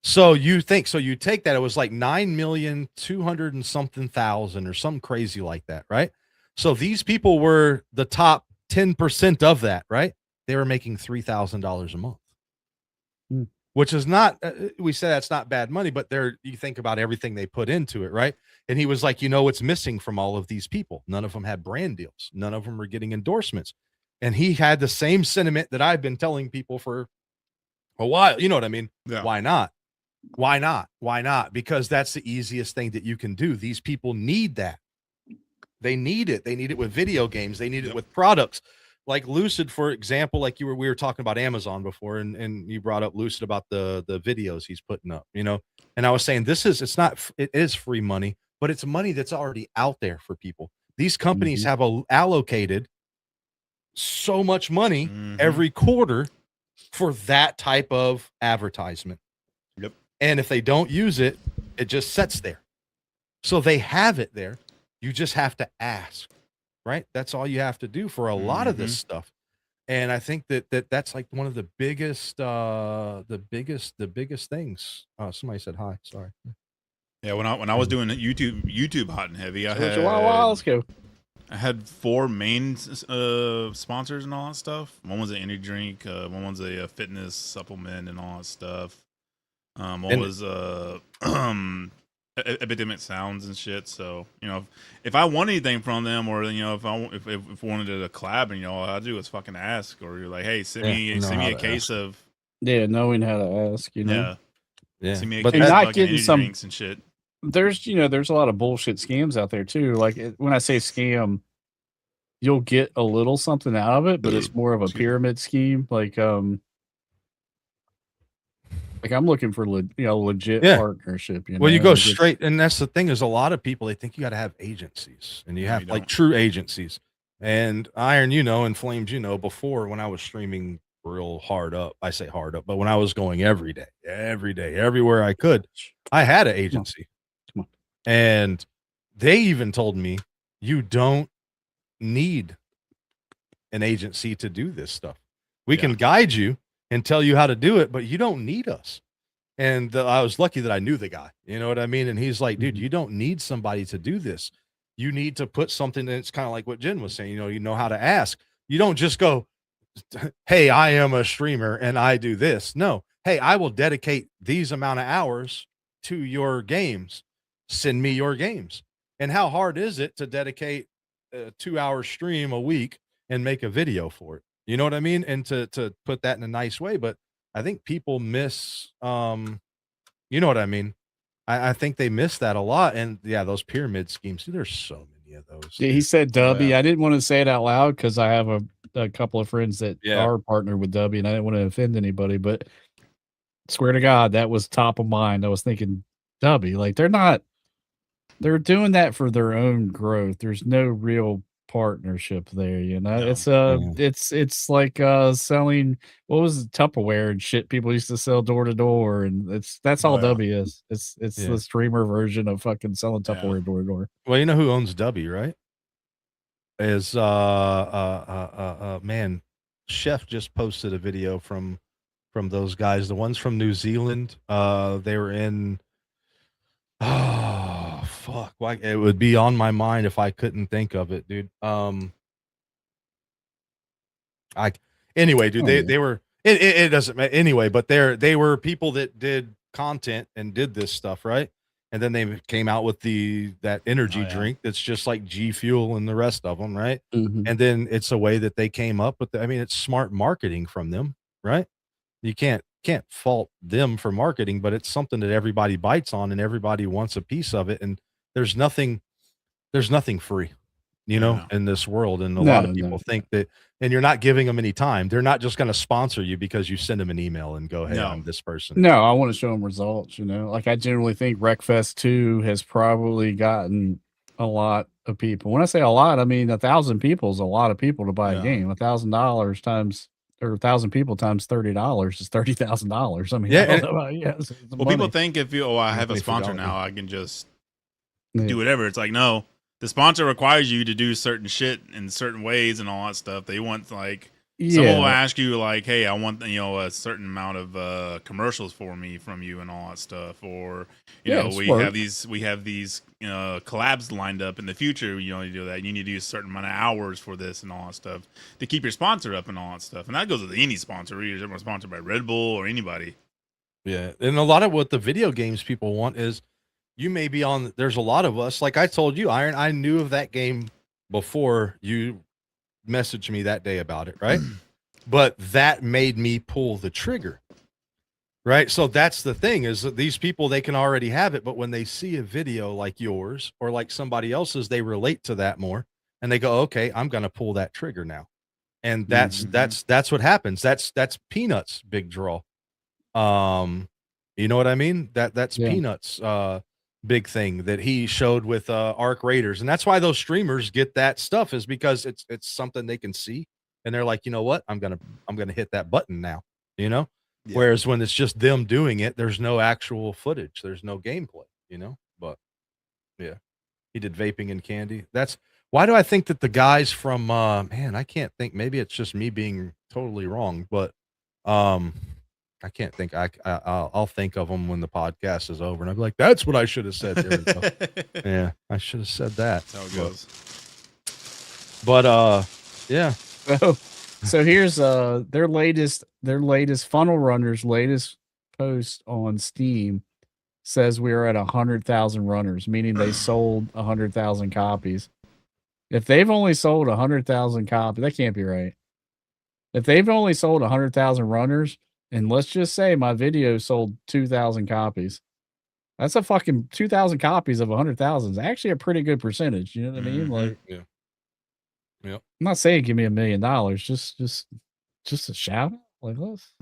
Speaker 1: So you take that, it was like 9,200,000 and something thousand or something crazy like that, right? So these people were the top 10% of that, right? They were making $3,000 a month. which is not, we say that's not bad money, but you think about everything they put into it, right? And he was like, what's missing from all of these people? None of them had brand deals. None of them were getting endorsements. And he had the same sentiment that I've been telling people for a while. You know what I mean?
Speaker 3: Yeah.
Speaker 1: Why not? Why not? Why not? Because that's the easiest thing that you can do. These people need that. They need it. They need it with video games. They need it with products like Lucid, for example. Like we were talking about Amazon before, and you brought up Lucid about the videos he's putting up, and I was saying it is free money, but it's money that's already out there for people. These companies have allocated so much money every quarter for that type of advertisement.
Speaker 3: Yep.
Speaker 1: And if they don't use it, it just sits there. So they have it there. You just have to ask, right? That's all you have to do for a lot of this stuff. And I think that's like one of the biggest things. Somebody said hi. Sorry.
Speaker 3: Yeah, when I was doing YouTube hot and heavy,
Speaker 4: Let's go.
Speaker 3: I had 4 main sponsors and all that stuff. One was an energy drink, one was a fitness supplement and all that stuff. One was Epidemic Sounds and shit. So if I want anything from them, or if I wanted a collab, and all I do is fucking ask, or you're like, hey, send me a case of
Speaker 4: knowing how to ask.
Speaker 3: Yeah. Send me a
Speaker 4: but
Speaker 3: case of
Speaker 4: not
Speaker 3: fucking
Speaker 4: getting
Speaker 3: energy
Speaker 4: some
Speaker 3: drinks and shit.
Speaker 4: There's there's a lot of bullshit scams out there too. Like when I say scam, you'll get a little something out of it, but it's more of a pyramid scheme. Like I'm looking for legit partnership.
Speaker 1: Well, you go straight, and that's the thing is a lot of people, they think you got to have agencies, and you have like true agencies. And Iron, and Flames, before when I was streaming real hard up, I say hard up, but when I was going every day, everywhere I could, I had an agency.
Speaker 4: Come on.
Speaker 1: And they even told me, you don't need an agency to do this stuff. We can guide you and tell you how to do it, but you don't need us. And I was lucky that I knew the guy, you know what I mean? And he's like, dude, you don't need somebody to do this. You need to put something that's kind of like what Jen was saying, you know how to ask. You don't just go, hey, I am a streamer and I do this. No. Hey, I will dedicate these amount of hours to your games. Send me your games. And how hard is it to dedicate a 2-hour stream a week and make a video for it? You know what I mean? And to put that in a nice way. But I think people miss, you know what I mean? I think they miss that a lot. And those pyramid schemes, there's so many of those.
Speaker 4: Yeah, he said Dubby. I didn't want to say it out loud because I have a couple of friends that are partnered with Dubby, and I didn't want to offend anybody, but swear to God, that was top of mind. I was thinking Dubby, like they're doing that for their own growth. There's no real partnership there, it's like selling, what was it, Tupperware and shit people used to sell door to door, and that's all Dubby is. It's the streamer version of fucking selling Tupperware door to door.
Speaker 1: Well, you know who owns Dubby, right? Is man, Chef just posted a video from those guys, the ones from New Zealand. They were in fuck, why it would be on my mind if I couldn't think of it, dude. Anyway, dude, they were it doesn't matter anyway, but they were people that did content and did this stuff, right? And then they came out with that energy drink that's just like G Fuel and the rest of them, right? And then it's a way that they came up with it's smart marketing from them, right? You can't fault them for marketing, but it's something that everybody bites on and everybody wants a piece of it. And there's nothing free, in this world. And a lot of people think that, and you're not giving them any time. They're not just going to sponsor you because you send them an email and go, hey, I'm this person.
Speaker 4: No, I want to show them results, like I generally think Wreckfest 2 has probably gotten a lot of people. When I say a lot, I mean 1,000 people is a lot of people to buy a game. $1,000 times, or 1,000 people times $30 is $30,000. I mean,
Speaker 3: people think if I have a sponsor now, I can just do whatever. It's like, no, the sponsor requires you to do certain shit in certain ways and all that stuff. They want someone will ask you like, hey, I want a certain amount of commercials from you and all that stuff, or we have these collabs lined up in the future. You only do that. You need to do a certain amount of hours for this and all that stuff to keep your sponsor up and all that stuff. And that goes with any sponsor. You're sponsored by Red Bull or anybody.
Speaker 1: Yeah. And a lot of what the video games people want is you may be on, there's a lot of us, like I told you, Iron, I knew of that game before you messaged me that day about it, right? But that made me pull the trigger. Right. So that's the thing is that these people, they can already have it. But when they see a video like yours or like somebody else's, they relate to that more and they go, okay, I'm going to pull that trigger now. And that's what happens. That's Peanuts big draw. You know what I mean? That's
Speaker 4: Yeah.
Speaker 1: Peanuts big thing that he showed with Arc Raiders. And that's why those streamers get that stuff is because it's something they can see and they're like, you know what? I'm going to hit that button now, you know?
Speaker 3: Yeah.
Speaker 1: Whereas when it's just them doing it, there's no actual footage. There's no gameplay, you know? But yeah, he did vaping and candy. That's why do I think that the guys from, man, I can't think, maybe it's just me being totally wrong, but I can't think. I'll think of them when the podcast is over, and I'll be like, "That's what I should have said." There we go. Yeah, I should have said that.
Speaker 3: That's how it goes.
Speaker 1: But yeah.
Speaker 4: So here's their latest Funnel Runner's latest post on Steam says we are at 100,000 runners, meaning they sold 100,000 copies. If they've only sold 100,000 copies, that can't be right. If they've only sold 100,000 runners, and let's just say my video sold 2,000 copies, that's a fucking 2,000 copies of 100,000 is actually a pretty good percentage. You know what I mean? Like,
Speaker 1: Yeah.
Speaker 4: I'm not saying give me $1 million, just a shout out. Like,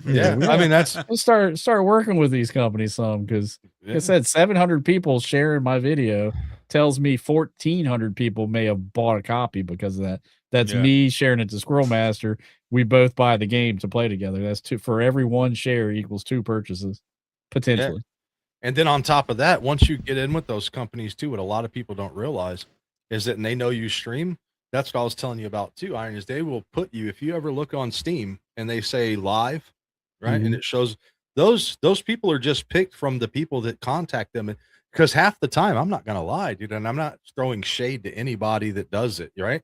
Speaker 1: Yeah. I mean, that's
Speaker 4: let's start working with these companies some because
Speaker 1: yeah.
Speaker 4: it said 700 people sharing my video tells me 1,400 people may have bought a copy because of that. That's
Speaker 3: Yeah.
Speaker 4: me sharing it to Squirrel Master. We both buy the game to play together. That's two for every one share equals 2 purchases potentially.
Speaker 1: And then on top of that, once you get in with those companies too, what a lot of people don't realize is that, and they know you stream. That's what I was telling you about too, Iron, is they will put you, if you ever look on Steam and they say live, right? And it shows those people are just picked from the people that contact them. Because half the time, I'm not going to lie, dude, and I'm not throwing shade to anybody that does it, right?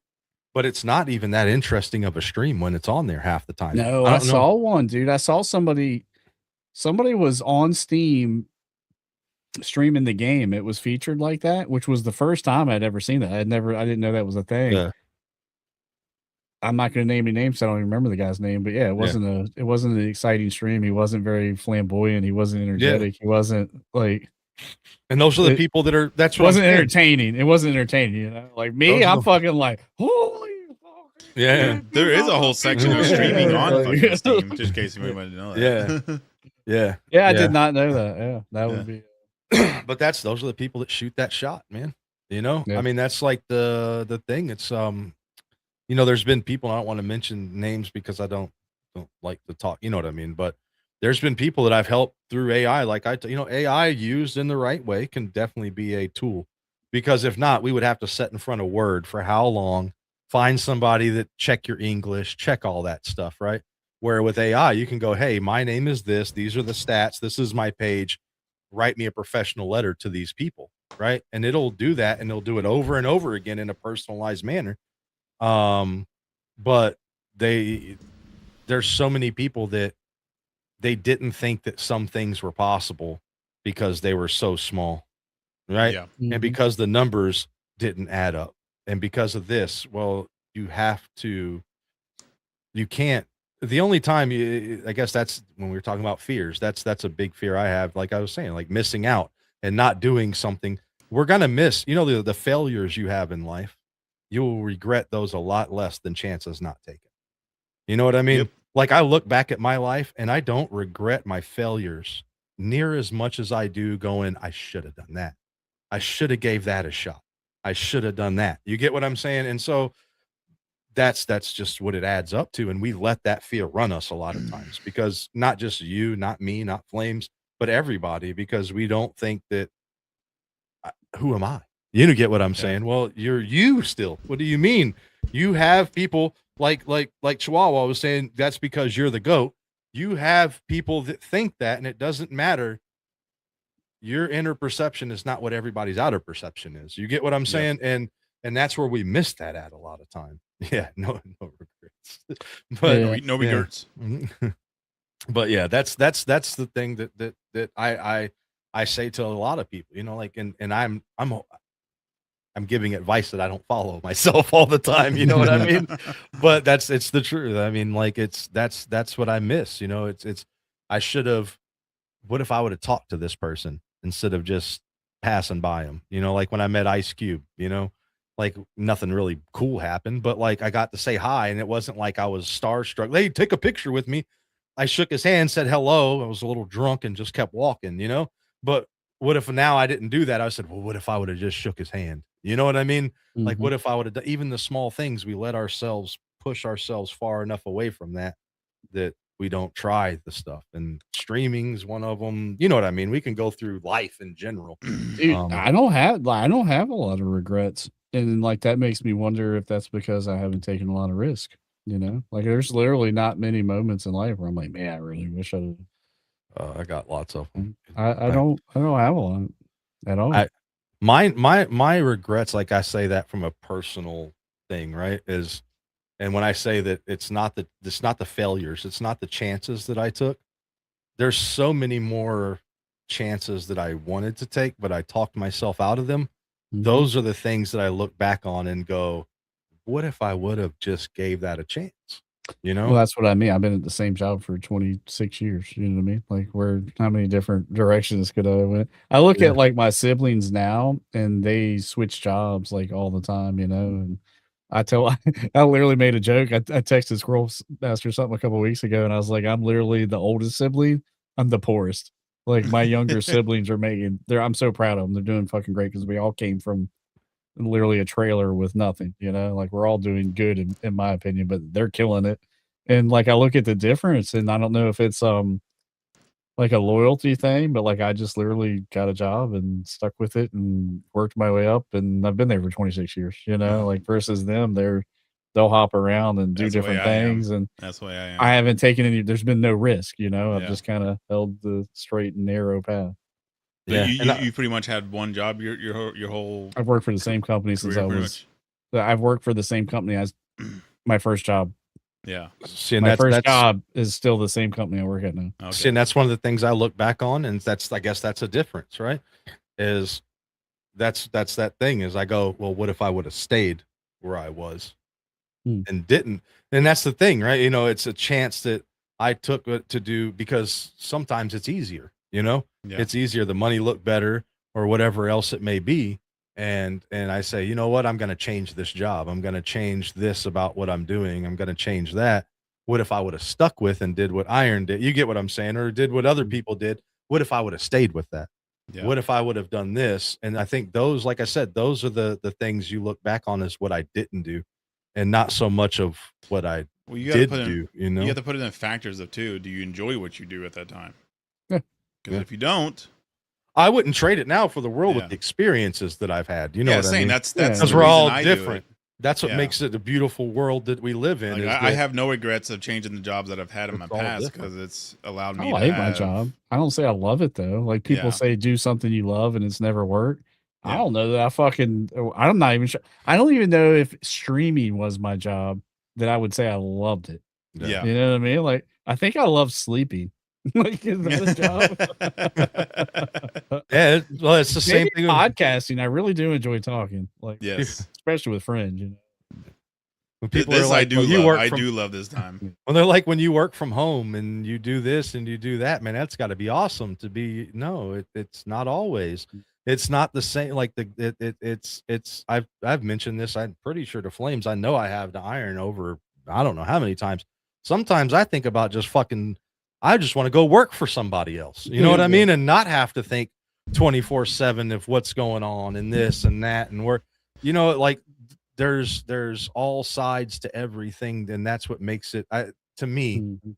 Speaker 1: But it's not even that interesting of a stream when it's on there half the time.
Speaker 4: No, I saw one, dude. I saw somebody was on Steam streaming the game. It was featured like that, which was the first time I'd ever seen that. I didn't know that was a thing.
Speaker 1: Yeah.
Speaker 4: I'm not going to name any names. So I don't even remember the guy's name, but yeah, it wasn't an exciting stream. He wasn't very flamboyant. He wasn't energetic. He wasn't like,
Speaker 1: and those are the people that are, that's what
Speaker 4: wasn't entertaining. It wasn't entertaining, you know, like me, I'm fucking like, holy fuck.
Speaker 1: Yeah.
Speaker 3: There is a whole section of streaming on fucking Steam, just in case you wanted to know that.
Speaker 1: Yeah.
Speaker 4: Yeah, I did not know that. Yeah, that would be.
Speaker 1: But those are the people that shoot that shot, man. You know,
Speaker 4: Yeah.
Speaker 1: I mean, that's like the thing. It's you know, there's been people, I don't want to mention names because I don't like to talk, you know what I mean? But there's been people that I've helped through AI. Like you know, AI used in the right way can definitely be a tool, because if not, we would have to sit in front of Word for how long, find somebody that check your English, check all that stuff, right? Where with AI, you can go, hey, my name is this, these are the stats, this is my page, write me a professional letter to these people, right? And it'll do that, and it'll do it over and over again in a personalized manner. But there's so many people that they didn't think that some things were possible because they were so small, right?
Speaker 3: Yeah.
Speaker 1: And because the numbers didn't add up, and because of this, well, you can't. The only time I guess that's when we were talking about fears. That's a big fear I have. Like I was saying, like missing out and not doing something. We're gonna miss, you know, the failures you have in life. You will regret those a lot less than chances not taken. You know what I mean?
Speaker 3: Yep.
Speaker 1: Like I look back at my life and I don't regret my failures near as much as I do going, I should have done that. I should have gave that a shot. I should have done that. You get what I'm saying? And so that's just what it adds up to. And we let that fear run us a lot of times, because not just you, not me, not Flames, but everybody, because we don't think that, who am I? You get what I'm saying? Well, you're you still. What do you mean? You have people like Chihuahua was saying, that's because you're the GOAT. You have people that think that, and it doesn't matter. Your inner perception is not what everybody's outer perception is. You get what I'm saying? And that's where we miss that at a lot of time. Yeah, no regrets. But
Speaker 3: No regrets.
Speaker 1: But yeah, that's the thing that that I say to a lot of people, you know, like, and I'm giving advice that I don't follow myself all the time, you know what I mean? But it's the truth. I mean, like, that's what I miss, you know. It's I should have. What if I would have talked to this person instead of just passing by him? You know, like when I met Ice Cube, you know, like nothing really cool happened, but like I got to say hi, and it wasn't like I was starstruck. Hey, take a picture with me. I shook his hand, said hello. I was a little drunk and just kept walking, you know. But what if now I didn't do that? I said, well, what if I would have just shook his hand? You know what I mean? Like,
Speaker 4: Mhm.
Speaker 1: what if I would have done even the small things? We let ourselves push ourselves far enough away from that we don't try the stuff. And streaming's one of them. You know what I mean? We can go through life in general.
Speaker 4: Dude,
Speaker 1: Um,
Speaker 4: I don't have a lot of regrets, and like that makes me wonder if that's because I haven't taken a lot of risk. You know, like there's literally not many moments in life where I'm like, man, I really wish I'd.
Speaker 1: I got lots of them.
Speaker 4: I don't have a lot at all.
Speaker 1: I my regrets, like I say that from a personal thing, right? Is and when I say that it's not the failures, it's not the chances that I took. There's so many more chances that I wanted to take, but I talked myself out of them.
Speaker 4: Mhm.
Speaker 1: Those are the things that I look back on and go, what if I would have just gave that a chance? You
Speaker 4: Well,
Speaker 1: know?
Speaker 4: that's what I mean. I've been at the same job for 26 years. You know what I mean? Like, where, how many different directions could I have went? I look
Speaker 1: Yeah.
Speaker 4: at like my siblings now, and they switch jobs like all the time. You know, and I tell, I literally made a joke. I texted Squirrel Master something a couple weeks ago, and I was like, I'm literally the oldest sibling. I'm the poorest. Like my younger siblings are making. I'm so proud of them. They're doing fucking great because we all came from literally a trailer with nothing, you know, like we're all doing good in my opinion, but they're killing it. And like I look at the difference and I don't know if it's like a loyalty thing, but like I just literally got a job and stuck with it and worked my way up and I've been there for 26 years, you know, like versus them, they'll hop around and do
Speaker 3: That's the way
Speaker 4: different
Speaker 3: I am.
Speaker 4: things and
Speaker 3: That's the way I
Speaker 4: I
Speaker 3: am.
Speaker 4: haven't taken any there's been no risk, you know. I've
Speaker 3: Yeah.
Speaker 4: just kind of held the straight and narrow path.
Speaker 3: But
Speaker 1: Yeah. And
Speaker 3: you pretty much had one job your whole
Speaker 4: I've worked for the same company since
Speaker 3: career,
Speaker 4: I
Speaker 3: pretty
Speaker 4: was I've worked for the same company as
Speaker 3: much.
Speaker 4: my first job.
Speaker 3: Yeah.
Speaker 1: see, and
Speaker 4: My first
Speaker 1: that's
Speaker 4: job is still the same company I work at now.
Speaker 3: Okay.
Speaker 1: see, and that's one of the things I look back on, and that's I guess that's a difference, right? Is that's that thing is I go, well, what if I would have stayed where I was
Speaker 4: Hmm.
Speaker 1: and didn't? And that's the thing, right? You know, it's a chance that I took it to do because sometimes it's easier, you know,
Speaker 3: Yeah.
Speaker 1: it's easier. The money look better or whatever else it may be. And I say, you know what? I'm going to change this job. I'm going to change this about what I'm doing. I'm going to change that. What if I would have stuck with and did what Iron did? You get what I'm saying? Or did what other people did? What if I would have stayed with that?
Speaker 3: Yeah.
Speaker 1: What if I would have done this? And I think those, like I said, those are the things you look back on as what I didn't do, and not so much of what I
Speaker 3: Well, you got to
Speaker 1: did
Speaker 3: put in
Speaker 1: do. You
Speaker 3: you
Speaker 1: know,
Speaker 3: have to put it in factors of too. Do you enjoy what you do at that time?
Speaker 4: Yeah.
Speaker 3: Because
Speaker 1: Yeah.
Speaker 3: if you don't,
Speaker 1: I wouldn't trade it now for the world
Speaker 3: Yeah.
Speaker 1: with the experiences that I've had. You know
Speaker 3: yeah,
Speaker 1: what I
Speaker 3: saying
Speaker 1: mean?
Speaker 3: that's
Speaker 4: Yeah.
Speaker 1: Because
Speaker 3: the
Speaker 1: we're
Speaker 3: reason
Speaker 1: all
Speaker 3: I do it.
Speaker 1: different. That's what
Speaker 3: Yeah.
Speaker 1: makes it a beautiful world that we live in.
Speaker 3: Like,
Speaker 1: is
Speaker 3: I
Speaker 1: that
Speaker 3: have no regrets of changing the jobs that I've had in my
Speaker 1: It's all
Speaker 3: past
Speaker 1: different.
Speaker 3: because it's allowed
Speaker 4: I
Speaker 3: me
Speaker 4: don't
Speaker 3: to
Speaker 4: hate my
Speaker 3: have.
Speaker 4: job. I don't say I love it though. Like people
Speaker 3: Yeah.
Speaker 4: say do something you love and it's never worked. I
Speaker 3: Yeah.
Speaker 4: don't know that I fucking I'm not even sure. I don't even know if streaming was my job that I would say I loved it.
Speaker 3: Yeah.
Speaker 4: You know what I mean? Like I think I love sleeping. Like is that a job?
Speaker 1: Yeah, well, it's the same
Speaker 4: Maybe
Speaker 1: thing.
Speaker 4: podcasting. I really do enjoy talking. Like
Speaker 3: Yes.
Speaker 4: especially with friends, you know.
Speaker 1: When people are
Speaker 3: This
Speaker 1: like,
Speaker 3: I
Speaker 1: well,
Speaker 3: do
Speaker 1: you
Speaker 3: love.
Speaker 1: work
Speaker 3: I
Speaker 1: from
Speaker 3: do love this time.
Speaker 1: when they're like, when you work from home and you do this and you do that, man, that's got to be awesome to be. No, it's not always. It's not the same. Like it's. I've mentioned this. I'm pretty sure to Flames. I know I have to Iron over. I don't know how many times. Sometimes I think about just fucking. I just want to go work for somebody else. You know what I mean, and not have to think 24/7 of what's going on and this and that and where. You know, like there's all sides to everything, and that's what makes it to me
Speaker 4: Mhm.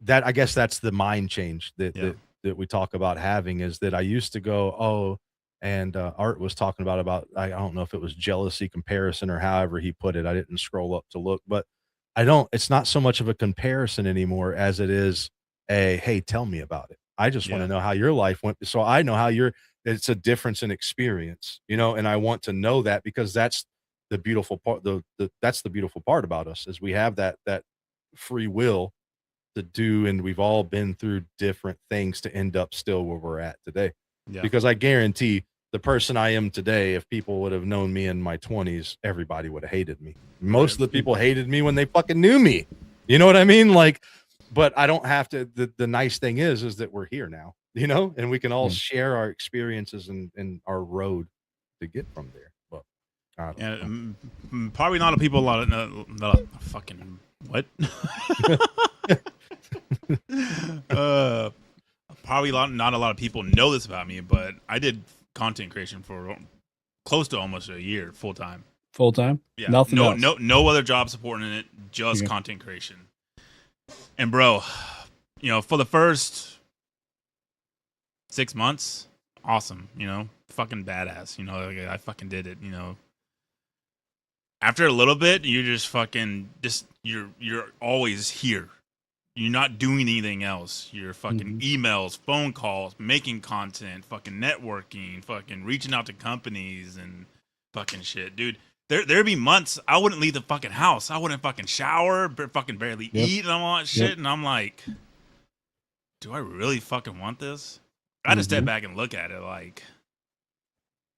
Speaker 1: that I guess that's the mind change that
Speaker 3: Yeah.
Speaker 1: that we talk about having is that I used to go, oh, and Art was talking about I don't know if it was jealousy, comparison, or however he put it. I didn't scroll up to look, but it's not so much of a comparison anymore as it is a hey, tell me about it. I just want
Speaker 3: Yeah.
Speaker 1: to know how your life went, so I know how it's a difference in experience, you know, and I want to know that because that's the beautiful part. That's the beautiful part about us is we have that free will to do, and we've all been through different things to end up still where we're at today.
Speaker 3: Yeah.
Speaker 1: Because I guarantee the person I am today, if people would have known me in my 20s, everybody would have hated me. Most of the people hated me when they fucking knew me. You know what I mean? Like, but I don't have to. The nice thing is that we're here now, you know, and we can all share our experiences and our road to get from there. But I don't know.
Speaker 3: Probably not a people, a lot of fucking what? Probably not a lot of people know this about me, but I did content creation for close to almost a year full time.
Speaker 4: Full time?
Speaker 3: Yeah.
Speaker 4: Nothing else.
Speaker 3: No other job supporting it, just content creation. And bro, you know, for the first 6 months, awesome, you know, fucking badass, you know, like, I fucking did it, you know. After a little bit, you're just fucking you're always here. You're not doing anything else. You're fucking emails, phone calls, making content, fucking networking, fucking reaching out to companies and fucking shit, dude. There'd be months I wouldn't leave the fucking house. I wouldn't fucking shower, fucking barely eat and all that shit. And I'm like, do I really fucking want this? I had to step back and look at it like,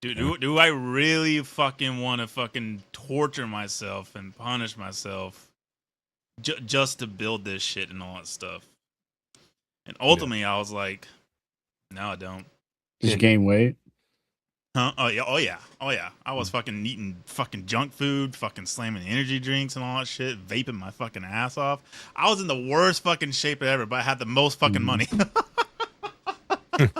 Speaker 3: dude, do I really fucking want to fucking torture myself and punish myself just to build this shit and all that stuff? And ultimately, I was like, no, I don't.
Speaker 4: Did you gain weight?
Speaker 3: Huh? Oh yeah. I was fucking eating fucking junk food, fucking slamming energy drinks and all that shit, vaping my fucking ass off. I was in the worst fucking shape ever, but I had the most fucking money. It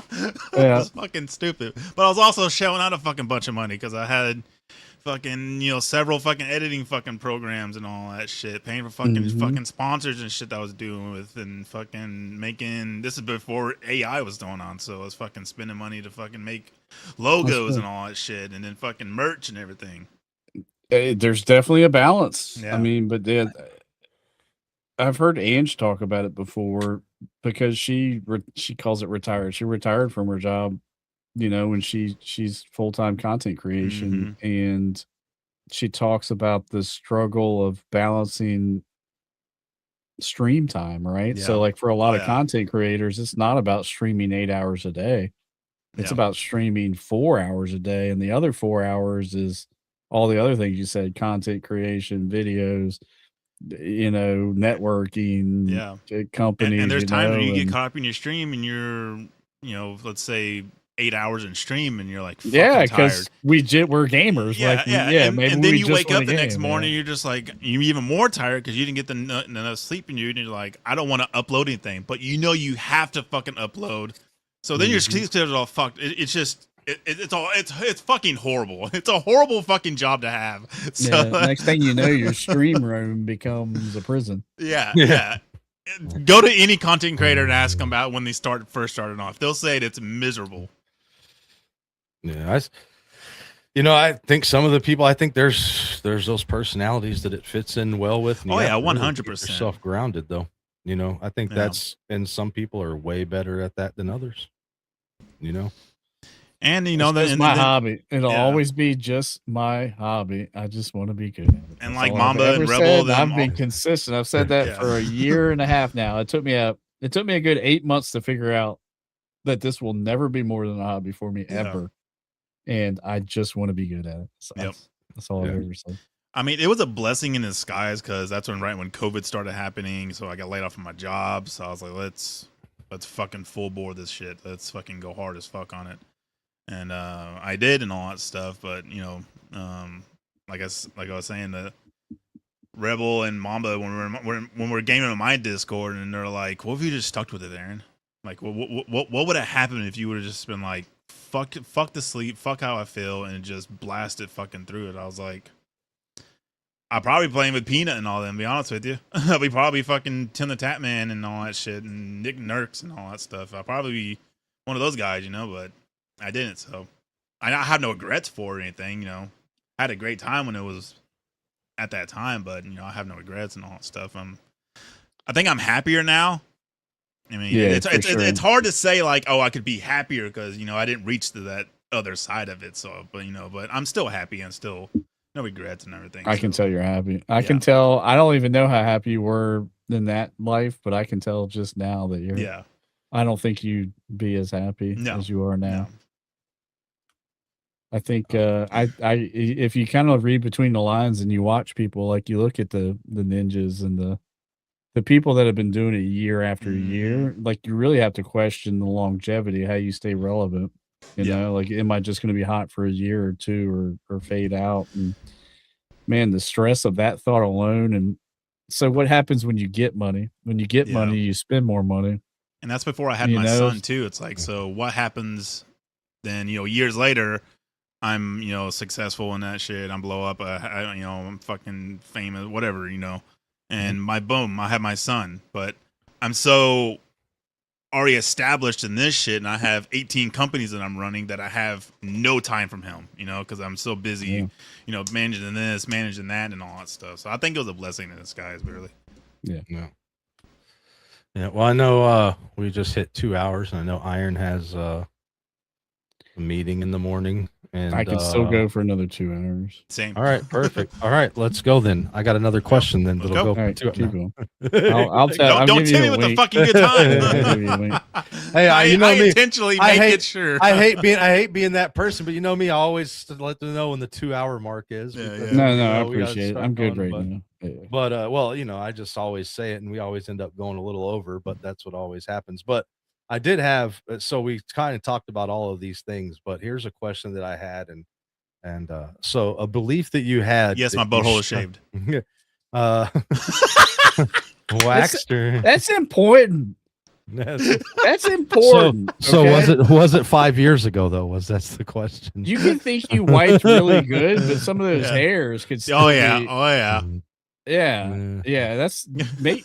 Speaker 3: was fucking stupid. But I was also shelling out a fucking bunch of money because I had fucking, you know, several fucking editing fucking programs and all that shit, paying for fucking sponsors and shit that I was doing with, and fucking making, this is before AI was going on, so I was fucking spending money to fucking make logos and all that shit, and then fucking merch and everything.
Speaker 4: There's definitely a balance.
Speaker 3: Yeah.
Speaker 4: I mean, but I've heard Ange talk about it before, because she calls it retired. She retired from her job, you know, when she's full-time content creation, and she talks about the struggle of balancing stream time, right? So like for a lot of content creators, it's not about streaming 8 hours a day. It's about streaming 4 hours a day, and the other 4 hours is all the other things you said: content creation, videos, you know, networking, companies.
Speaker 3: And there's times when you
Speaker 4: and,
Speaker 3: get caught up in your stream and you're, you know, let's say 8 hours in stream, and you're like, fucking
Speaker 4: because
Speaker 3: tired.
Speaker 4: we're gamers. Maybe
Speaker 3: and then you
Speaker 4: just
Speaker 3: wake up
Speaker 4: wanna
Speaker 3: the next
Speaker 4: game,
Speaker 3: morning, you're just like, you're even more tired because you didn't get enough sleep in you, and you're like, I don't want to upload anything, but you know you have to fucking upload. So then your sleep schedule's all fucked. It's just it's fucking horrible. It's a horrible fucking job to have. So
Speaker 4: next thing you know, your stream room becomes a prison.
Speaker 3: Yeah. Go to any content creator and ask them about when they first started off. They'll say it's miserable.
Speaker 1: Yeah, I think some of the people, I think there's those personalities that it fits in well with.
Speaker 3: 100%.
Speaker 1: Yourself grounded though. You know, I think that's, and some people are way better at that than others. You know,
Speaker 3: and you know,
Speaker 4: that's my hobby. It'll always be just my hobby. I just want to be good at it.
Speaker 3: And like Mamba and Rebel,
Speaker 4: I've been consistent. I've said that for a year and a half now. It took me a good 8 months to figure out that this will never be more than a hobby for me ever. And I just want to be good at it. So that's all I've ever said.
Speaker 3: I mean, it was a blessing in disguise because that's right when COVID started happening. So I got laid off from my job. So I was like, let's fucking full bore this shit. Let's fucking go hard as fuck on it. And I did and all that stuff. But you know, like I was saying, the Rebel and Mamba, when we're gaming on my Discord, and they're like, "What if you just stuck with it, Aaron? Like, what would have happened if you would have just been like, fuck the sleep, fuck how I feel, and just blast it fucking through it?" I was like, I'll probably playing with Peanut and all them, to be honest with you. I'll be probably fucking Tim the Tatman and all that shit, and Nick Nurks and all that stuff. I'll probably be one of those guys, you know, but I didn't, so I have no regrets for it or anything, you know. I had a great time when it was at that time, but, you know, I have no regrets and all that stuff. I think I'm happier now. I mean, it's hard to say, like, oh, I could be happier because, you know, I didn't reach to that other side of it, so, but, you know, but I'm still happy and still no regrets and everything.
Speaker 4: I can tell you're happy. I can tell. I don't even know how happy you were in that life, but I can tell just now that you're.
Speaker 3: Yeah.
Speaker 4: I don't think you'd be as happy
Speaker 3: No.
Speaker 4: as you are now.
Speaker 3: No.
Speaker 4: I think if you kind of read between the lines and you watch people, like you look at the ninjas and the people that have been doing it year after year, like you really have to question the longevity, how you stay relevant. You know, like am I just going to be hot for a year or two or fade out? And man, the stress of that thought alone. And so what happens when you get money? When you get money, you spend more money.
Speaker 3: And that's before I had my son too. It's like, so what happens then, years later, I'm, successful in that shit. I'm blow up, I'm fucking famous, whatever, and I have my son, but I'm so already established in this shit. And I have 18 companies that I'm running that I have no time from him, cause I'm so busy, managing this, managing that and all that stuff. So I think it was a blessing in disguise, really.
Speaker 4: Yeah.
Speaker 1: No. Yeah, well, I know we just hit 2 hours, and I know Iron has a meeting in the morning, and
Speaker 4: I can still go for another 2 hours.
Speaker 3: Same.
Speaker 1: All right, perfect. All right, let's go then. I got another question then.
Speaker 3: Let's
Speaker 1: That'll
Speaker 3: go.
Speaker 1: go
Speaker 4: Right,
Speaker 1: for 2
Speaker 4: keep going. I'll tell.
Speaker 3: Don't tell me with the fucking good time.
Speaker 1: Hey,
Speaker 3: I
Speaker 1: me.
Speaker 3: intentionally
Speaker 1: I
Speaker 3: make
Speaker 1: hate-
Speaker 3: it sure.
Speaker 1: I hate being that person, but you know me, I always let them know when the 2 hour mark is.
Speaker 3: Yeah,
Speaker 1: because,
Speaker 3: yeah.
Speaker 4: No,
Speaker 1: you
Speaker 4: I
Speaker 1: know, we gotta
Speaker 4: appreciate it.
Speaker 1: start
Speaker 4: I'm good
Speaker 1: going,
Speaker 4: right now. Yeah.
Speaker 1: But well, I just always say it, and we always end up going a little over. But that's what always happens. But I did have, so we kind of talked about all of these things. But here's a question that I had, and so a belief that you had.
Speaker 3: Yes,
Speaker 1: that
Speaker 3: my
Speaker 1: you
Speaker 3: butthole is shaved.
Speaker 1: Waxter.
Speaker 4: That's important. That's important.
Speaker 1: So
Speaker 4: okay?
Speaker 1: was it 5 years ago though? That's the question.
Speaker 4: You can think you wiped really good, but some of those
Speaker 3: Yeah.
Speaker 4: hairs could still
Speaker 3: Oh yeah,
Speaker 4: be-
Speaker 3: oh yeah.
Speaker 4: yeah. That's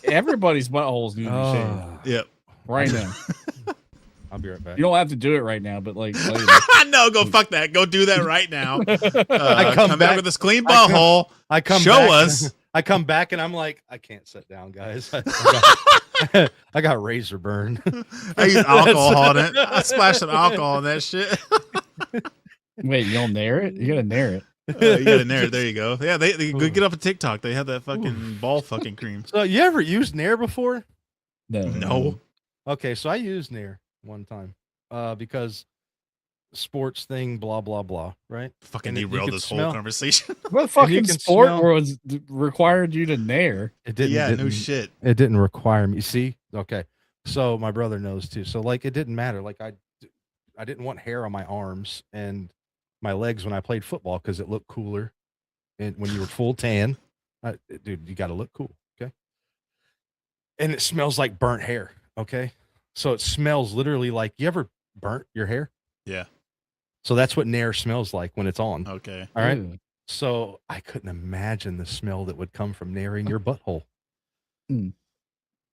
Speaker 4: everybody's buttholes need to be shaved
Speaker 3: Yep.
Speaker 4: right now.
Speaker 1: I'll be right back.
Speaker 4: You don't have to do it right now, but like later.
Speaker 3: No, go fuck that. Go do that right now.
Speaker 1: I
Speaker 3: come
Speaker 1: come
Speaker 3: back
Speaker 1: back-
Speaker 3: with this clean butthole.
Speaker 1: I come
Speaker 3: Show
Speaker 1: back,
Speaker 3: us.
Speaker 1: I come back and I'm like, I can't sit down, guys. I got razor burn.
Speaker 3: I use alcohol on it. I splashed some alcohol on that shit.
Speaker 4: Wait, you'll nair it? You gotta nair it.
Speaker 3: You got in there. There you go. Yeah, they go get up a TikTok. They have that fucking ball fucking cream.
Speaker 1: So you ever used Nair before?
Speaker 3: No.
Speaker 1: Okay, so I used Nair one time because sports thing, blah blah blah, right?
Speaker 3: Fucking
Speaker 1: And you
Speaker 3: derailed
Speaker 1: could
Speaker 3: this
Speaker 1: smell-
Speaker 3: whole conversation.
Speaker 4: What fucking
Speaker 1: can
Speaker 4: sport
Speaker 1: smell-
Speaker 4: was required you to nair?
Speaker 1: It didn't.
Speaker 3: Yeah, no
Speaker 1: didn't-
Speaker 3: shit.
Speaker 1: It didn't require me. See, okay. So my brother knows too. So like, it didn't matter. Like I didn't want hair on my arms and my legs when I played football because it looked cooler. And when you were full tan, dude, you got to look cool. Okay. And it smells like burnt hair. Okay. So it smells literally like, you ever burnt your hair?
Speaker 3: Yeah.
Speaker 1: So that's what Nair smells like when it's on.
Speaker 3: Okay.
Speaker 1: All right.
Speaker 4: Ew.
Speaker 1: So I couldn't imagine the smell that would come from nairing your butthole.
Speaker 4: Mm.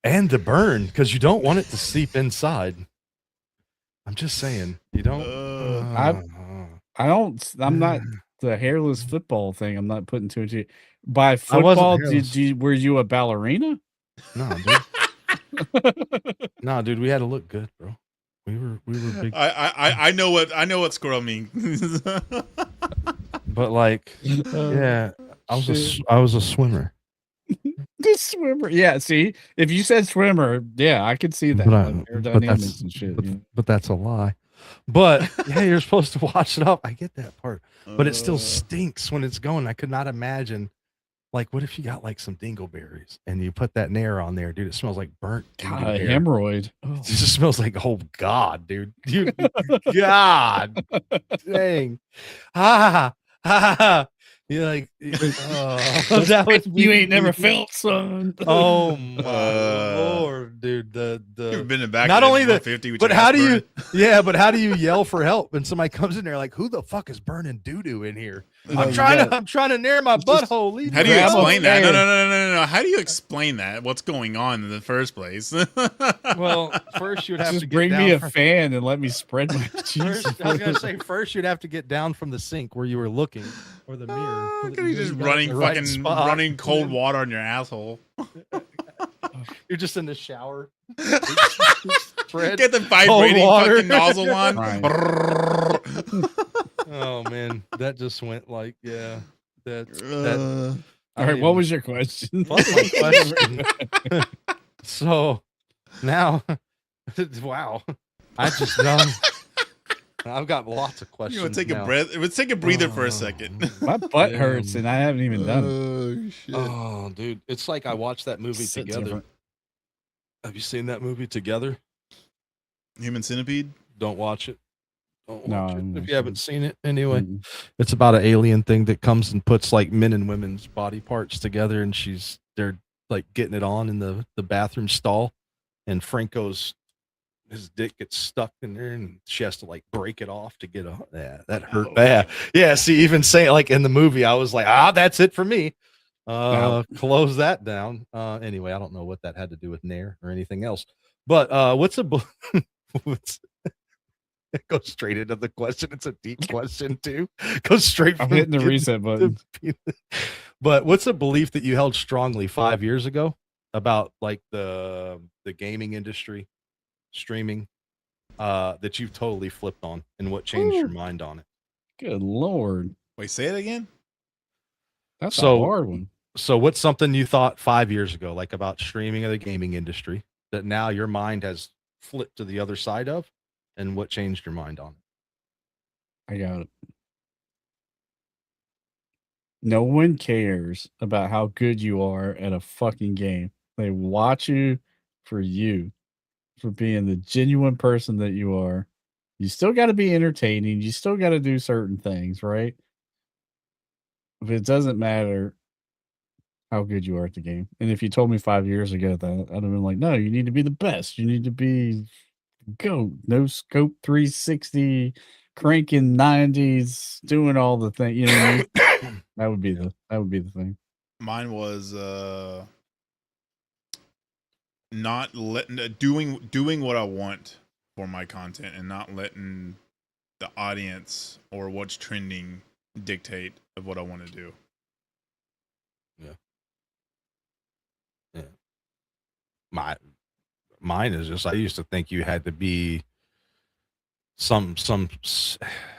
Speaker 1: And the burn, because you don't want it to seep inside. I'm just saying, you don't.
Speaker 4: I'm not the hairless football thing. I'm not putting two and two. By
Speaker 1: I wasn't
Speaker 4: football,
Speaker 1: hairless.
Speaker 4: were you a ballerina?
Speaker 1: No, dude. No, dude, we had to look good, bro. We were big,
Speaker 3: I know what squirrel means.
Speaker 1: but like, yeah, I was a swimmer.
Speaker 4: The swimmer. Yeah, see, if you said swimmer, yeah, I could see that.
Speaker 1: But
Speaker 4: Like, aerodynamics
Speaker 1: that's-
Speaker 4: and shit.
Speaker 1: But,
Speaker 4: you know?
Speaker 1: but that's a lie. But yeah, you're supposed to wash it up. I get that part, but it still stinks when it's going. I could not imagine. Like, what if you got like some dingleberries and you put that Nair on there, dude? It smells like burnt
Speaker 4: God,
Speaker 1: dingleberry.
Speaker 4: hemorrhoid.
Speaker 1: It just smells like, oh God, dude. God dang. Ha ha. You're like, that would
Speaker 4: You
Speaker 1: be-
Speaker 4: ain't never felt, son.
Speaker 1: Oh my Lord, dude.
Speaker 3: You've been in back.
Speaker 1: Not only the-
Speaker 3: 150 with
Speaker 1: but
Speaker 3: your
Speaker 1: how
Speaker 3: ass
Speaker 1: do you
Speaker 3: burning.
Speaker 1: yeah, but how do you yell for help when somebody comes in there like, who the fuck is burning doo-doo in here? I'm trying to nair my butthole. Leave
Speaker 3: How do
Speaker 1: me
Speaker 3: you
Speaker 1: alone.
Speaker 3: explain that?
Speaker 4: hair.
Speaker 3: No. How do you explain that? What's going on in the first place?
Speaker 1: Well, first you'd have to
Speaker 4: Just
Speaker 1: get
Speaker 4: bring
Speaker 1: down
Speaker 4: me a
Speaker 1: from-
Speaker 4: fan and let me spread my cheese.
Speaker 1: First, I was gonna say first you'd have to get down from the sink where you were looking or the mirror. so that
Speaker 3: you
Speaker 1: you
Speaker 3: just
Speaker 1: got
Speaker 3: running
Speaker 1: the right
Speaker 3: fucking
Speaker 1: spot.
Speaker 3: running cold water on your asshole.
Speaker 1: You're just in the shower. Spread.
Speaker 3: Get the vibrating
Speaker 1: water.
Speaker 3: fucking nozzle on.
Speaker 4: Right.
Speaker 1: Oh man, that just went like yeah. That
Speaker 4: All right, what was your question?
Speaker 1: Fuck my question. So now, wow, I just done. I've got lots of questions.
Speaker 3: You want to take
Speaker 1: now.
Speaker 3: a breath? Let's take a breather for a second.
Speaker 4: My butt hurts, and I haven't even done it.
Speaker 3: Oh shit!
Speaker 1: Oh, dude, it's like I watched that movie
Speaker 4: Sit
Speaker 1: together.
Speaker 4: different.
Speaker 1: Have you seen that movie Together?
Speaker 3: Human Centipede.
Speaker 1: Don't watch it. Don't
Speaker 4: No,
Speaker 1: watch it
Speaker 4: I'm
Speaker 1: if
Speaker 4: not
Speaker 1: you haven't seen it. Anyway,
Speaker 4: Mm-mm.
Speaker 1: it's about an alien thing that comes and puts like men and women's body parts together, and they're like getting it on in the bathroom stall, and his dick gets stuck in there, and she has to like break it off to get on. Yeah, that hurt bad. Yeah, see, even saying like in the movie, I was like, that's it for me. Close that down. Anyway, I don't know what that had to do with Nair or anything else, but what's what's go straight into the question. It's a deep question too. Go straight.
Speaker 4: I'm
Speaker 1: from
Speaker 4: hitting the
Speaker 1: kid
Speaker 4: reset button.
Speaker 1: But what's a belief that you held strongly 5 years ago about like the gaming industry, streaming, that you've totally flipped on, and what changed your mind on it?
Speaker 4: Good Lord.
Speaker 3: Wait, say it again.
Speaker 4: That's
Speaker 1: So-
Speaker 4: a hard one.
Speaker 1: So what's something you thought 5 years ago, like about streaming of the gaming industry, that now your mind has flipped to the other side of, and what changed your mind on it?
Speaker 4: I got it. No one cares about how good you are at a fucking game. They watch you for being the genuine person that you are. You still got to be entertaining. You still got to do certain things, right? But it doesn't matter how good you are at the game. And if you told me 5 years ago that, I'd have been like, no, you need to be the best. You need to be GOAT, no scope 360, cranking 90s, doing all the things. You know what I mean? That would be the thing.
Speaker 3: Mine was not letting doing what I want for my content, and not letting the audience or what's trending dictate of what I want to do.
Speaker 1: Mine is just, I used to think you had to be some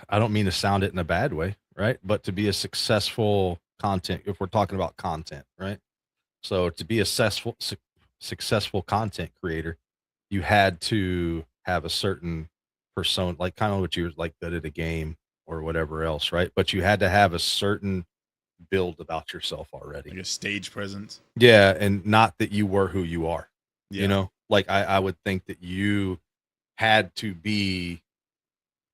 Speaker 1: I don't mean to sound it in a bad way, right? But to be a successful content, if we're talking about content, right? So to be a successful content creator, you had to have a certain persona, like kind of what you're like good at a game or whatever else, right? But you had to have a certain build about yourself already.
Speaker 3: Like a stage presence.
Speaker 1: Yeah, and not that you were who you are.
Speaker 3: Yeah.
Speaker 1: You know, like I would think that you had to be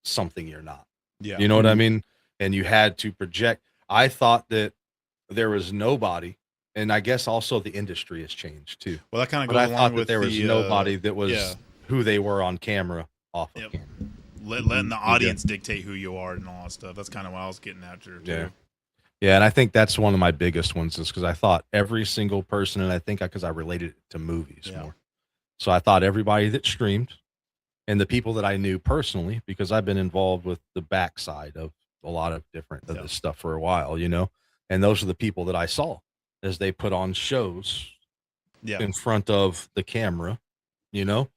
Speaker 1: something you're not.
Speaker 3: Yeah.
Speaker 1: You know what I mean? And you had to project. I thought that there was nobody, and I guess also the industry has changed too.
Speaker 3: Well, that kind of
Speaker 1: But
Speaker 3: goes
Speaker 1: I
Speaker 3: along
Speaker 1: thought
Speaker 3: with
Speaker 1: that there was
Speaker 3: the,
Speaker 1: nobody that was
Speaker 3: yeah.
Speaker 1: who they were on camera, off of
Speaker 3: Yep.
Speaker 1: camera.
Speaker 3: letting the audience dictate who you are and all that stuff. That's kind of what I was getting after too.
Speaker 1: Yeah. Yeah, and I think that's one of my biggest ones, is because I thought every single person, and I think because I related it to movies
Speaker 3: Yeah.
Speaker 1: more. So I thought everybody that streamed, and the people that I knew personally, because I've been involved with the backside of a lot of different of
Speaker 3: Yeah.
Speaker 1: this stuff for a while, you know, and those are the people that I saw as they put on shows
Speaker 3: Yeah.
Speaker 1: in front of the camera, you know,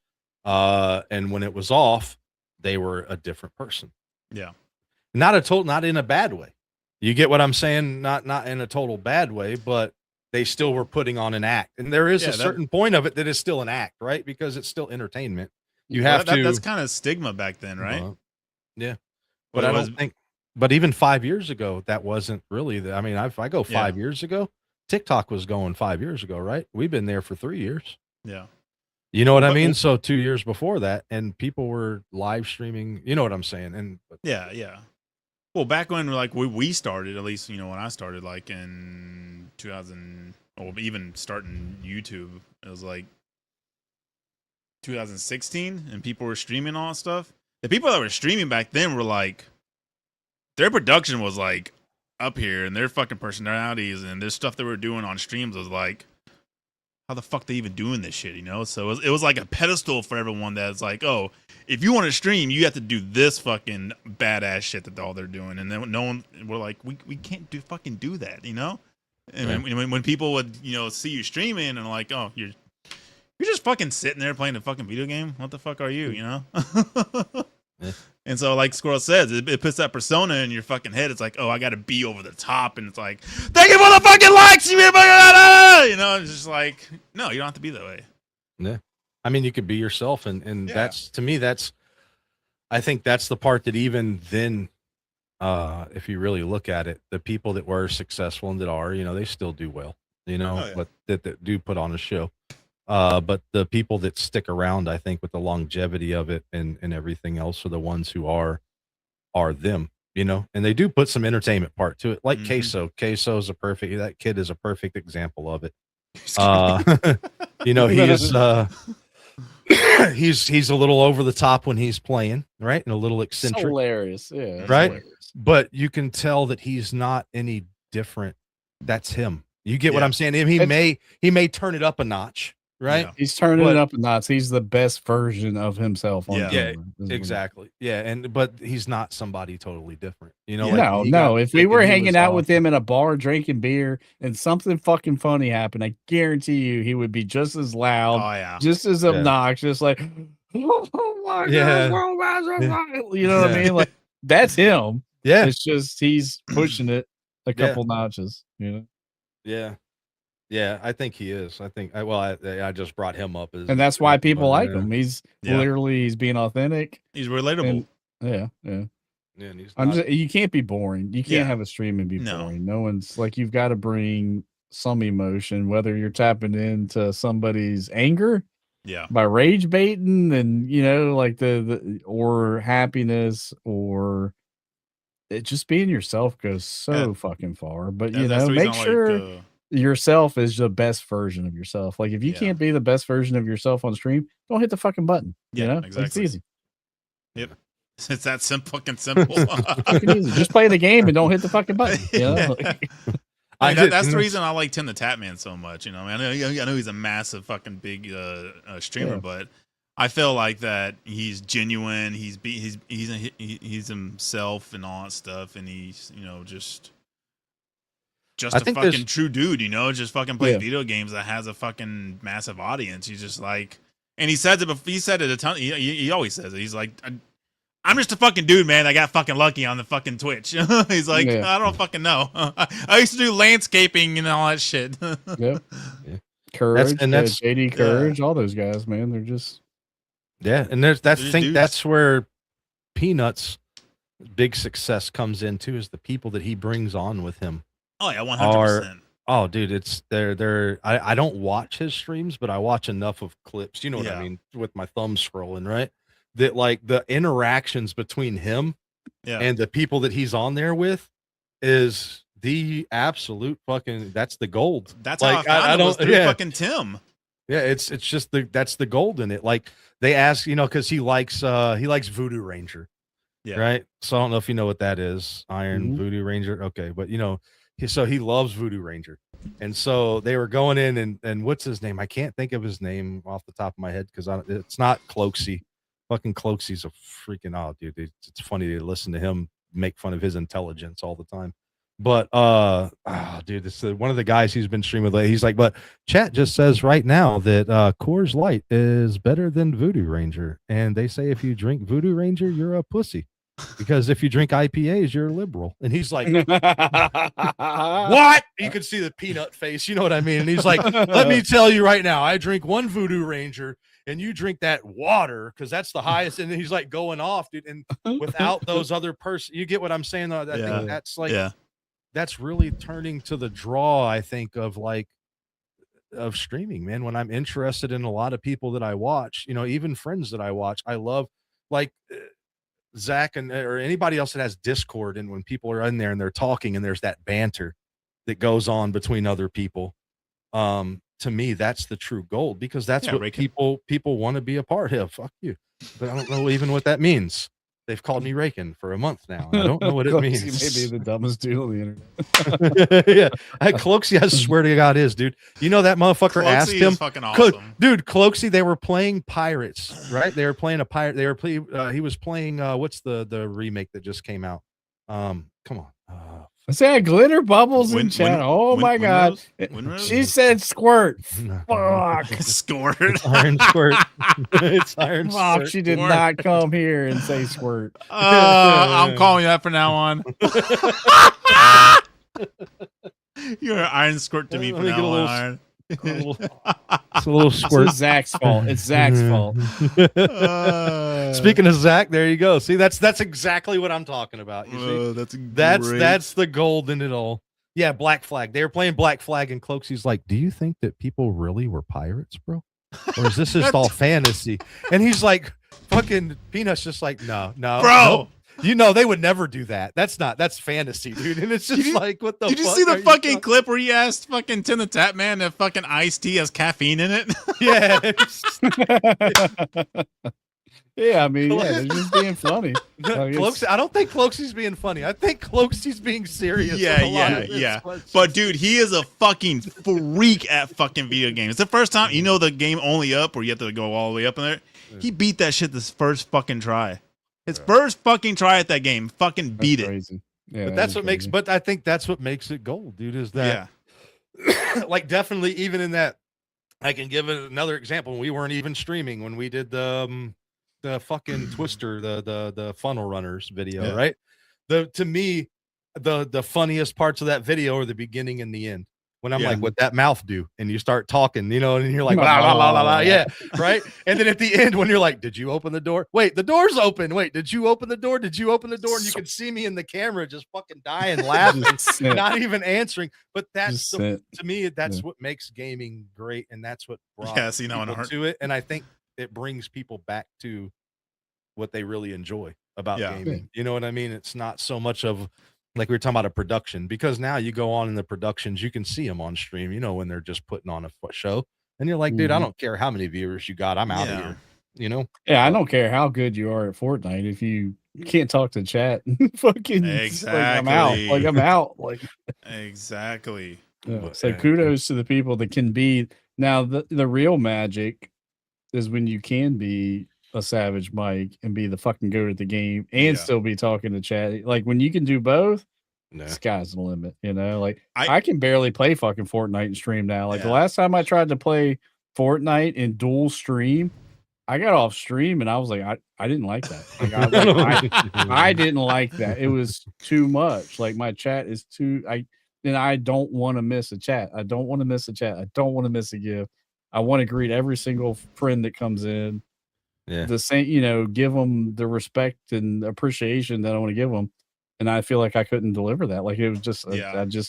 Speaker 1: and when it was off, they were a different person.
Speaker 3: Yeah.
Speaker 1: Not in a bad way. You get what I'm saying? Not in a total bad way, but they still were putting on an act. And there is
Speaker 3: Yeah,
Speaker 1: a certain point of it that is still an act, right? Because it's still entertainment. You
Speaker 3: Well,
Speaker 1: have to.
Speaker 3: That's kind of stigma back then, right?
Speaker 1: Yeah. But
Speaker 3: Well,
Speaker 1: I
Speaker 3: it was-
Speaker 1: don't think, but even 5 years ago, that wasn't really I mean, if I go 5 years ago, TikTok was going 5 years ago, right? We've been there for 3 years.
Speaker 3: Yeah.
Speaker 1: You know what I
Speaker 3: But-
Speaker 1: mean? So 2 years before that, and people were live streaming, you know what I'm saying? And
Speaker 3: Yeah, yeah. Well, back when like we started, at least when I started, like in 2000, or even starting YouTube, it was like 2016, and people were streaming all that stuff. The people that were streaming back then were like, their production was like up here, and their fucking personalities and their stuff they were doing on streams was like, how the fuck they even doing this shit, you know? So it was like a pedestal for everyone that's like, oh, if you want to stream, you have to do this fucking badass shit that all they're doing. And then no one, we're like, we can't fucking do that, you know? And when people would, see you streaming and like, oh, you're just fucking sitting there playing a fucking video game. What the fuck are you, you know?
Speaker 1: Yeah.
Speaker 3: And so, like Squirrel says, it puts that persona in your fucking head. It's like, oh, I got to be over the top, and it's like, thank you for the fucking likes, you know. It's just like, no, you don't have to be that way.
Speaker 1: Yeah. I mean, you could be yourself, and
Speaker 3: Yeah.
Speaker 1: that's, to me, I think that's the part that even then, if you really look at it, the people that were successful and that are, they still do well,
Speaker 3: Oh, yeah.
Speaker 1: but that do put on a show. But the people that stick around, I think, with the longevity of it and everything else are the ones who are them, and they do put some entertainment part to it. Like
Speaker 3: Mhm.
Speaker 1: Queso is that kid is a perfect example of it. He is, he's a little over the top when he's playing, right? And a little
Speaker 4: It's
Speaker 1: eccentric,
Speaker 4: hilarious. Yeah, it's
Speaker 1: right?
Speaker 4: hilarious.
Speaker 1: But you can tell that he's not any different. That's him. You get what
Speaker 3: Yeah.
Speaker 1: I'm saying? He may turn it up a notch, right?
Speaker 3: Yeah.
Speaker 4: He's turning it
Speaker 1: But
Speaker 4: up a notch. He's the best version of himself on
Speaker 3: Yeah.
Speaker 1: yeah,
Speaker 4: camera. is what-
Speaker 1: exactly. Yeah, but he's not somebody totally different.
Speaker 3: Yeah.
Speaker 1: Like when he got
Speaker 4: No. If we
Speaker 1: big
Speaker 4: were
Speaker 1: and he
Speaker 4: hanging
Speaker 1: was
Speaker 4: out
Speaker 1: on.
Speaker 4: with him in a bar drinking beer and something fucking funny happened, I guarantee you he would be just as loud,
Speaker 3: Oh yeah.
Speaker 4: just as
Speaker 1: Yeah.
Speaker 4: obnoxious, like, oh my
Speaker 1: Yeah.
Speaker 4: God,
Speaker 1: Yeah.
Speaker 4: you know what I mean? Like, that's him.
Speaker 1: Yeah,
Speaker 4: It's just he's pushing it a
Speaker 1: Yeah.
Speaker 4: couple notches,
Speaker 1: yeah. Yeah, I think he is. I just brought him up as
Speaker 4: and that's why people like
Speaker 1: yeah.
Speaker 4: him. He's
Speaker 3: Yeah.
Speaker 4: literally he's being authentic.
Speaker 3: He's relatable.
Speaker 4: Yeah.
Speaker 1: Yeah, and he's
Speaker 4: I'm
Speaker 1: not,
Speaker 4: just you can't be boring. You can't
Speaker 3: Yeah.
Speaker 4: have a stream and be
Speaker 3: No.
Speaker 4: boring. No one's like you've got to bring some emotion, whether you're tapping into somebody's anger
Speaker 3: Yeah.
Speaker 4: by rage baiting and like the or happiness or it just being yourself goes so fucking far. But
Speaker 3: That's the reason
Speaker 4: make
Speaker 3: I
Speaker 4: sure
Speaker 3: like,
Speaker 4: yourself is the best version of yourself. Like if you
Speaker 3: Yeah.
Speaker 4: can't be the best version of yourself on stream, don't hit the fucking button.
Speaker 3: Yeah,
Speaker 4: Like, it's
Speaker 3: exactly.
Speaker 4: easy.
Speaker 3: Yep. It's that fucking simple.
Speaker 4: Fucking easy. Just play the game and don't hit the fucking button. Like,
Speaker 3: That's the reason I like Tim the Tatman so much. I know he's a massive fucking big streamer,
Speaker 4: Yeah.
Speaker 3: but I feel like that he's genuine. He's himself and all that stuff, and he's just
Speaker 1: I
Speaker 3: a
Speaker 1: think
Speaker 3: fucking
Speaker 1: there's-
Speaker 3: true dude. Just fucking plays
Speaker 4: Yeah.
Speaker 3: video games that has a fucking massive audience. He's just like, and he says it. He said it a ton. He always says it. He's like, I'm just a fucking dude, man. I got fucking lucky on the fucking Twitch. He's like,
Speaker 4: Yeah.
Speaker 3: I don't fucking know. I used to do landscaping and all that shit.
Speaker 4: Yep.
Speaker 1: Yeah.
Speaker 4: Courage,
Speaker 1: that's-
Speaker 4: JD Courage, all those guys, man. They're just
Speaker 1: Yeah, and
Speaker 3: just dudes.
Speaker 1: that's where Peanuts' big success comes in too, is the people that he brings on with him.
Speaker 3: Oh yeah, 100%.
Speaker 1: Oh, dude, it's they're I don't watch his streams, but I watch enough of clips. You know what I
Speaker 3: Yeah.
Speaker 1: mean, with my thumb scrolling, right? That like the interactions between him
Speaker 3: Yeah,
Speaker 1: and the people that he's on there with is the absolute fucking, that's the gold.
Speaker 3: that's
Speaker 1: like,
Speaker 3: how I found it was through
Speaker 1: yeah.
Speaker 3: fucking Tim.
Speaker 1: Yeah, it's just that's the gold in it. Like they ask, because he likes Voodoo Ranger.
Speaker 3: Yeah.
Speaker 1: Right. So I don't know if you know what that is. Iron
Speaker 4: Mhm.
Speaker 1: Voodoo Ranger. Okay, but he loves Voodoo Ranger. And so they were going in and what's his name? I can't think of his name off the top of my head because it's not Cloaksy. Fucking Cloaksy's a freaking dude. It's funny to listen to him make fun of his intelligence all the time. But dude, it's one of the guys he's been streaming lately. He's like, but chat just says right now that Coors Light is better than Voodoo Ranger, and they say if you drink Voodoo Ranger, you're a pussy, because if you drink IPAs, you're a liberal. And he's like, what? You could see the peanut face, you know what I mean? And he's like, let me tell you right now, I drink one Voodoo Ranger and you drink that water because that's the highest. And then he's like going off, dude. And without those other person, you get what I'm saying, though. I think that's like,
Speaker 3: Yeah,
Speaker 1: that's really turning to the draw, I think, of streaming, man. When I'm interested in a lot of people that I watch, even friends that I watch, I love, like Zach or anybody else that has Discord, and when people are in there and they're talking and there's that banter that goes on between other people, to me that's the true gold, because that's what
Speaker 3: Raking.
Speaker 1: people want to be a part of. Fuck you, but I don't know even what that means. They've called me Rakin for a month now. I don't know what it
Speaker 4: Cloaksy
Speaker 1: means.
Speaker 4: may be the dumbest dude on the internet.
Speaker 1: Yeah, Cloaksy, I swear to God, is, dude. You know that motherfucker asked
Speaker 3: Cloaksy
Speaker 1: him,
Speaker 3: is fucking awesome.
Speaker 1: dude. Cloaksy, they were playing Pirates, right? They were playing a pirate. They were playing. He was playing. What's the remake that just came out? Come on.
Speaker 4: I said glitter bubbles in chat. Oh my God.
Speaker 3: Winrose?
Speaker 4: She said squirt.
Speaker 1: No.
Speaker 4: Fuck.
Speaker 3: Scored.
Speaker 1: It's Iron Squirt. It's Iron
Speaker 4: Fuck,
Speaker 1: Squirt.
Speaker 4: she did
Speaker 3: Squirt.
Speaker 4: not come here and say squirt.
Speaker 3: I'm calling you that from now on. You're an iron squirt to me
Speaker 1: Let
Speaker 3: from
Speaker 1: me get a
Speaker 3: now on.
Speaker 1: little
Speaker 3: Iron.
Speaker 1: It's a little
Speaker 4: So
Speaker 1: squirt.
Speaker 4: it's Zach's fault. It's Zach's fault.
Speaker 1: Speaking of Zach, there you go. See, that's exactly what I'm talking about. You see? That's the gold in it all. Yeah, Black Flag. They were playing Black Flag, and Cloaksy's like, "Do you think that people really were pirates, bro? Or is this just all fantasy?" And he's like, "Fucking Peanut's just like, no,
Speaker 3: bro.
Speaker 1: nope. You know they would never do that. That's fantasy, dude." And it's just like, what the?
Speaker 3: Did you
Speaker 1: fuck
Speaker 3: see the
Speaker 1: are
Speaker 3: fucking clip where he asked fucking Tim the Tap Man if fucking iced tea has caffeine in it?
Speaker 1: Yeah.
Speaker 4: Yeah, I mean, yeah, they're just being funny. Like,
Speaker 1: Cloaksy, I don't think Cloaksy's being funny. I think Cloaksy's being serious.
Speaker 3: Yeah. But dude, he is a fucking freak at fucking video games. It's the first time, you know, the game only up, where you have to go all the way up in there. He beat that shit this first fucking try. His first fucking try at that game, fucking beat it.
Speaker 4: Crazy. Yeah,
Speaker 1: But that's what makes. But I think that's what makes it gold, dude. Is that like definitely even in that. I can give it another example. We weren't even streaming when we did the fucking Twister, the funnel runners video, right? To me, the funniest parts of that video are the beginning and the end. When I'm like, what that mouth do? And you start talking, you know, and you're like, la, la, la, la, la, yeah, right? And then at the end, when you're like, did you open the door? Wait, the door's open. Wait, did you open the door? Did you open the door? And you can see me in the camera just fucking dying laughing, not even answering. But that's to me, that's what makes gaming great, and that's what brought people to it. And I think it brings people back to what they really enjoy about gaming. You know what I mean? It's not so much of like we were talking about a production, because now you go on in the productions, you can see them on stream, you know, when they're just putting on a show, and you're like, dude, I don't care how many viewers you got. I'm out of here, you know?
Speaker 4: Yeah, I don't care how good you are at Fortnite. If you can't talk to chat, fucking
Speaker 3: exactly.
Speaker 4: Like, I'm out. Like I'm out. Like
Speaker 3: exactly.
Speaker 4: Yeah. So kudos to the people that can be. Now the real magic is when you can be a Savage Mike and be the fucking goat at the game and still be talking to chat. Like when you can do both, sky's the limit, you know? Like I can barely play fucking Fortnite and stream now. Like the last time I tried to play Fortnite in dual stream, I got off stream and I was like, I didn't like that. Like I didn't like that. It was too much. Like my chat is too I don't want to miss a chat. I don't want to miss a chat. I don't want to miss a gift. I want to greet every single friend that comes in. The same, you know, give them the respect and appreciation that I want to give them. And I feel like I couldn't deliver that. Like it was just,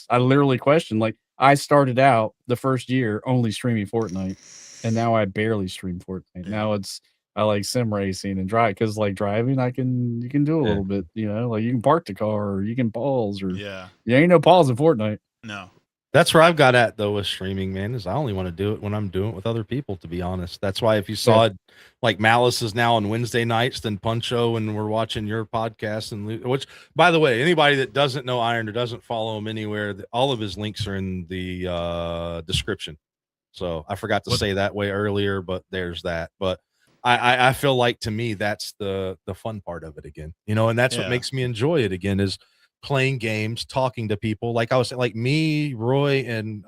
Speaker 4: I literally questioned, like I started out the first year only streaming Fortnite, and now I barely stream Fortnite. Now I like sim racing and drive, because like driving, you can do a little bit, you know, like you can park the car or you can pause or you ain't no pause in Fortnite.
Speaker 3: No.
Speaker 1: That's where I've got at though with streaming, man, is I only want to do it when I'm doing it with other people, to be honest. That's why if you saw it, like Malice is now on Wednesday nights, then Puncho, and we're watching your podcast, and which, by the way, anybody that doesn't know Iron or doesn't follow him anywhere, all of his links are in the description. So I forgot to say that way earlier, but there's that. But I feel like, to me, that's the fun part of it again, you know, and that's what makes me enjoy it again, is playing games, talking to people. Like I was saying, like me, Roy, and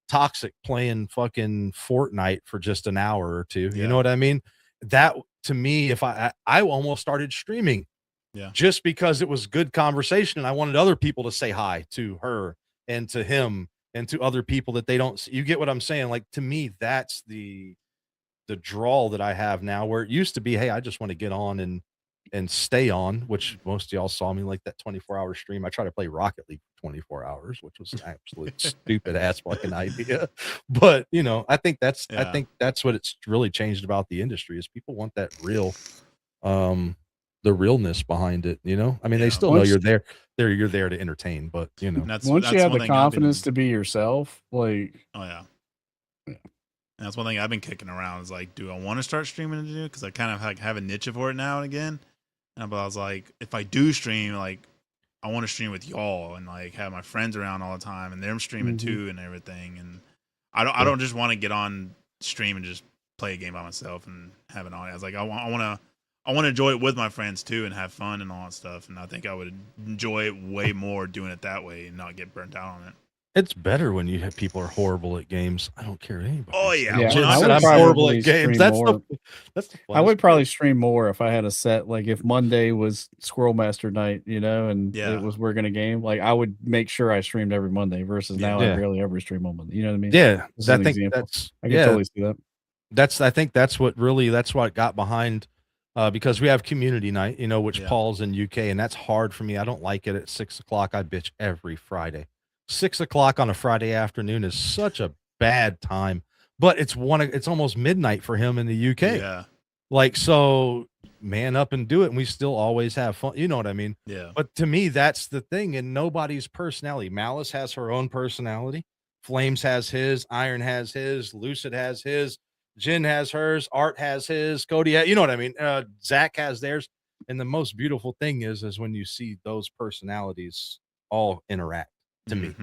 Speaker 1: Toxic playing fucking Fortnite for just an hour or two. You know what I mean? That, to me, if I almost started streaming just because it was good conversation, and I wanted other people to say hi to her and to him and to other people that they don't see. You get what I'm saying? Like, to me, that's the draw that I have now, where it used to be, hey, I just want to get on and stay on, which most of y'all saw me like that 24-hour stream. I try to play Rocket League for 24 hours, which was an absolute stupid ass fucking idea. But you know, I think that's what it's really changed about the industry, is people want that real, the realness behind it. You know, I mean, they still know you're there. You're there to entertain, but you know,
Speaker 4: once you have the confidence to be yourself, like,
Speaker 3: And that's one thing I've been kicking around, is like, do I want to start streaming to do? Because I kind of like have a niche for it now and again. But I was like, if I do stream, like, I want to stream with y'all and like have my friends around all the time, and they're streaming too and everything. And I don't just want to get on stream and just play a game by myself and have it on. I was like, I want to enjoy it with my friends too and have fun and all that stuff. And I think I would enjoy it way more doing it that way and not get burnt out on it.
Speaker 1: It's better when you have people are horrible at games. I don't care what anybody.
Speaker 3: Oh,
Speaker 1: says.
Speaker 3: yeah.
Speaker 4: Yeah,
Speaker 1: Jen
Speaker 4: I
Speaker 1: said
Speaker 4: would
Speaker 1: I'm horrible
Speaker 4: probably
Speaker 1: at games.
Speaker 4: stream
Speaker 1: That's
Speaker 4: more.
Speaker 1: that's the
Speaker 4: I would
Speaker 1: funnest
Speaker 4: probably
Speaker 1: part.
Speaker 4: stream more if I had a set, like if Monday was Squirrel Master night, and
Speaker 3: Yeah.
Speaker 4: it was we're gonna game. Like I would make sure I streamed every Monday versus now I
Speaker 1: Yeah.
Speaker 4: barely ever stream on Monday. You know what I mean?
Speaker 1: Yeah,
Speaker 4: This is
Speaker 1: I
Speaker 4: an
Speaker 1: think
Speaker 4: example.
Speaker 1: that's
Speaker 4: I can totally see that.
Speaker 1: I think that's what got behind because we have community night, which
Speaker 3: Yeah.
Speaker 1: Paul's in UK, and that's hard for me. I don't like it at 6:00. I bitch every Friday. 6:00 on a Friday afternoon is such a bad time, but it's almost midnight for him in the UK.
Speaker 3: Yeah.
Speaker 1: Like, so man up and do it, and we still always have fun. You know what I mean?
Speaker 3: Yeah.
Speaker 1: But to me, that's the thing, and nobody's personality. Malice has her own personality. Flames has his. Iron has his. Lucid has his. Jin has hers. Art has his. Cody, you know what I mean? Zach has theirs. And the most beautiful thing is when you see those personalities all interact to me,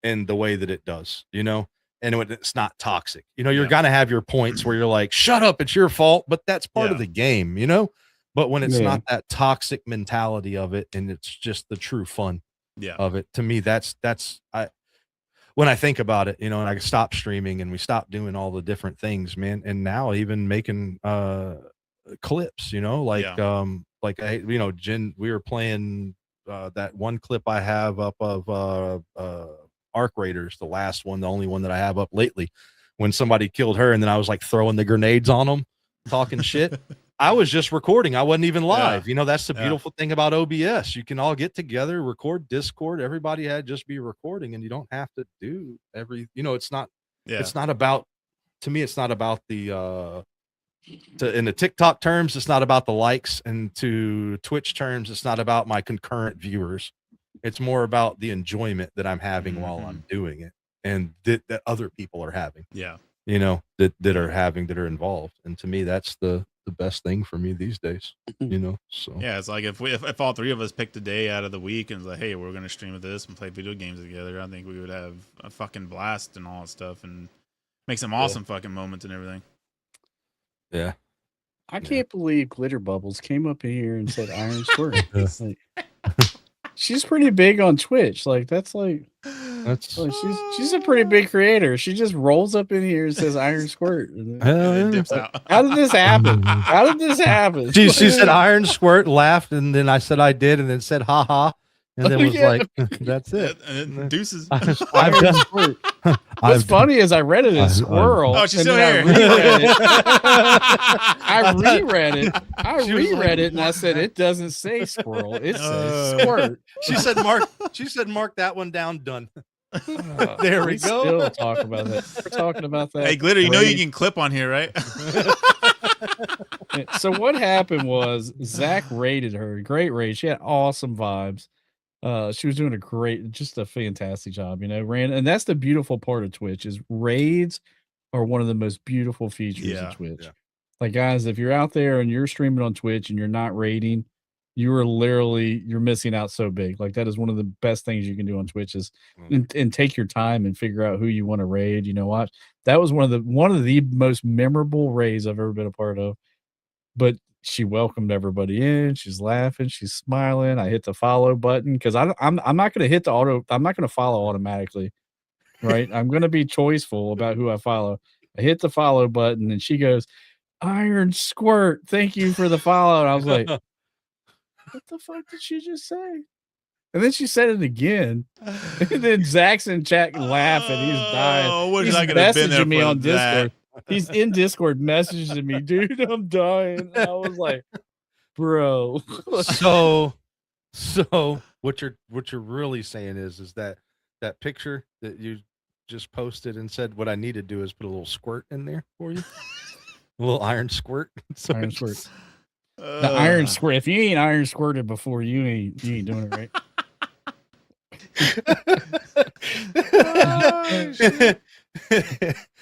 Speaker 1: in the way that it does, and it's not toxic. You're
Speaker 3: Yeah.
Speaker 1: gonna have your points where you're like, shut up, it's your fault, but that's part of the game, but when it's not that toxic mentality of it, and it's just the true fun of it, to me, when I think about it, and I stopped streaming and we stopped doing all the different things, man, and now even making clips, Jen, we were playing that one clip I have up of Arc Raiders, the last one, the only one that I have up lately, when somebody killed her, and then I was like throwing the grenades on them, talking shit. I was just recording. I wasn't even live. That's the beautiful thing about OBS. You can all get together, record Discord. Everybody had just be recording, and you don't have to do it's not about, to me, it's not about the in the TikTok terms, it's not about the likes, and to Twitch terms, it's not about my concurrent viewers. It's more about the enjoyment that I'm having while I'm doing it, and that other people are having. That are involved. And to me, that's the best thing for me these days. So
Speaker 3: yeah, it's like if all three of us picked a day out of the week and was like, hey, we're gonna stream this and play video games together, I think we would have a fucking blast and all that stuff, and make some awesome fucking moments and everything.
Speaker 1: Yeah.
Speaker 4: I can't believe Glitter Bubbles came up in here and said Iron Squirt. She's pretty big on Twitch. That's she's a pretty big creator. She just rolls up in here and says Iron Squirt.
Speaker 3: And then dips out.
Speaker 4: How did this happen? How did this happen?
Speaker 1: She said Iron Squirt, laughed, and then I said I did, and then said ha ha, and then was like, that's it.
Speaker 3: And then deuces.
Speaker 1: I've done Squirt.
Speaker 4: What's funny is I read it as squirrel.
Speaker 3: Oh, she's
Speaker 4: and
Speaker 3: still
Speaker 4: then
Speaker 3: here.
Speaker 4: I reread it. I reread it, and I said it doesn't say squirrel. It says squirt.
Speaker 1: She said mark that one down. Done. There we go.
Speaker 4: Still talk about that. We're talking about that.
Speaker 3: Hey, Glitter, you know you can clip on here, right?
Speaker 4: So what happened was Zach rated her. Great raid. She had awesome vibes. She was doing just a fantastic job, and that's the beautiful part of Twitch is raids are one of the most beautiful features of Twitch. Yeah. Like, guys, if you're out there and you're streaming on Twitch and you're not raiding, you're missing out so big. Like, that is one of the best things you can do on Twitch is and take your time and figure out who you want to raid. Watch. That was one of the most memorable raids I've ever been a part of. But she welcomed everybody in. She's laughing. She's smiling. I hit the follow button because I'm not going to hit the auto. I'm not going to follow automatically, right? I'm going to be choiceful about who I follow. I hit the follow button and she goes, Iron Squirt, thank you for the follow. And I was like, what the fuck did she just say? And then she said it again. And then Zach's in chat laughing. He's dying. He's messaging me on Discord. He's in Discord messaging me, dude, I'm dying. I was like, bro.
Speaker 1: So what you're really saying is that picture that you just posted and said what I need to do is put a little squirt in there for you. A little iron squirt. So
Speaker 4: iron squirt. The iron squirt. If you ain't iron squirted before, you ain't doing it right.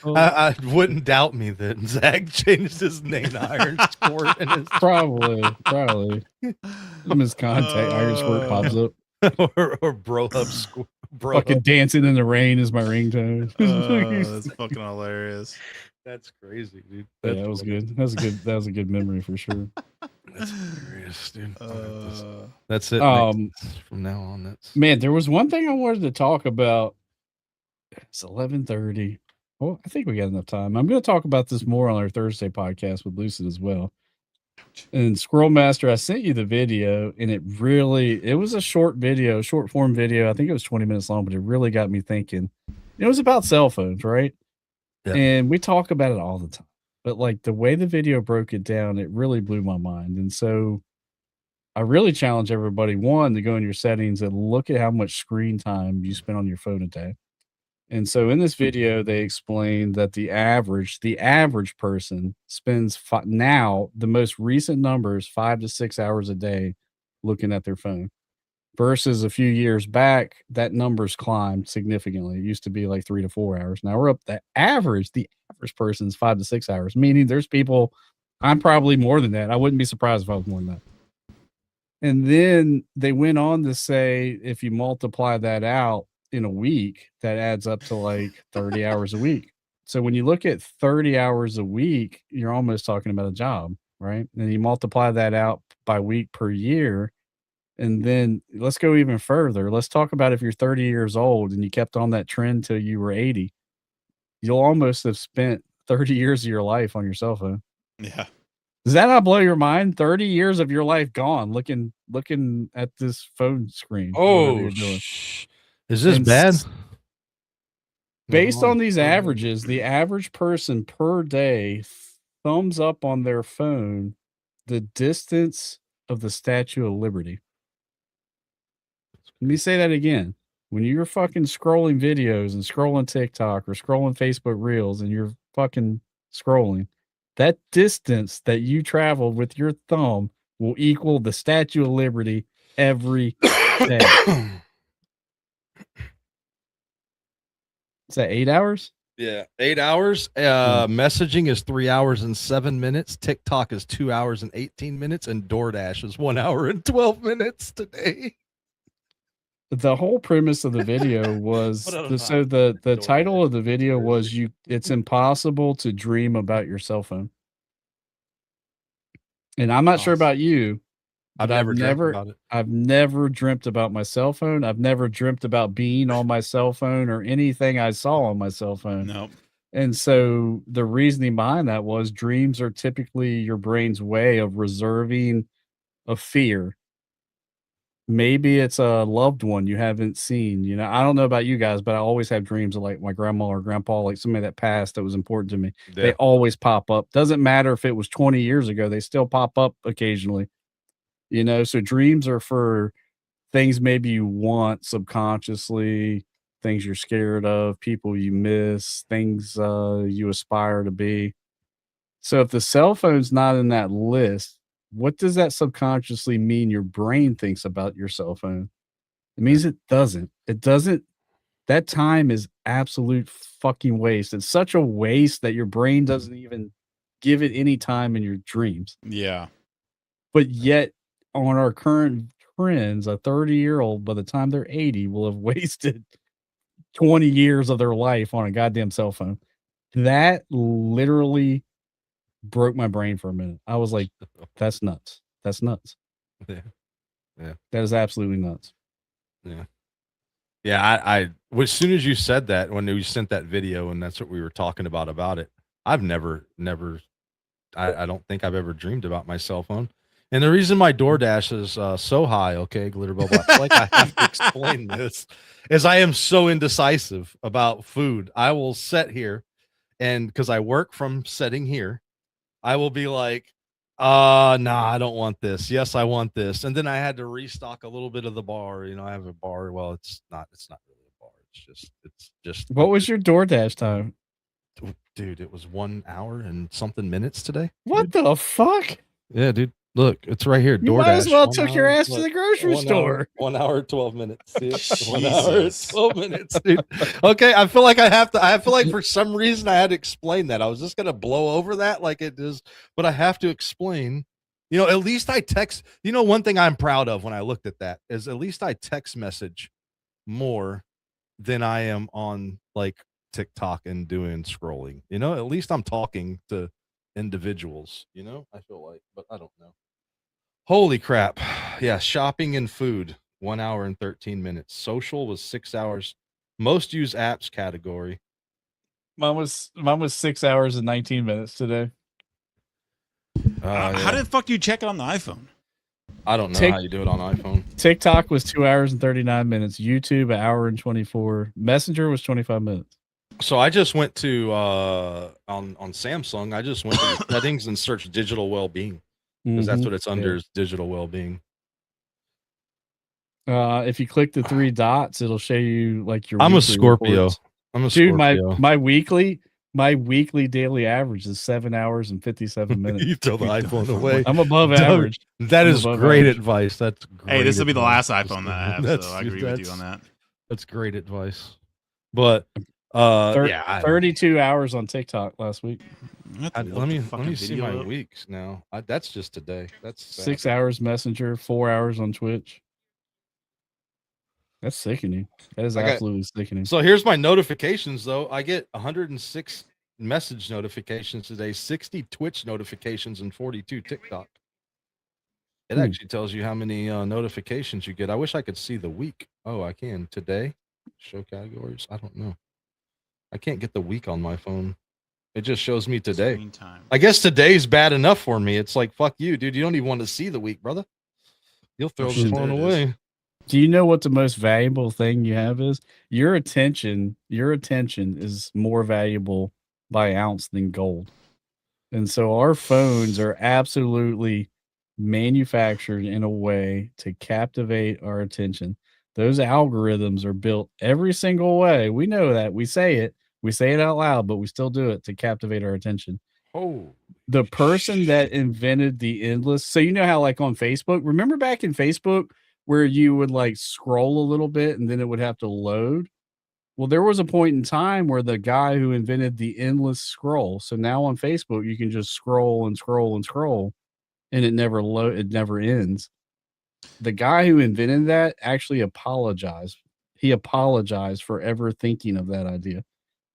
Speaker 1: I wouldn't doubt me that Zach changed his name to Iron Squirt and his
Speaker 4: probably from his contact Iron Squirt pops up
Speaker 1: or bro up squirt.
Speaker 4: Fucking dancing in the rain is my ringtone.
Speaker 3: That's fucking hilarious.
Speaker 1: That's crazy, dude.
Speaker 4: That was good. That was a good memory for sure.
Speaker 1: That's hilarious, dude. That's it.
Speaker 4: Um,
Speaker 1: From now on, that's
Speaker 4: Man, there was one thing I wanted to talk about. It's 11:30. Well, I think we got enough time. I'm going to talk about this more on our Thursday podcast with Lucid as well. And Squirrel Master, I sent you the video, and it was a short video, short form video. I think it was 20 minutes long, but it really got me thinking. It was about cell phones, right?
Speaker 1: Yeah.
Speaker 4: And we talk about it all the time. But like the way the video broke it down, it really blew my mind. And so I really challenge everybody, one, to go in your settings and look at how much screen time you spend on your phone a day. And so in this video, they explain that the average person spends now the most recent numbers 5 to 6 hours a day looking at their phone, versus a few years back that number's climbed significantly. It used to be like 3 to 4 hours. Now we're up the average person's 5 to 6 hours, meaning there's people. I'm probably more than that. I wouldn't be surprised if I was more than that. And then they went on to say if you multiply that out in a week, that adds up to like 30 hours a week. So when you look at 30 hours a week, you're almost talking about a job, right? And you multiply that out by week per year. And then let's go even further. Let's talk about if you're 30 years old and you kept on that trend till you were 80, you'll almost have spent 30 years of your life on your cell phone.
Speaker 3: Yeah.
Speaker 4: Does that not blow your mind? 30 years of your life gone looking at this phone screen.
Speaker 1: oh, is this bad?
Speaker 4: Based on these averages, the average person per day thumbs up on their phone the distance of the Statue of Liberty. Let me say that again. When you're fucking scrolling videos and scrolling TikTok or scrolling Facebook Reels and you're fucking scrolling, that distance that you traveled with your thumb will equal the Statue of Liberty every day. Is that 8 hours?
Speaker 1: Yeah, 8 hours. Messaging is 3 hours and 7 minutes. TikTok is 2 hours and 18 minutes, and DoorDash is 1 hour and 12 minutes today.
Speaker 4: The whole premise of the video was the title of the video was it's impossible to dream about your cell phone. And I'm not sure about you, but I've never dreamt about my cell phone. I've never dreamt about being on my cell phone or anything I saw on my cell phone.
Speaker 3: Nope.
Speaker 4: And so the reasoning behind that was dreams are typically your brain's way of reserving a fear. Maybe it's a loved one you haven't seen. You know, I don't know about you guys, but I always have dreams of like my grandma or grandpa, like somebody that passed that was important to me. Yeah. They always pop up. Doesn't matter if it was 20 years ago, they still pop up occasionally. You know, so dreams are for things maybe you want subconsciously, things you're scared of, people you miss, things you aspire to be. So if the cell phone's not in that list, what does that subconsciously mean your brain thinks about your cell phone? It means it doesn't. It doesn't. That time is absolute fucking waste. It's such a waste that your brain doesn't even give it any time in your dreams.
Speaker 3: Yeah.
Speaker 4: But yet, on our current trends, a 30-year-old, by the time they're 80, will have wasted 20 years of their life on a goddamn cell phone. That literally broke my brain for a minute. I was like, that's nuts. That's nuts.
Speaker 1: Yeah.
Speaker 4: That is absolutely nuts.
Speaker 1: Yeah. I as soon as you said that, when you sent that video, and that's what we were talking about it, I've never I don't think I've ever dreamed about my cell phone. And the reason my DoorDash is so high, okay, Glitter Bubble, I feel like I have to explain this, is I am so indecisive about food. I will sit here, and because I work from sitting here, I will be like, nah, I don't want this. Yes, I want this. And then I had to restock a little bit of the bar. You know, I have a bar. Well, it's not really a bar. It's just.
Speaker 4: What was your DoorDash time?
Speaker 1: Dude, it was 1 hour and something minutes today.
Speaker 4: What the fuck?
Speaker 1: Yeah, dude. Look, it's right here.
Speaker 4: You might as well took your ass to the grocery store.
Speaker 1: 1 hour, 12 minutes. 1 hour, 12 minutes, dude. Okay, I feel like I feel like for some reason I had to explain that. I was just gonna blow over that like it is, but I have to explain. You know, at least I text. You know, one thing I'm proud of when I looked at that is at least I text message more than I am on like TikTok and doing scrolling. You know, at least I'm talking to individuals. You know, I feel like, but I don't know. Holy crap. Yeah, shopping and food, 1 hour and 13 minutes. Social was 6 hours. Most used apps category.
Speaker 4: Mine was 6 hours and 19 minutes today.
Speaker 3: How
Speaker 1: Yeah.
Speaker 3: the fuck do you check it on the iPhone?
Speaker 1: I don't know how you do it on iPhone.
Speaker 4: TikTok was 2 hours and 39 minutes. YouTube, an hour and 24. Messenger was 25 minutes.
Speaker 1: So I just went to on Samsung. I just went to the settings and searched digital well-being because that's what it's under is digital well-being.
Speaker 4: If you click the 3 dots, it'll show you like your.
Speaker 1: I'm a
Speaker 4: weekly
Speaker 1: Scorpio.
Speaker 4: reports.
Speaker 1: I'm a
Speaker 4: Dude,
Speaker 1: Scorpio.
Speaker 4: my weekly daily average is 7 hours and 57 minutes.
Speaker 1: You throw the iPhone away.
Speaker 4: I'm above
Speaker 1: Doug,
Speaker 4: average.
Speaker 1: That
Speaker 4: I'm
Speaker 1: is
Speaker 4: above
Speaker 1: great
Speaker 4: average.
Speaker 1: advice. That's great.
Speaker 3: Hey, this will be the
Speaker 1: advice.
Speaker 3: last iPhone that I have,
Speaker 1: That's-
Speaker 3: so I agree with you on that.
Speaker 1: That's great advice. But
Speaker 4: 32 hours on TikTok last week.
Speaker 1: let me see my weeks now. That's just today. That's
Speaker 4: 6 hours Messenger, 4 hours on Twitch. That's sickening. That is absolutely sickening.
Speaker 1: So here's my notifications though. I get 106 message notifications today, 60 Twitch notifications, and 42 TikTok. It actually tells you how many notifications you get. I wish I could see the week. Oh, I can today. Show categories. I don't know. I can't get the week on my phone. It just shows me today.
Speaker 3: Screen time.
Speaker 1: I guess today's bad enough for me. It's like, fuck you, dude. You don't even want to see the week, brother. You'll throw the
Speaker 3: shit,
Speaker 1: phone
Speaker 3: there it
Speaker 1: away.
Speaker 4: Do you know what the most valuable thing you have is? Your attention is more valuable by ounce than gold. And so our phones are absolutely manufactured in a way to captivate our attention. Those algorithms are built every single way. We know that. We say it out loud, but we still do it to captivate our attention.
Speaker 1: Oh,
Speaker 4: the person that invented the endless. So you know how like on Facebook, remember back in Facebook where you would like scroll a little bit and then it would have to load? Well, there was a point in time where the guy who invented the endless scroll. So now on Facebook, you can just scroll and scroll and scroll and it never ends. The guy who invented that actually apologized. He apologized for ever thinking of that idea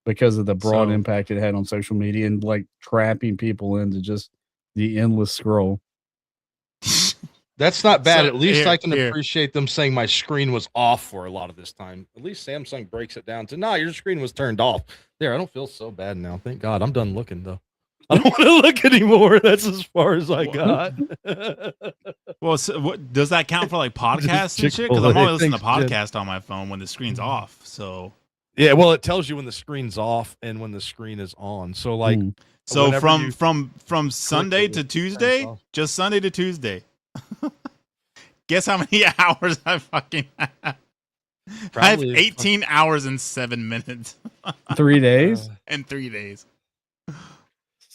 Speaker 4: because of the broad impact it had on social media and like trapping people into just the endless scroll.
Speaker 1: That's not bad.
Speaker 3: So,
Speaker 1: At least I can
Speaker 3: here.
Speaker 1: appreciate them saying my screen was off for a lot of this time. At least Samsung breaks it down to, nah, your screen was turned off. There, I don't feel so bad now. Thank God. I'm done looking though. I don't want to look anymore. That's as far as I got.
Speaker 3: Well, so what does that count for like podcasts and shit? Because I'm only listening to podcast on my phone when the screen's off. So
Speaker 1: Yeah, well, it tells you when the screen's off and when the screen is on. So like,
Speaker 3: so
Speaker 1: whenever you
Speaker 3: from Sunday
Speaker 1: it,
Speaker 3: to
Speaker 1: it
Speaker 3: Tuesday,
Speaker 1: turns off.
Speaker 3: just Sunday to Tuesday. Guess how many hours I fucking have? I have
Speaker 1: Probably
Speaker 3: 18 hours and 7 minutes
Speaker 4: 3 days?
Speaker 3: and 3 days.
Speaker 4: 6.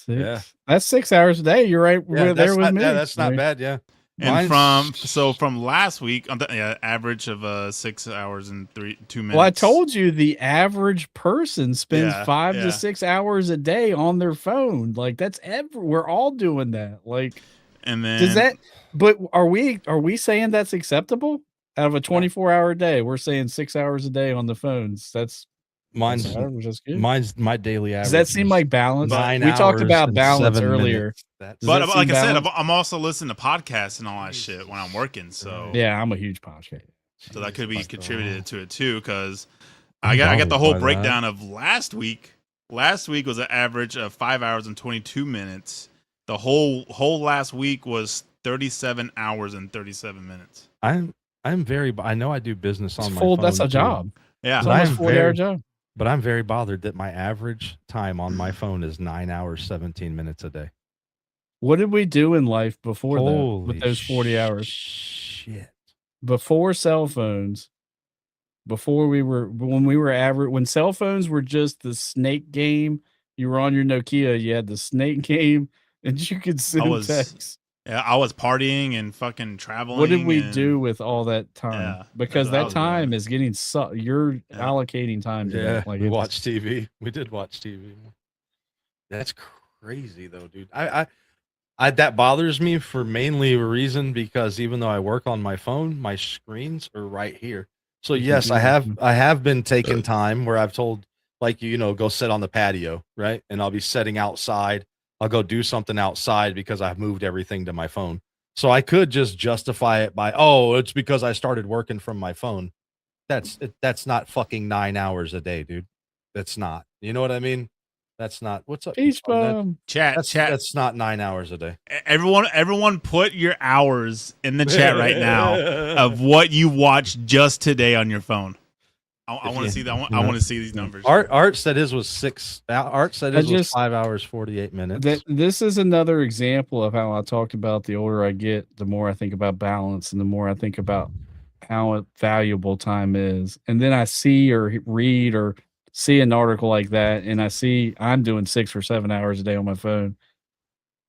Speaker 1: Yeah.
Speaker 4: That's 6 hours a day. You're right.
Speaker 1: yeah,
Speaker 4: We're there
Speaker 1: that's
Speaker 4: with
Speaker 1: not,
Speaker 4: me.
Speaker 1: yeah, that's not
Speaker 4: Like,
Speaker 1: bad. Yeah.
Speaker 3: And
Speaker 1: Mine's-
Speaker 3: from last week, average of 6 hours and 2 minutes.
Speaker 4: Well, I told you the average person spends
Speaker 3: Yeah,
Speaker 4: 5
Speaker 3: yeah.
Speaker 4: to 6 hours a day on their phone. Like that's we're all doing that. Like,
Speaker 3: And then
Speaker 4: does that? But are we saying that's acceptable? Out of a 24-hour day, we're saying 6 hours a day on the phones. That's
Speaker 1: Mine's
Speaker 4: average. That's good.
Speaker 1: mine's my daily average.
Speaker 4: Does that seem
Speaker 1: is
Speaker 4: like balance?
Speaker 1: 9
Speaker 4: We talked
Speaker 1: hours
Speaker 4: about
Speaker 1: and
Speaker 4: balance
Speaker 1: 7
Speaker 4: earlier.
Speaker 1: minutes. That's-
Speaker 4: Does
Speaker 3: But
Speaker 4: that
Speaker 3: like
Speaker 4: seem
Speaker 3: I said,
Speaker 4: balanced?
Speaker 3: I'm also listening to podcasts and all that shit when I'm working. So
Speaker 4: Yeah, I'm a huge podcast.
Speaker 3: so that could be
Speaker 1: Fuck
Speaker 3: contributed
Speaker 1: off.
Speaker 3: to it too, because
Speaker 1: I'm
Speaker 3: I got the
Speaker 1: bothered
Speaker 3: whole
Speaker 1: by that.
Speaker 3: breakdown of last week. Last week was an average of 5 hours and 22 minutes. The whole last week was 37 hours and 37 minutes.
Speaker 1: I'm very. I know I do business on
Speaker 4: It's
Speaker 1: my
Speaker 4: full.
Speaker 1: phone.
Speaker 4: That's a
Speaker 1: too,
Speaker 4: job.
Speaker 3: Yeah.
Speaker 4: It's
Speaker 1: But I
Speaker 4: almost
Speaker 1: am
Speaker 4: 40-hour
Speaker 1: very-
Speaker 4: job.
Speaker 1: But I'm very bothered that my average time on my phone is 9 hours 17 minutes a day.
Speaker 4: What did we do in life before that
Speaker 1: Holy
Speaker 4: with those 40 hours?
Speaker 1: Shit.
Speaker 4: Before cell phones, when cell phones were just the snake game, you were on your Nokia, you had the snake game, and you could send
Speaker 3: was
Speaker 4: texts.
Speaker 3: Yeah, I was partying and fucking traveling.
Speaker 4: What did we
Speaker 3: and-
Speaker 4: do with all that time?
Speaker 3: Yeah,
Speaker 4: Because
Speaker 3: that's what I
Speaker 4: that
Speaker 3: was doing.
Speaker 4: time is getting you're
Speaker 3: Yeah.
Speaker 4: allocating time to
Speaker 1: Yeah.
Speaker 4: that. Like
Speaker 1: We
Speaker 4: it's-
Speaker 1: watched TV. We did watch TV. That's crazy though, dude. I that bothers me for mainly a reason because even though I work on my phone, my screens are right here. So yes, I have been taking time where I've told like go sit on the patio, right? And I'll be sitting outside. I'll go do something outside because I've moved everything to my phone. So I could just justify it by, oh, it's because I started working from my phone. That's not fucking 9 hours a day, dude. That's not. You know what I mean? That's not. What's up?
Speaker 4: Peach
Speaker 1: That,
Speaker 4: Bum.
Speaker 3: Chat.
Speaker 1: that's not 9 hours a day.
Speaker 3: Everyone, put your hours in the chat right now of what you watched just today on your phone. I want to see that. I want to see these numbers.
Speaker 1: Art said his was 6. Art said his was 5 hours 48 minutes.
Speaker 4: This is another example of how I talked about the older I get, the more I think about balance, and the more I think about how valuable time is. And then I see or read or see an article like that, and I see I'm doing 6 or 7 hours a day on my phone,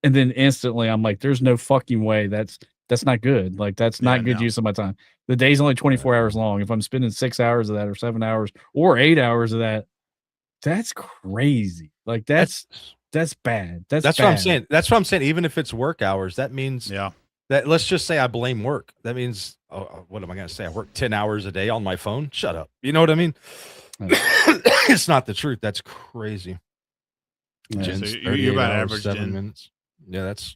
Speaker 4: and then instantly I'm like, "There's no fucking way. That's not good. Like that's not good use of my time." The day's only 24 hours long. If I'm spending 6 hours of that, or 7 hours, or 8 hours of that, that's crazy. Like that's bad. That's
Speaker 1: what I'm saying. That's what I'm saying. Even if it's work hours, that means that, let's just say I blame work. That means, what am I going to say? I work 10 hours a day on my phone. Shut up. You know what I mean? It's not the truth. That's crazy.
Speaker 3: Yeah, so you're about average
Speaker 1: 7 minutes. Yeah, that's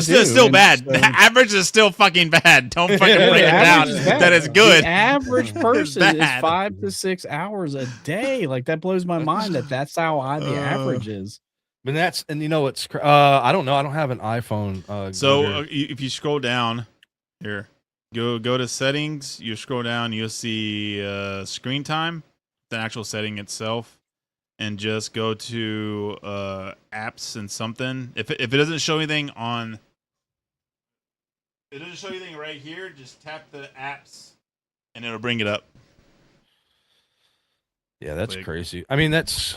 Speaker 3: still bad. So, average is still fucking bad. Don't fucking break it down. That is good.
Speaker 4: The average person is 5 to 6 hours a day. Like that blows my mind that's how high the average is.
Speaker 1: And you know it's I don't know. I don't have an iPhone.
Speaker 3: So if you scroll down here, go to settings. You scroll down, you'll see screen time, the actual setting itself. And just go to apps and something. If it doesn't show anything on, if it doesn't show anything right here, just tap the apps, and it'll bring it up.
Speaker 1: Yeah, that's crazy. I mean, that's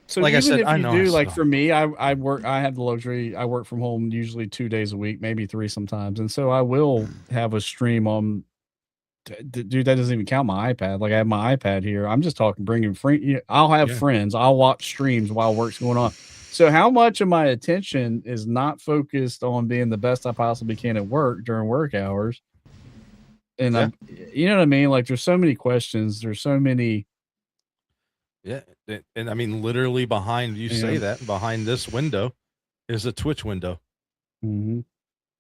Speaker 4: so. Like I said, if you do, like for me, I work. I have the luxury. I work from home usually 2 days a week, maybe 3 sometimes, and so I will have a stream on. Dude, that doesn't even count my iPad. Like I have my iPad here. I'm just talking bringing friends. I'll have friends. I'll watch streams while work's going on. So how much of my attention is not focused on being the best I possibly can at work during work hours? And I'm, you know what I mean? Like there's so many questions. There's so many.
Speaker 1: Yeah. And I mean, literally behind you say that behind this window is a Twitch window.
Speaker 4: Mm-hmm.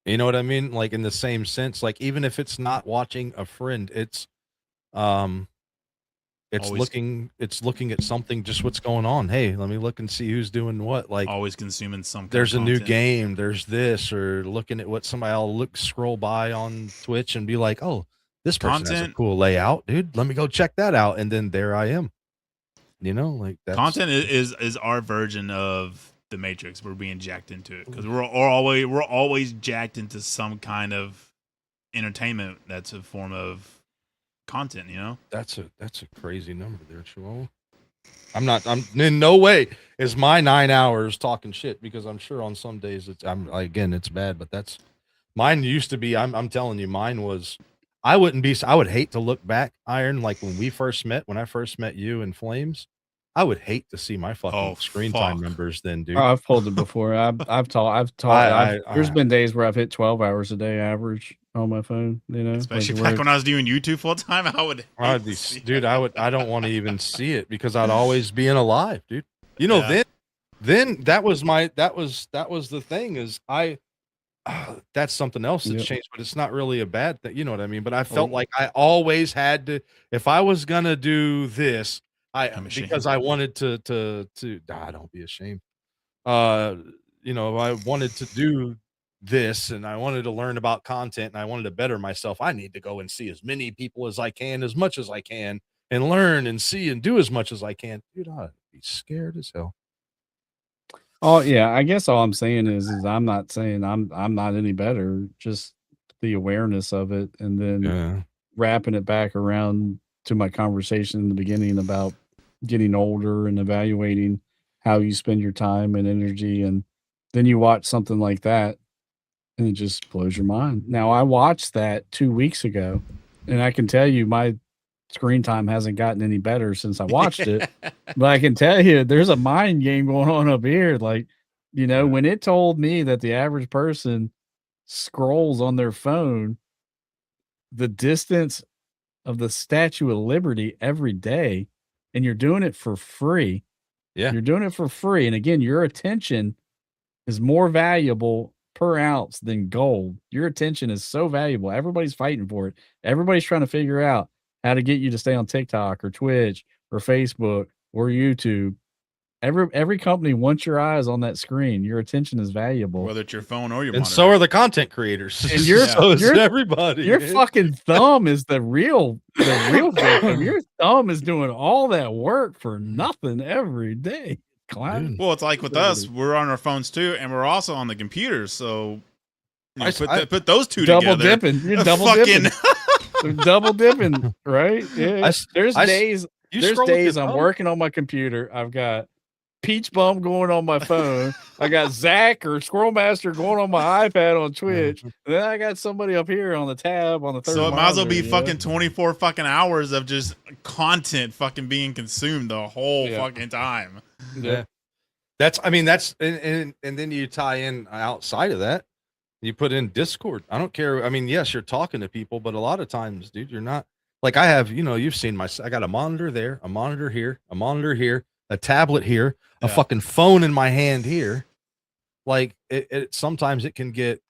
Speaker 1: You know what I mean? Like in the same sense, like even if it's not watching a friend, it's looking at something, just what's going on. Hey, let me look and see who's doing what. Like
Speaker 3: always consuming some.
Speaker 1: There's a new game. There's this, or looking at what somebody will scroll by on Twitch and be like, oh, this person has a cool layout, dude. Let me go check that out. And then there I am. You know, like that.
Speaker 3: Content is our version of the Matrix. We're being jacked into it because we're always jacked into some kind of entertainment that's a form of content. You know,
Speaker 1: that's a crazy number there, Chihuahua. I'm in no way is my 9 hours talking shit, because I'm sure on some days it's bad, but that's mine used to be. I'm telling you, mine was. I would hate to look back, Iron, like when I first met you in Flames. I would hate to see my fucking screen time numbers then, dude.
Speaker 4: Oh, I've pulled it before. I've taught. There's been days where I've hit 12 hours a day average on my phone. You know,
Speaker 3: especially back when I was doing YouTube full time. I
Speaker 1: don't want to even see it, because I'd always be in a live, dude. You know, then that was the thing is that's something else that's changed, but it's not really a bad thing. You know what I mean? But I felt like I always had to, if I was gonna do this. Because I wanted to don't be ashamed. You know, I wanted to do this and I wanted to learn about content and I wanted to better myself. I need to go and see as many people as I can, as much as I can, and learn and see and do as much as I can. Dude, I'd be scared as hell.
Speaker 4: Oh yeah, I guess all I'm saying is I'm not saying I'm not any better, just the awareness of it, and then wrapping it back around to my conversation in the beginning about getting older and evaluating how you spend your time and energy, and then you watch something like that and it just blows your mind. Now I watched that 2 weeks ago and I can tell you my screen time hasn't gotten any better since I watched it, but I can tell you there's a mind game going on up here. Like, you know, when it told me that the average person scrolls on their phone the distance of the Statue of Liberty every day, and you're doing it for free.
Speaker 1: Yeah.
Speaker 4: You're doing it for free. And again, your attention is more valuable per ounce than gold. Your attention is so valuable. Everybody's fighting for it. Everybody's trying to figure out how to get you to stay on TikTok or Twitch or Facebook or YouTube. Every company wants your eyes on that screen. Your attention is valuable.
Speaker 3: Whether it's your phone or your
Speaker 1: And
Speaker 3: monitor.
Speaker 1: so are the content creators.
Speaker 4: And you're-
Speaker 1: so is
Speaker 4: you're-
Speaker 1: everybody.
Speaker 4: Your
Speaker 1: dude.
Speaker 4: fucking thumb is the real victim. Your thumb is doing all that work for nothing every day. Clown.
Speaker 1: Dude.
Speaker 3: Well, it's like with us, we're on our phones too, and we're also on the computers. So put those two
Speaker 4: Double
Speaker 3: together.
Speaker 4: dipping. You're double
Speaker 3: Fucking
Speaker 4: dipping. Double dipping, right? Yeah. There's days I'm working on my computer. I've got Peach Bum going on my phone. I got Zach or Squirrel Master going on my iPad on Twitch. And then I got somebody up here on the tab on the third.
Speaker 3: So it might as well be
Speaker 4: monitor,
Speaker 3: fucking 24 fucking hours of just content fucking being consumed the whole fucking time.
Speaker 1: Yeah. That's and then you tie in outside of that. You put in Discord. I don't care. I mean, yes, you're talking to people, but a lot of times, dude, you're not. Like I have, you've seen I got a monitor there, a monitor here, a monitor here, a tablet here, a fucking phone in my hand here. Like it sometimes it can get.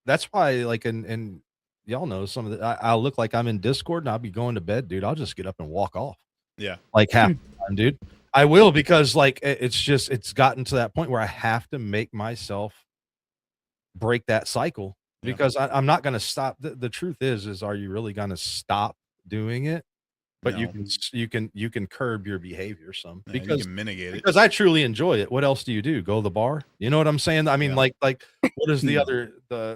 Speaker 1: That's why, like, and y'all know some of the. I'll look like I'm in Discord and I'll be going to bed, dude. I'll just get up and walk off.
Speaker 3: Yeah,
Speaker 1: like half the time, dude. I will, because like it's gotten to that point where I have to make myself break that cycle, because I'm not going to stop. The truth is are you really going to stop doing it? But
Speaker 3: No.
Speaker 1: you can curb your behavior some,
Speaker 3: Yeah,
Speaker 1: because
Speaker 3: you can mitigate it.
Speaker 1: because I truly enjoy it. What else do you do? Go to the bar? You know what I'm saying? I mean, like what is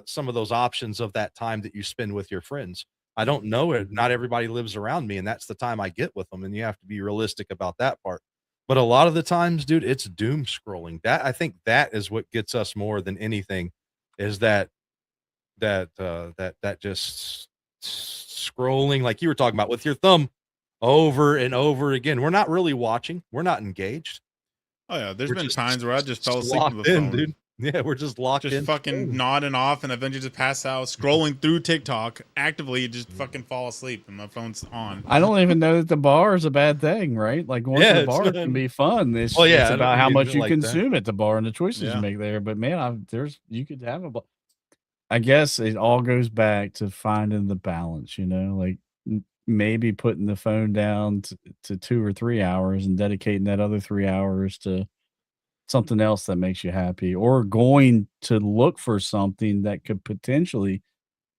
Speaker 1: some of those options of that time that you spend with your friends? I don't know it. Not everybody lives around me, and that's the time I get with them, and you have to be realistic about that part. But a lot of the times, dude, it's doom scrolling. That I think that is what gets us more than anything, is that just scrolling, like you were talking about, with your thumb over and over again. We're not really watching. We're not engaged.
Speaker 3: Oh yeah, there's
Speaker 1: We're
Speaker 3: been
Speaker 1: just
Speaker 3: times where I just fell asleep
Speaker 1: locked
Speaker 3: with the
Speaker 1: in,
Speaker 3: phone.
Speaker 1: dude. Yeah, we're just locked in.
Speaker 3: Just fucking nodding off, and eventually just pass out, scrolling through TikTok, actively just fucking fall asleep, and my phone's on.
Speaker 4: I don't even know that the bar is a bad thing, right? Like going to the bar can be fun. It's about how much you consume at the bar and the choices you make there. But man, you could have a. I guess it all goes back to finding the balance, like maybe putting the phone down to 2 or 3 hours and dedicating that other 3 hours to something else that makes you happy, or going to look for something that could potentially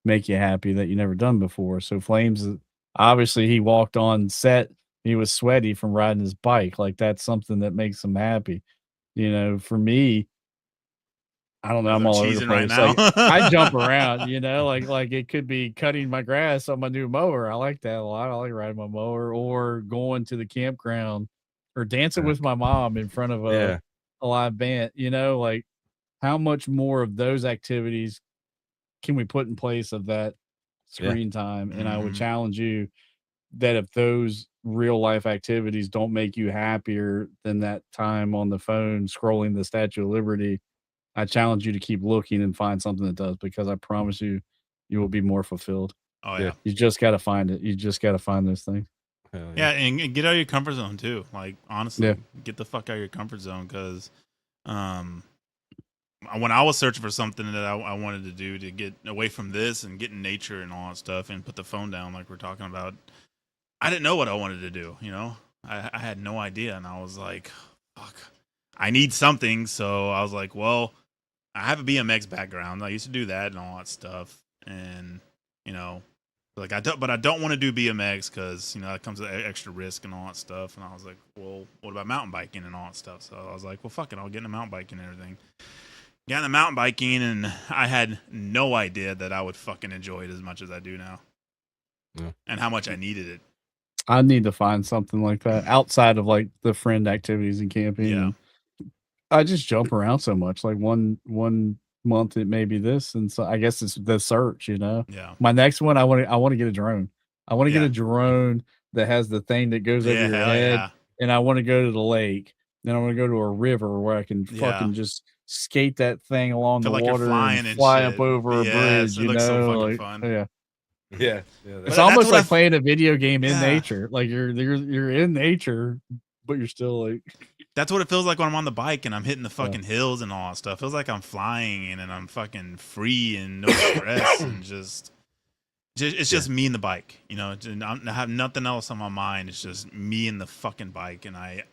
Speaker 4: make you happy that you never done before. So Flames, obviously he walked on set, he was sweaty from riding his bike. Like that's something that makes him happy. For me, I don't know. I'm all over the place.
Speaker 3: Right now.
Speaker 4: I jump around, like it could be cutting my grass on my new mower. I like that a lot. I like riding my mower, or going to the campground, or dancing with my mom in front of a live band. Like how much more of those activities can we put in place of that screen time? And I would challenge you that if those real life activities don't make you happier than that time on the phone scrolling the Statue of Liberty, I challenge you to keep looking and find something that does, because I promise you will be more fulfilled.
Speaker 3: Oh yeah.
Speaker 4: You just got to find it. You just got to find those things.
Speaker 3: Yeah, and get out of your comfort zone too. Like honestly, get the fuck out of your comfort zone, because when I was searching for something that I wanted to do to get away from this and get in nature and all that stuff and put the phone down like we're talking about, I didn't know what I wanted to do. I had no idea, and I was like, fuck, I need something. So I was like, well, I have a BMX background. I used to do that and all that stuff, and like I don't want to do BMX because that comes with extra risk and all that stuff. And I was like, well, what about mountain biking and all that stuff? So I was like, well, fuck it, I'll get into mountain biking and everything. Got into mountain biking, and I had no idea that I would fucking enjoy it as much as I do now, and how much I needed it.
Speaker 4: I need to find something like that outside of like the friend activities and camping.
Speaker 3: Yeah.
Speaker 4: I just jump around so much. Like one month it may be this, and so I guess it's the search.
Speaker 3: Yeah.
Speaker 4: My next one, I want to get a drone. I want to get a drone that has the thing that goes over your head, and I want to go to the lake. Then I want to go to a river where I can fucking just skate that thing along the water and fly up over a bridge.
Speaker 3: It looks so fucking fun.
Speaker 1: Yeah.
Speaker 4: It's almost like playing a video game in nature. Like you're in nature, but you're still like.
Speaker 3: That's what it feels like when I'm on the bike and I'm hitting the fucking hills and all that stuff. It feels like I'm flying and I'm fucking free and no stress and just it's just me and the bike, you know. I have nothing else on my mind. It's just me and the fucking bike, and I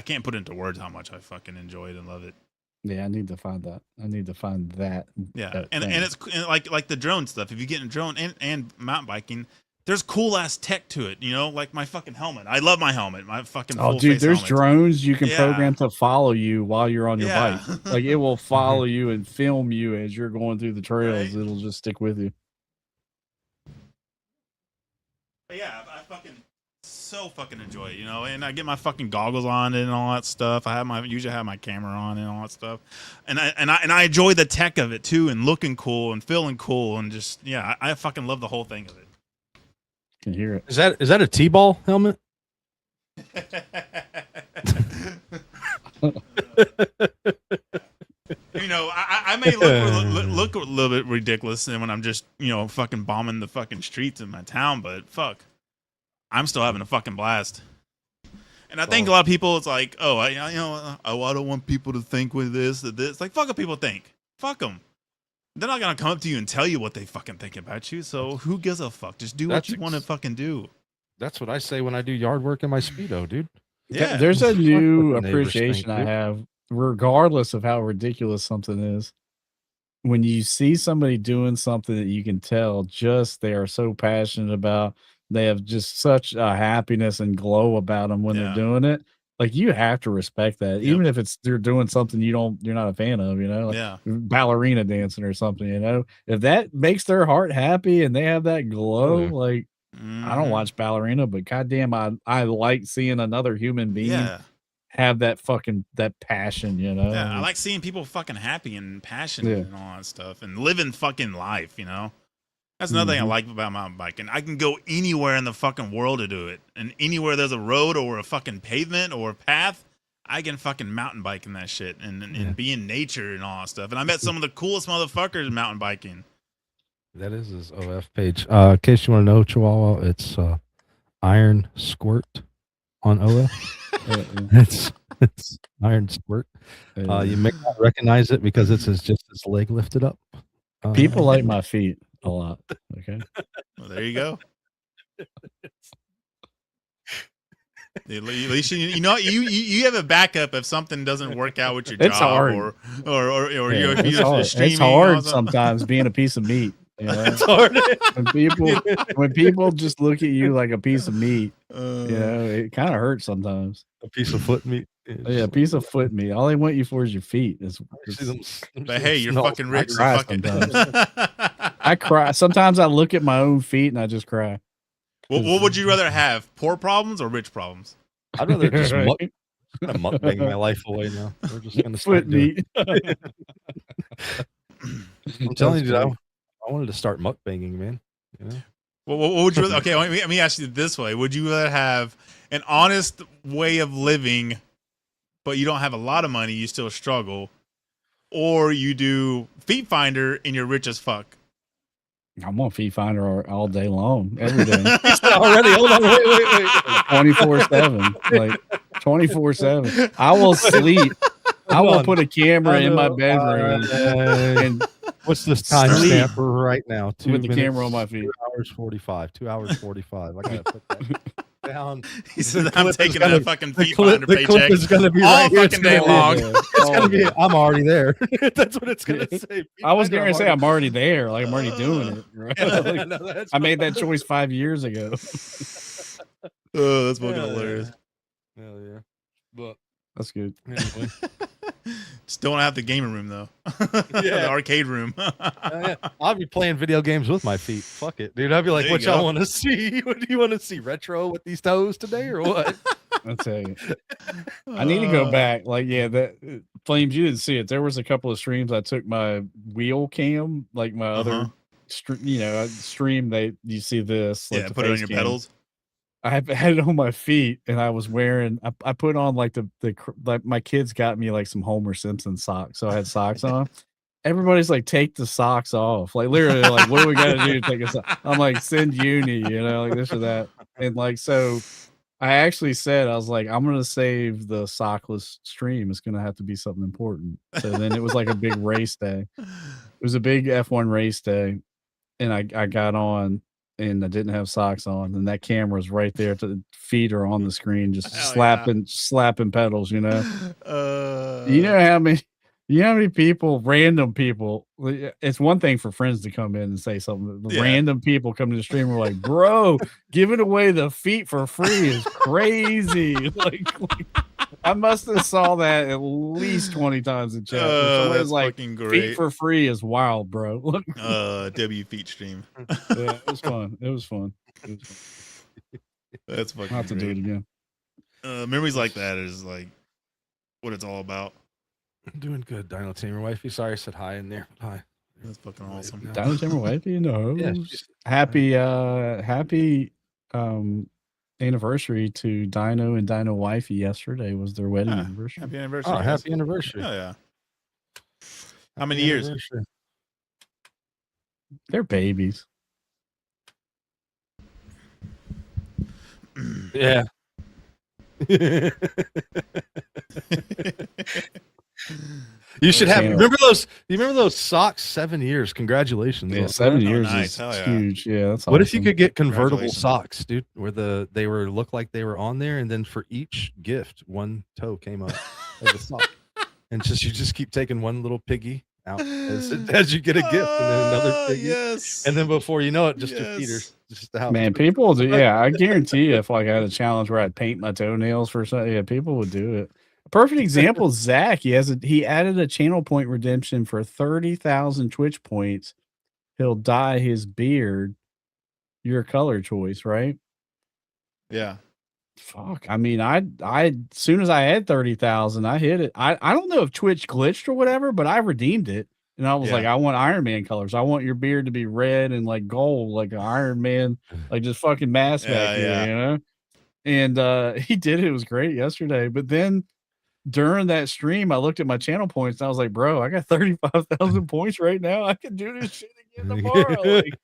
Speaker 3: can't put into words how much I fucking enjoy it and love it.
Speaker 4: Yeah, I need to find that. I need to find that.
Speaker 3: Yeah, and it's like the drone stuff. If you get in drone and mountain biking, there's cool ass tech to it, you know, like my fucking helmet. I love my helmet. My fucking
Speaker 4: Oh, dude, there's drones you can program to follow you while you're on your bike. Like it will follow you and film you as you're going through the trails. Right. It'll just stick with you.
Speaker 3: But yeah, I so fucking enjoy it, you know. And I get my fucking goggles on and all that stuff. Usually have my camera on and all that stuff. And I enjoy the tech of it too, and looking cool and feeling cool, and just I fucking love the whole thing of it.
Speaker 4: Can hear it.
Speaker 1: Is that a T-ball helmet?
Speaker 3: You know, I may look a little bit ridiculous when I'm just, you know, fucking bombing the fucking streets of my town, but fuck, I'm still having a fucking blast. And I think a lot of people, it's like, I don't want people to think with this or this. Like, fuck what people think. Fuck them. They're not gonna come up to you and tell you what they fucking think about you. So who gives a fuck? Just do what you want to fucking do.
Speaker 1: That's what I say when I do yard work in my Speedo, dude.
Speaker 4: Yeah, there's a new appreciation I have, regardless of how ridiculous something is. When you see somebody doing something that you can tell just they are so passionate about, they have just such a happiness and glow about them when they're doing it. Like, you have to respect that, even if they're doing something you're not a fan of, you know, like ballerina dancing or something, you know. If that makes their heart happy and they have that glow, like, I don't watch ballerina, but goddamn, I like seeing another human being have that passion, you know.
Speaker 3: Yeah, I like seeing people fucking happy and passionate and all that stuff, and living fucking life, you know. That's another thing I like about mountain biking. I can go anywhere in the fucking world to do it. And anywhere there's a road or a fucking pavement or a path, I can fucking mountain bike in that shit and be in nature and all that stuff. And I met some of the coolest motherfuckers mountain biking.
Speaker 1: That is his OF page. In case you want to know, Chihuahua, it's Iron Squirt on OF. It's Iron Squirt. You may not recognize it because it's just his leg lifted up.
Speaker 4: People like my feet a lot. Okay.
Speaker 3: Well, there you go. At least you know you have a backup if something doesn't work out with your job
Speaker 4: hard.
Speaker 3: or
Speaker 4: it's hard sometimes being a piece of meat. You know? It's hard when people just look at you like a piece of meat. You know, it kind of hurts sometimes.
Speaker 1: A piece of foot meat.
Speaker 4: Yeah, a piece of foot meat. All they want you for is your feet.
Speaker 3: But hey, you're fucking rich.
Speaker 4: I cry. Sometimes I look at my own feet and I just cry.
Speaker 3: What would you rather have? Poor problems or rich problems?
Speaker 1: I'd rather just mukbang my life away now. We're just gonna
Speaker 4: foot meat.
Speaker 1: I'm telling you, I wanted to start mukbanging, man. You know?
Speaker 3: Well, what would you rather? Okay, let me ask you this way: would you rather have an honest way of living, but you don't have a lot of money, you still struggle, or you do Feet Finder and you're rich as fuck?
Speaker 4: I'm on Feet Finder all day long, every day.
Speaker 1: Already, hold on, wait.
Speaker 4: 24/7, like 24/7. I will sleep. I will put a camera in my bedroom and
Speaker 1: what's this timestamp right now?
Speaker 4: With the camera on my feet.
Speaker 1: 2 hours 45. 2 hours 45. I gotta put that down.
Speaker 3: He said, "I'm taking that fucking Feet Finder paycheck.
Speaker 1: It's gonna be
Speaker 3: all fucking day long.
Speaker 1: It's gonna be. I'm already there. That's what it's gonna say.
Speaker 4: I was going to say I'm already there. Like I'm already doing it. Right? I made that choice 5 years ago.
Speaker 3: Oh, that's fucking hilarious.
Speaker 1: Hell yeah. But
Speaker 4: that's good.
Speaker 1: Anyway.
Speaker 3: Just don't have the gaming room though. The arcade room.
Speaker 1: I'll be playing video games with my feet. Fuck it, dude. I'll be like, what y'all want to see? What do you want to see? Retro with these toes today or what?
Speaker 4: I'll tell you. I need to go back. Like, that Flames, you didn't see it. There was a couple of streams I took my wheel cam, like my other stream. You see this. Like
Speaker 3: put it on your pedals.
Speaker 4: I had it on my feet, and I was wearing. I put on like like my kids got me like some Homer Simpson socks, so I had socks on. Everybody's like, take the socks off. Like literally, like, what do we got to do to take a sock? I'm like, send uni, like this or that, and like so. I actually said, I was like, I'm gonna save the sockless stream. It's gonna have to be something important. So then it was like a big race day. It was a big F1 race day, and I got on and I didn't have socks on, and that camera's right there to feet are on the screen, just
Speaker 3: Hell yeah.
Speaker 4: slapping pedals, you know.
Speaker 3: Uh,
Speaker 4: You know how many people, random people, it's one thing for friends to come in and say something, but
Speaker 3: Yeah.
Speaker 4: random people come to the stream and are like, bro, giving away the feet for free is crazy. like I must have saw that at least 20 times in chat. Somebody's
Speaker 3: that's
Speaker 4: like,
Speaker 3: fucking
Speaker 4: feet
Speaker 3: great.
Speaker 4: for free is wild, bro. Look,
Speaker 3: W feet stream.
Speaker 4: yeah, it was fun. It was fun.
Speaker 3: That's fucking
Speaker 4: I'll have to do it
Speaker 3: great.
Speaker 4: again.
Speaker 3: Memories like that is like what it's all about.
Speaker 1: I'm doing good, Dino Tamer Wifey. Sorry I said hi in there. Hi.
Speaker 3: That's fucking awesome.
Speaker 1: No.
Speaker 4: Dino Tamer Wifey, no.
Speaker 1: Yeah,
Speaker 4: Happy anniversary to Dino and Dino Wifey. Yesterday was their wedding anniversary.
Speaker 3: Happy anniversary.
Speaker 1: Oh,
Speaker 3: guys.
Speaker 1: happy anniversary.
Speaker 3: Hell yeah. How many
Speaker 1: Happy
Speaker 3: years?
Speaker 1: anniversary.
Speaker 4: They're babies.
Speaker 1: Yeah. You should have.
Speaker 4: Yeah.
Speaker 1: Remember those? You remember those socks? 7 years. Congratulations.
Speaker 4: Yeah,
Speaker 1: on
Speaker 4: 7
Speaker 1: that.
Speaker 4: years
Speaker 3: nice.
Speaker 4: is
Speaker 3: Hell yeah.
Speaker 4: huge. Yeah, that's
Speaker 1: What if you
Speaker 4: awesome.
Speaker 1: could get convertible
Speaker 3: Congratulations.
Speaker 1: socks, dude? Where they were looked like they were on there, and then for each gift, one toe came up as a sock, and you just keep taking one little piggy out as you get a gift, and then another piggy,
Speaker 3: Yes.
Speaker 1: and then before you know it, just your feet are just out.
Speaker 4: Man, people do. Yeah, I guarantee you, if like I had a challenge where I'd paint my toenails for something, yeah, people would do it. A perfect example is Zach. He added a channel point redemption for 30,000 Twitch points. He'll dye his beard your color choice, right?
Speaker 3: Yeah.
Speaker 4: Fuck. I mean, I as soon as I had 30,000, I hit it. I don't know if Twitch glitched or whatever, but I redeemed it. And I was like, I want Iron Man colors. I want your beard to be red and like gold, like an Iron Man, like just fucking mask back here, you know? And he did it. It was great yesterday. But then during that stream, I looked at my channel points and I was like, bro, I got 35,000 points right now. I can do this shit again tomorrow. Like,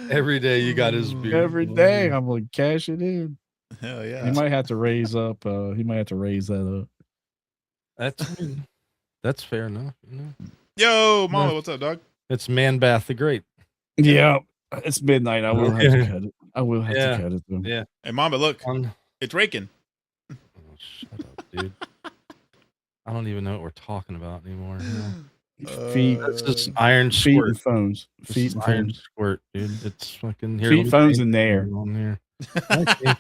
Speaker 1: Every day you got his beard.
Speaker 4: every day I'm like, cash it in.
Speaker 3: Hell yeah.
Speaker 4: He might have to raise up. He might have to raise that up.
Speaker 1: That's fair enough. You know?
Speaker 3: Yo, Mama, what's up, dog?
Speaker 1: It's Man Bath the Great.
Speaker 4: Yeah, it's midnight. I will have to cut it. I will have to cut it though.
Speaker 1: Yeah.
Speaker 3: Hey, Mama, look, it's raking.
Speaker 1: Oh, shut up, dude. I don't even know what we're talking about anymore.
Speaker 4: Feet.
Speaker 1: That's just iron
Speaker 4: Feet
Speaker 1: squirt.
Speaker 4: and phones.
Speaker 1: This
Speaker 4: Feet
Speaker 1: is
Speaker 4: and
Speaker 1: iron
Speaker 4: phones.
Speaker 1: squirt, dude. It's fucking here.
Speaker 4: Feet, phones, and nair.
Speaker 1: On there. Okay.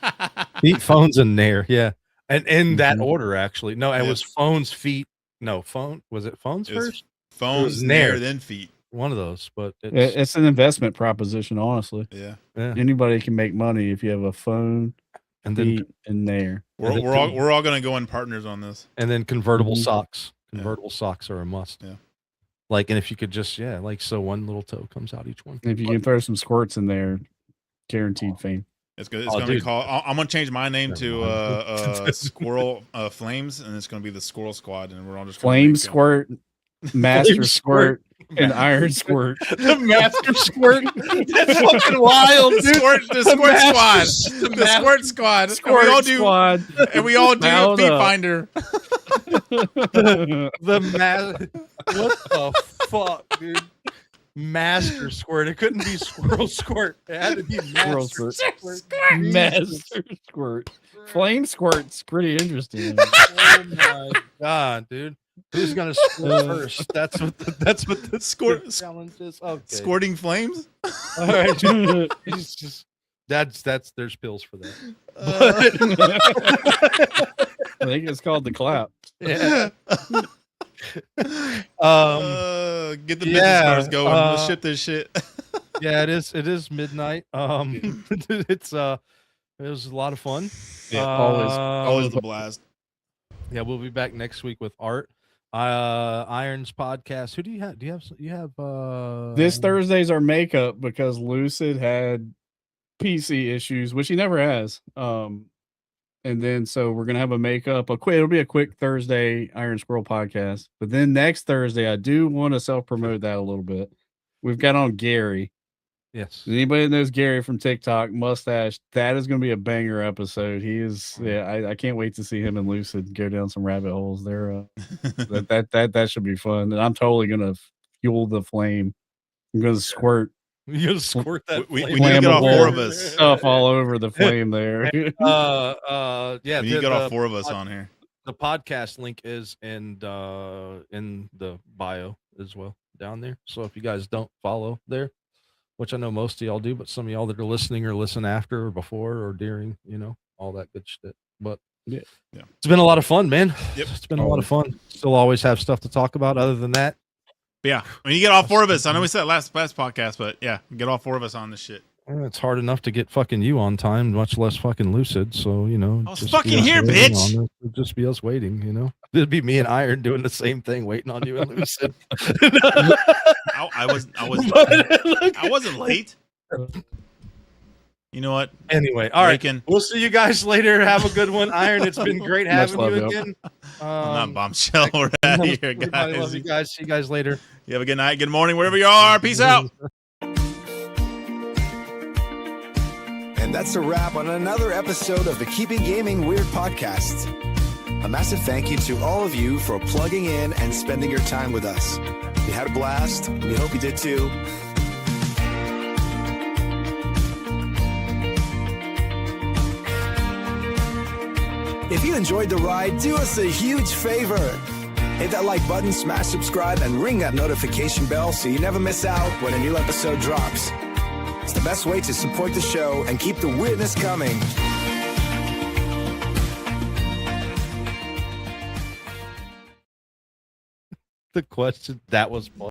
Speaker 1: Feet, phones, and nair. Yeah, and in that order, actually. No, it was phones, feet. No, phone. Was it phones first?
Speaker 3: Phones, nair, then feet.
Speaker 1: One of those, but
Speaker 4: it's an investment proposition, honestly.
Speaker 3: Yeah.
Speaker 4: Anybody can make money if you have a phone,
Speaker 1: and
Speaker 4: feet,
Speaker 1: then
Speaker 4: and nair.
Speaker 3: We're all gonna go in partners on this.
Speaker 1: And then convertible socks. Convertible socks are a must.
Speaker 3: Yeah.
Speaker 1: Like, and if you could just so one little toe comes out each one.
Speaker 4: If you can throw some squirts in there, guaranteed fame.
Speaker 3: It's good. It's gonna be called. I'm gonna change my name to Squirrel Flames, and it's gonna be the Squirrel Squad, and we're all just
Speaker 4: Flame Squirt, Master Squirt, and Iron Squirt.
Speaker 1: The Master Squirt. That's fucking wild, dude.
Speaker 3: The Squirt Squad. The Squirt Squad.
Speaker 4: Squirt
Speaker 3: and we all
Speaker 4: Squad.
Speaker 3: And we all do Feet Finder.
Speaker 1: What the fuck, dude? Master Squirt. It couldn't be Squirrel Squirt. It had to be Master Squirt.
Speaker 4: Master Squirt. Flame Squirt's pretty interesting.
Speaker 1: Oh my god, dude. Who's gonna squirt first? That's what the
Speaker 3: Squirt
Speaker 1: challenge is. Okay.
Speaker 3: Squirting flames.
Speaker 1: All right. He's just that's there's pills for that.
Speaker 4: I think it's called the clap.
Speaker 1: Yeah.
Speaker 3: Get the business cards going. Let's ship this shit.
Speaker 1: Yeah, it is midnight. It was a lot of fun.
Speaker 3: Yeah, always a blast.
Speaker 1: Yeah, we'll be back next week with Art. Irons podcast. Who do you have? You have
Speaker 4: This Thursday's our makeup because Lucid had PC issues, which he never has. And then so we're gonna have a makeup. It'll be a quick Thursday Iron Squirrel podcast. But then next Thursday, I do want to self promote that a little bit. We've got on Gary.
Speaker 1: Yes.
Speaker 4: Anybody that knows Gary from TikTok, mustache, that is going to be a banger episode. He is, yeah. I can't wait to see him and Lucid go down some rabbit holes. There, that should be fun. And I'm totally going to fuel the flame. I'm going to squirt.
Speaker 1: You gotta squirt that.
Speaker 3: We need to get all
Speaker 4: flammable
Speaker 3: 4 of us.
Speaker 4: stuff all over the flame there.
Speaker 1: Yeah.
Speaker 3: We need to get all 4 of us on here.
Speaker 1: The podcast link is in the bio as well down there. So if you guys don't follow there, which I know most of y'all do, but some of y'all that are listening or listen after or before or during, all that good shit. But
Speaker 4: yeah,
Speaker 1: it's been a lot of fun, man.
Speaker 3: Yep.
Speaker 1: It's been a lot of fun. Still always have stuff to talk about. Other than that,
Speaker 3: But yeah, you get all 4 of us. I know we said last podcast, but yeah, get all 4 of us on this shit.
Speaker 1: it's hard enough to get fucking you on time, much less fucking Lucid. So
Speaker 3: I was fucking here, bitch.
Speaker 1: It'd just be us waiting. It'd be me and Iron doing the same thing, waiting on you and Lucid.
Speaker 3: I wasn't late. You know what?
Speaker 1: Anyway, all right.
Speaker 3: Bacon.
Speaker 1: We'll see you guys later. Have a good one, Iron. It's been great having
Speaker 4: love,
Speaker 1: you
Speaker 4: yo.
Speaker 1: again.
Speaker 3: Not bombshell. We're out of here,
Speaker 1: I love
Speaker 3: guys.
Speaker 1: you guys. See you guys later.
Speaker 3: You have a good night, good morning, wherever you are. Peace out.
Speaker 2: And that's a wrap on another episode of the Keep It Gaming Weird podcast. A massive thank you to all of you for plugging in and spending your time with us. We had a blast. We hope you did too. If you enjoyed the ride, do us a huge favor. Hit that like button, smash subscribe, and ring that notification bell so you never miss out when a new episode drops. It's the best way to support the show and keep the weirdness coming.
Speaker 1: The question that was fun.